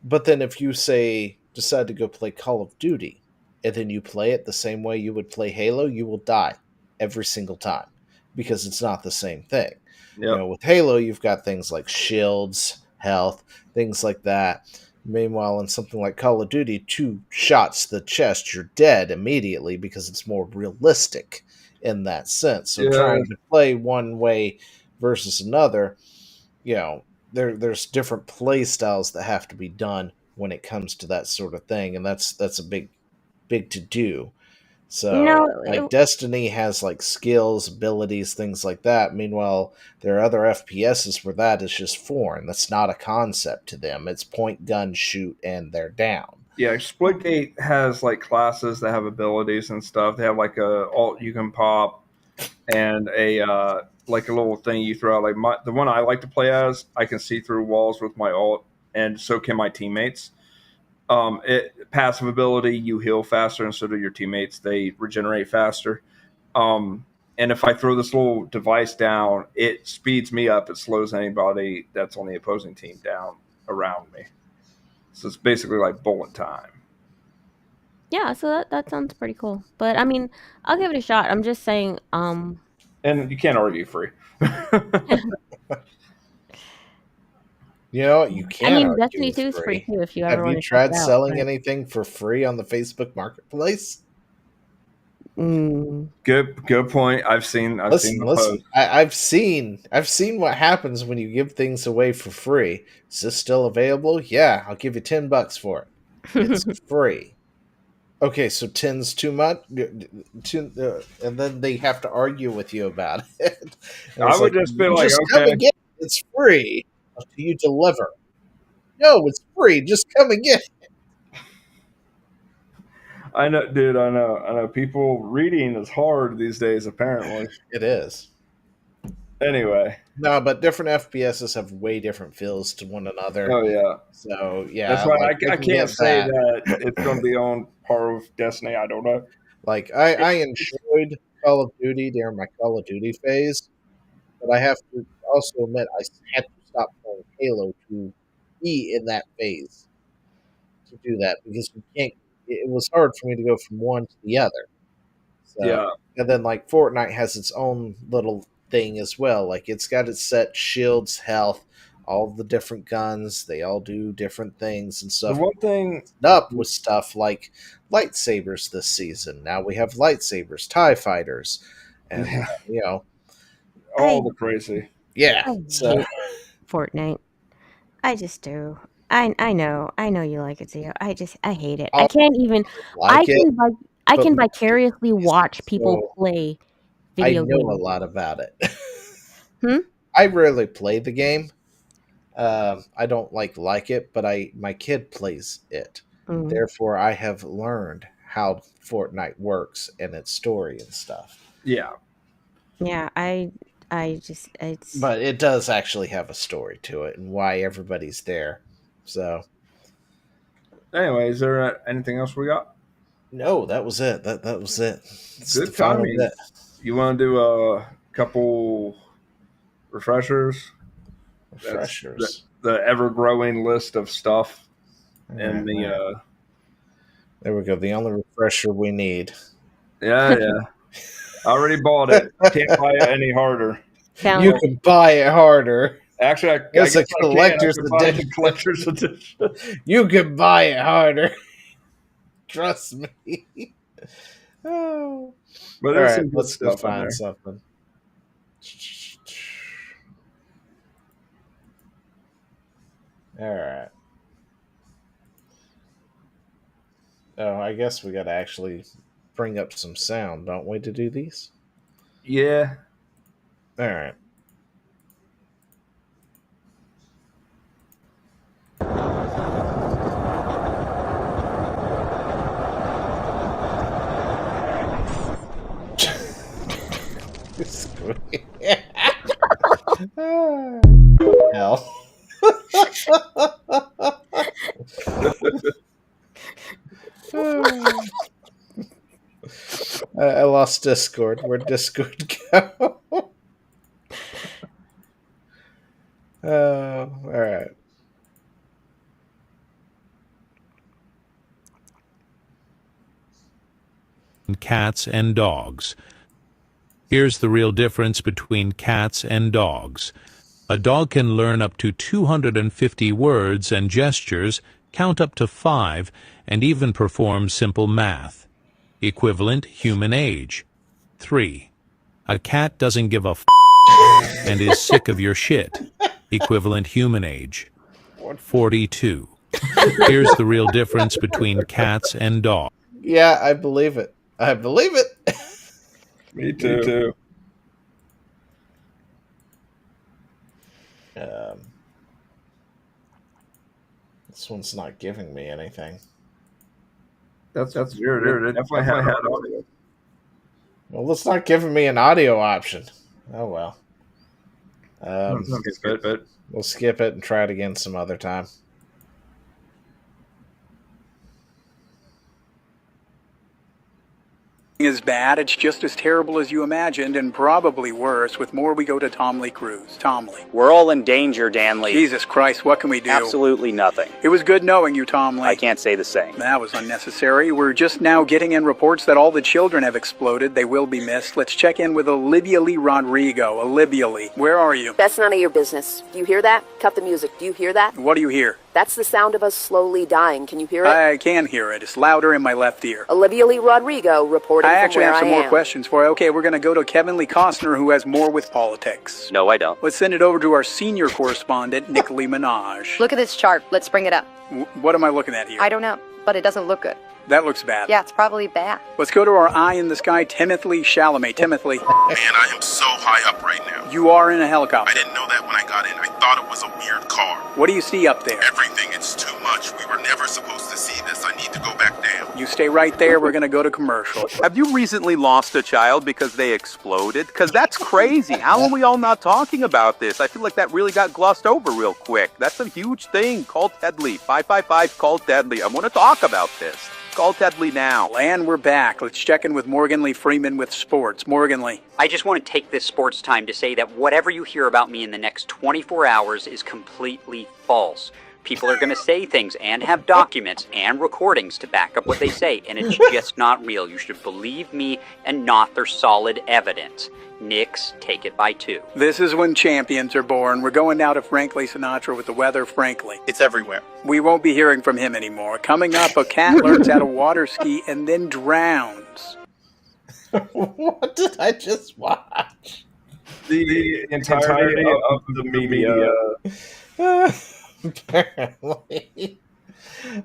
But then if you say decide to go play Call of Duty, and then you play it the same way you would play Halo, you will die every single time because it's not the same thing. Yep. With Halo, you've got things like shields, health, things like that. Meanwhile, in something like Call of Duty, 2 shots to the chest, you're dead immediately because it's more realistic in that sense. So Yeah. trying to play one way versus another, there's different play styles that have to be done when it comes to that sort of thing, and that's a big to do. No, So, like Destiny has like skills, abilities, things like that. Meanwhile, there are other FPSs where that is just foreign. That's not a concept to them. It's point, gun, shoot, and they're down. Yeah, Splitgate has like classes that have abilities and stuff. They have like a alt you can pop and a like a little thing you throw out. Like the one I like to play as, I can see through walls with my alt, and so can my teammates. Passive ability, you heal faster, and so do your teammates. They regenerate faster. And if I throw this little device down, it speeds me up. It slows anybody that's on the opposing team down around me. So it's basically like bullet time. yeah, so that sounds pretty cool. But I mean, I'll give it a shot. I'm just saying, And you can't argue free. You I can mean, argue Destiny with 2 is free free. too if you Have ever you want to check tried it out. selling But, anything for free on the Facebook Marketplace? Good point. I've seen the Listen. post. I've seen what happens when you give things away for free. Is this still available? Yeah, I'll give you $10 for it. It's free. Okay, so 10's too much, and then they have to argue with you about it. And I it's would like, just be like, just come okay. and get it. It's free until you deliver. No, it's free. Just come and get it. I know, dude. I know. People reading is hard these days. Apparently, It is. Anyway. No, but different FPSs have way different feels to one another. Oh yeah. So yeah, that's why like, I can't say that it's going to be on par with Destiny. I don't know. Like I enjoyed Call of Duty during my Call of Duty phase, but I have to also admit I had to stop playing Halo to be in that phase to do that because you can't. It was hard for me to go from one to the other. So, Yeah. And then like Fortnite has its own little thing as well. Like it's got its set shields, health, all the different guns. They all do different things and stuff. The one thing up with stuff like lightsabers this season. Now we have lightsabers, TIE fighters, and you know, all the crazy. Yeah. I hate Fortnite. I just do. I know you like it, Zio. I hate it. I can't even. I can vicariously watch people play video games. I know a lot about it. I rarely play the game. I don't like it, but my kid plays it. Therefore, I have learned how Fortnite works and its story and stuff. Yeah. Yeah, it's. But it does actually have a story to it and why everybody's there. So. Anyway, is there anything else we got? No, that was it. That was it. It's good timing. You want to do a couple refreshers? Refreshers. The ever-growing list of stuff in the. There we go. The only refresher we need. Yeah. I already bought it. Can't buy it any harder. You can buy it harder. Actually, it's a collector's edition. Collector's edition. You can buy it harder. Trust me. Oh. But all right, let's go find something. All right. Oh, I guess we got to actually bring up some sound, don't we, to do these? Yeah. All right. Hell. I lost Discord. Where'd Discord go? All right. Cats and dogs. Here's the real difference between cats and dogs. A dog can learn up to 250 words and gestures, count up to 5, and even perform simple math. Equivalent human age. 3. A cat doesn't give a f*** and is sick of your shit. Equivalent human age. 42. Here's the real difference between cats and dogs. Yeah, I believe it. I believe it. Me too. This one's not giving me anything. That's weird. It definitely had audio. Well, it's not giving me an audio option. Oh well. We'll skip it and try it again some other time. Is bad, it's just as terrible as you imagined, and probably worse. With more, we go to Tom Lee Cruz. Tom Lee. We're all in danger, Dan Lee. Jesus Christ, what can we do? Absolutely nothing. It was good knowing you, Tom Lee. I can't say the same. That was unnecessary. We're just now getting in reports that all the children have exploded. They will be missed. Let's check in with Olivia Lee Rodrigo. Olivia Lee, where are you? That's none of your business. Do you hear that? Cut the music. Do you hear that? What do you hear? That's the sound of us slowly dying. Can you hear it? I can hear it. It's louder in my left ear. Olivia Lee Rodrigo reporting I from actually where have some I more am. questions for you. Okay, we're going to go to Kevin Lee Costner, who has more with politics. No, I don't. Let's send it over to our senior correspondent, Nick Lee Minaj. Look at this chart. Let's bring it up. What am I looking at here? I don't know, but it doesn't look good. That looks bad. Yeah, it's probably bad. Let's go to our eye in the sky, Timothy Chalamet. Timothy. Man, I am so high up right now. You are in a helicopter. I didn't know that when I got in. I thought it was a weird car. What do you see up there? Everything. It's too much. We were never supposed to see this. I need to go back down. You stay right there. We're going to go to commercial. Have you recently lost a child because they exploded? Because that's crazy. How are we all not talking about this? I feel like that really got glossed over real quick. That's a huge thing. Call Tedley. 555 call Tedley. I want to talk about this. Call Tedley now. And we're back. Let's check in with Morgan Lee Freeman with sports. Morgan Lee. I just want to take this sports time to say that whatever you hear about me in the next 24 hours is completely false. People are going to say things and have documents and recordings to back up what they say, and it's just not real. You should believe me and not their solid evidence. Knicks take it by 2. This is when champions are born. We're going now to Frankly Sinatra with the weather, Frankly. It's everywhere. We won't be hearing from him anymore. Coming up, a cat learns how to water ski and then drowns. What did I just watch? The entirety of the media. Apparently.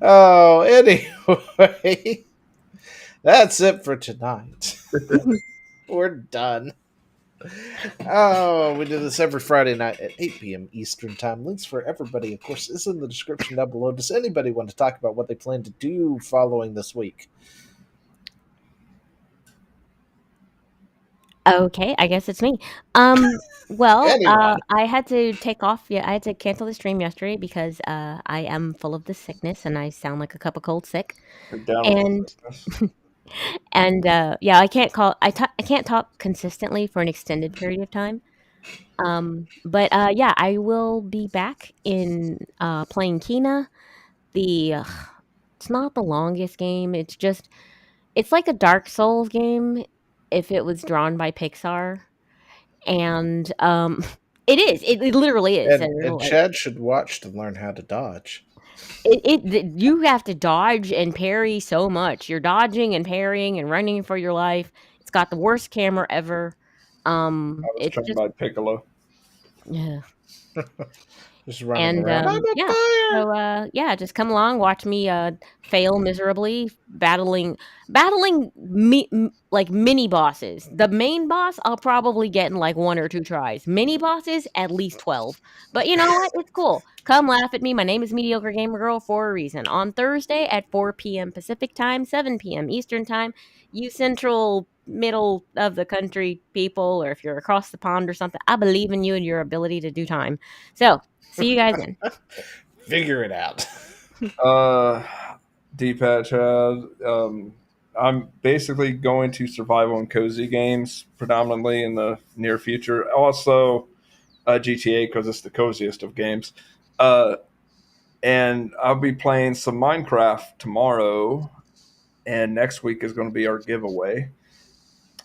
Oh, anyway. That's it for tonight. We're done. Oh, we do this every Friday night at 8 p.m. Eastern Time. Links for everybody, of course, is in the description down below. Does anybody want to talk about what they plan to do following this week? Okay, I guess it's me. Well, Anyone. I had to take off. Yeah, I had to cancel the stream yesterday because I am full of the sickness and I sound like a cup of cold sick. You're down And with sickness. and yeah, I can't talk consistently for an extended period of time. But yeah, I will be back in playing Kina. It's not the longest game. It's like a Dark Souls game if it was drawn by Pixar. And it is. It literally is. And Chad should watch to learn how to dodge. You have to dodge and parry so much. You're dodging and parrying and running for your life. It's got the worst camera ever. I was trained by Piccolo. Yeah. Just running around. Yeah, so yeah, just come along, watch me fail miserably, battling like mini bosses. The main boss, I'll probably get in like 1 or 2 tries. Mini bosses, at least 12. But you know what? It's cool. Come laugh at me. My name is Mediocre Gamer Girl for a reason. On Thursday at 4 p.m. Pacific Time, 7 p.m. Eastern Time, you central middle of the country people, or if you're across the pond or something, I believe in you and your ability to do time. So, see you guys then. Figure it out. D-Pat Chad. I'm basically going to survival and cozy games predominantly in the near future. Also, GTA because it's the coziest of games. And I'll be playing some Minecraft tomorrow. And next week is going to be our giveaway.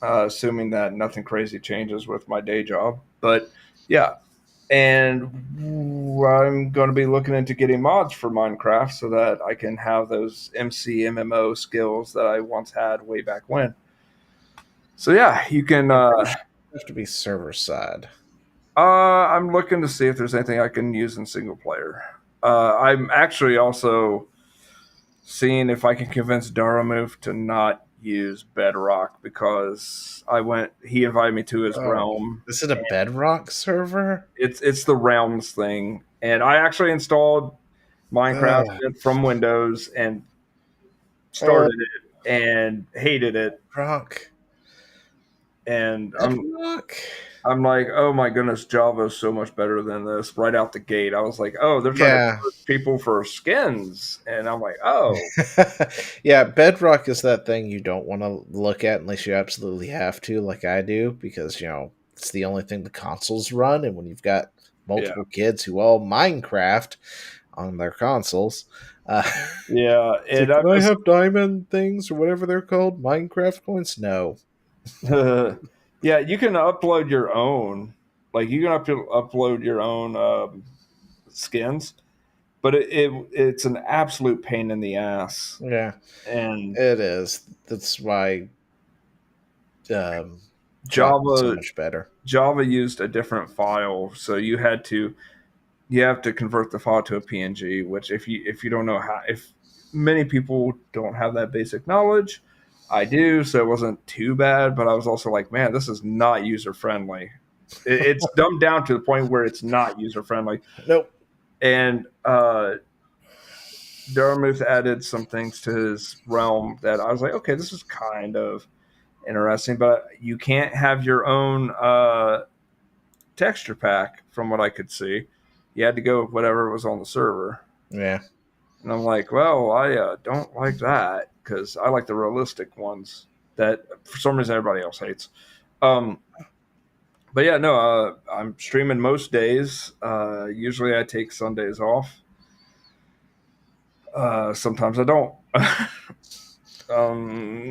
Assuming that nothing crazy changes with my day job. But yeah. And I'm going to be looking into getting mods for Minecraft so that I can have those MC MMO skills that I once had way back when. So yeah, you can have to be server side. I'm looking to see if there's anything I can use in single player. I'm actually also seeing if I can convince Daramove to not use Bedrock because he invited me to his realm. Is it a Bedrock server? It's the realms thing. And I actually installed Minecraft from Windows and started it and hated it. Rock. And I'm like, oh my goodness, Java is so much better than this right out the gate. I was like, oh, they're trying to put people for skins. And I'm like, oh. Yeah, Bedrock is that thing you don't want to look at unless you absolutely have to, like I do, because, it's the only thing the consoles run. And when you've got multiple kids who all Minecraft on their consoles. Yeah. And can I have diamond things or whatever they're called? Minecraft points? No. Yeah, you can upload your own. Like you can upload your own skins, but it's an absolute pain in the ass. Yeah, and it is. That's why Java so much better. Java used a different file, so you have to convert the file to a PNG. Which if you don't know how, if many people don't have that basic knowledge. I do, so it wasn't too bad. But I was also like, man, this is not user friendly. It's dumbed down to the point where it's not user friendly. Nope. And Darmuth added some things to his realm that I was like, okay, this is kind of interesting, but you can't have your own texture pack from what I could see. You had to go with whatever was on the server. Yeah. And I'm like, well, I don't like that because I like the realistic ones that for some reason everybody else hates. But yeah, no, I'm streaming most days. Usually I take Sundays off. Sometimes I don't.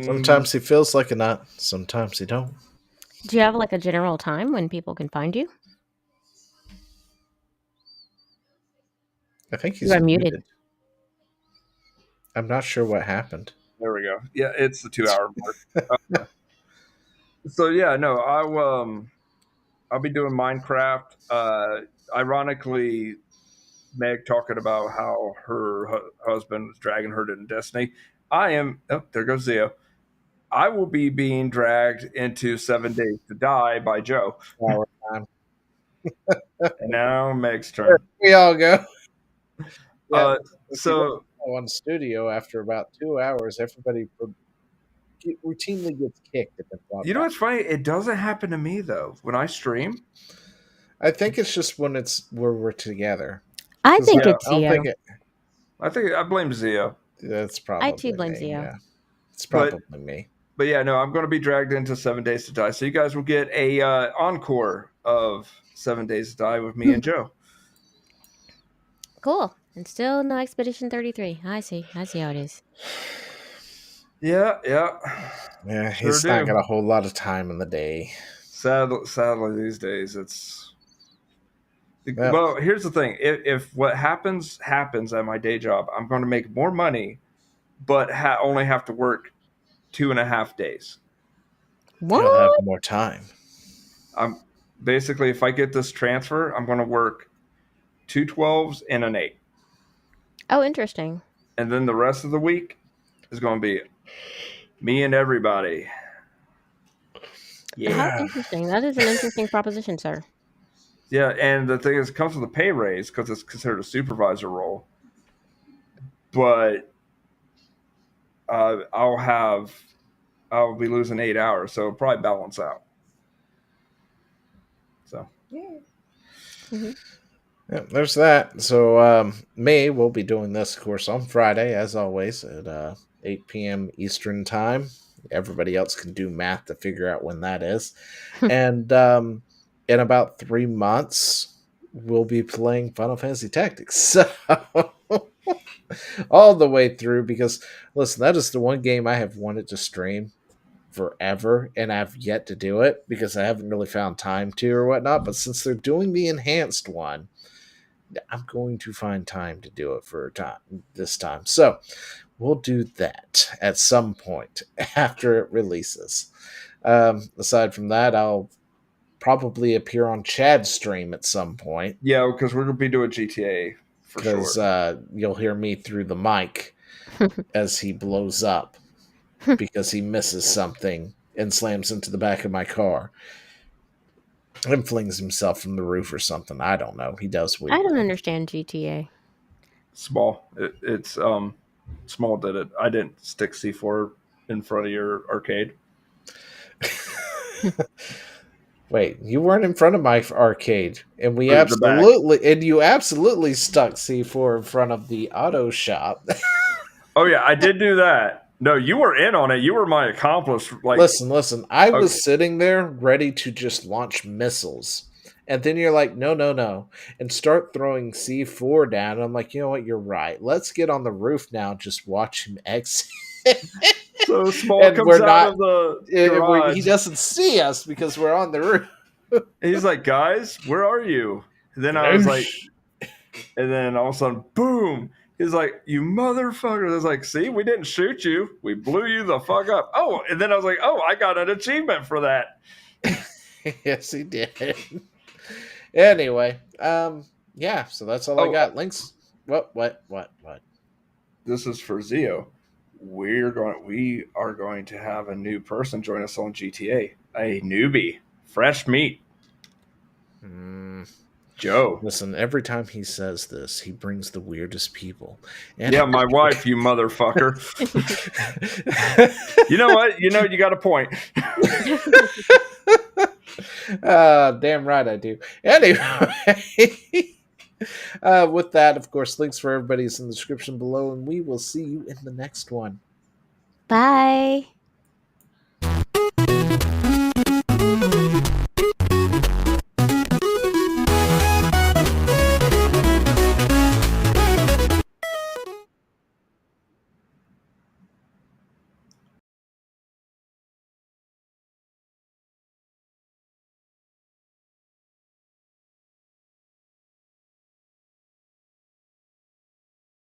Sometimes he feels like a nut. Sometimes he don't. Do you have like a general time when people can find you? I think he's You are muted. I'm not sure what happened. There we go. Yeah, it's the 2-hour mark. So yeah, no, I'll be doing Minecraft. Ironically, Meg talking about how her husband was dragging her to Destiny. I am. Oh, there goes Zio. I will be being dragged into 7 Days to Die by Joe. Time. And now Meg's turn. There we all go. Yeah, so on studio after about 2 hours, everybody routinely gets kicked. You know what's funny? It doesn't happen to me though when I stream. I think it's just when we're together. I think it's Zio. I think I blame Zio. That's probably. I too blame me, Zio. Yeah. It's probably me. But yeah, no, I'm going to be dragged into 7 Days to Die. So you guys will get a encore of 7 Days to Die with me and Joe. Cool. And still no Expedition 33. I see how it is. Yeah. Yeah, he's not got a whole lot of time in the day. Sadly these days, it's... Well, here's the thing. If what happens at my day job, I'm going to make more money, but only have to work 2.5 days. What? You'll have more time. I'm basically, if I get this transfer, I'm going to work 2 12s and an 8. Oh, interesting. And then the rest of the week is going to be me and everybody. Yeah. How interesting. That is an interesting proposition, sir. Yeah, and the thing is, it comes with a pay raise because it's considered a supervisor role. But I'll be losing 8 hours, so it'll probably balance out. So. Mm-hmm. Yeah, there's that. So May will be doing this, of course, on Friday, as always, at 8 p.m. Eastern Time. Everybody else can do math to figure out when that is. And in about 3 months, we'll be playing Final Fantasy Tactics. So all the way through, because, listen, that is the one game I have wanted to stream forever, and I've yet to do it because I haven't really found time to or whatnot. But since they're doing the enhanced one, I'm going to find time to do it for this time. So we'll do that at some point after it releases. Aside from that, I'll probably appear on Chad's stream at some point. Yeah, because we're going to be doing GTA for sure. Because you'll hear me through the mic as he blows up because he misses something and slams into the back of my car. And flings himself from the roof or something. I don't know. He does weird. I don't understand GTA. Small. It's Small did it. I didn't stick C4 in front of your arcade. Wait, you weren't in front of my arcade, and you absolutely stuck C4 in front of the auto shop. Oh yeah, I did do that. No, you were in on it. You were my accomplice. Like, listen. I was sitting there ready to just launch missiles. And then you're like, no, and start throwing C4 down. And I'm like, you know what? You're right. Let's get on the roof now and just watch him exit. So Small comes out of the garage. He doesn't see us because we're on the roof. He's like, guys, where are you? And then I was like, and then all of a sudden, boom. He's like, you motherfucker. I was like, see, we didn't shoot you. We blew you the fuck up. Oh, and then I was like, oh, I got an achievement for that. Yes, he did. Anyway, yeah, so that's all I got. Links. What? this is for Zio. We are going to have a new person join us on GTA. A newbie, fresh meat. Joe. Listen, every time he says this, he brings the weirdest people. And yeah, my wife, you motherfucker. You know what? You got a point. Damn right I do. Anyway, with that, of course, links for everybody is in the description below, and we will see you in the next one. Bye.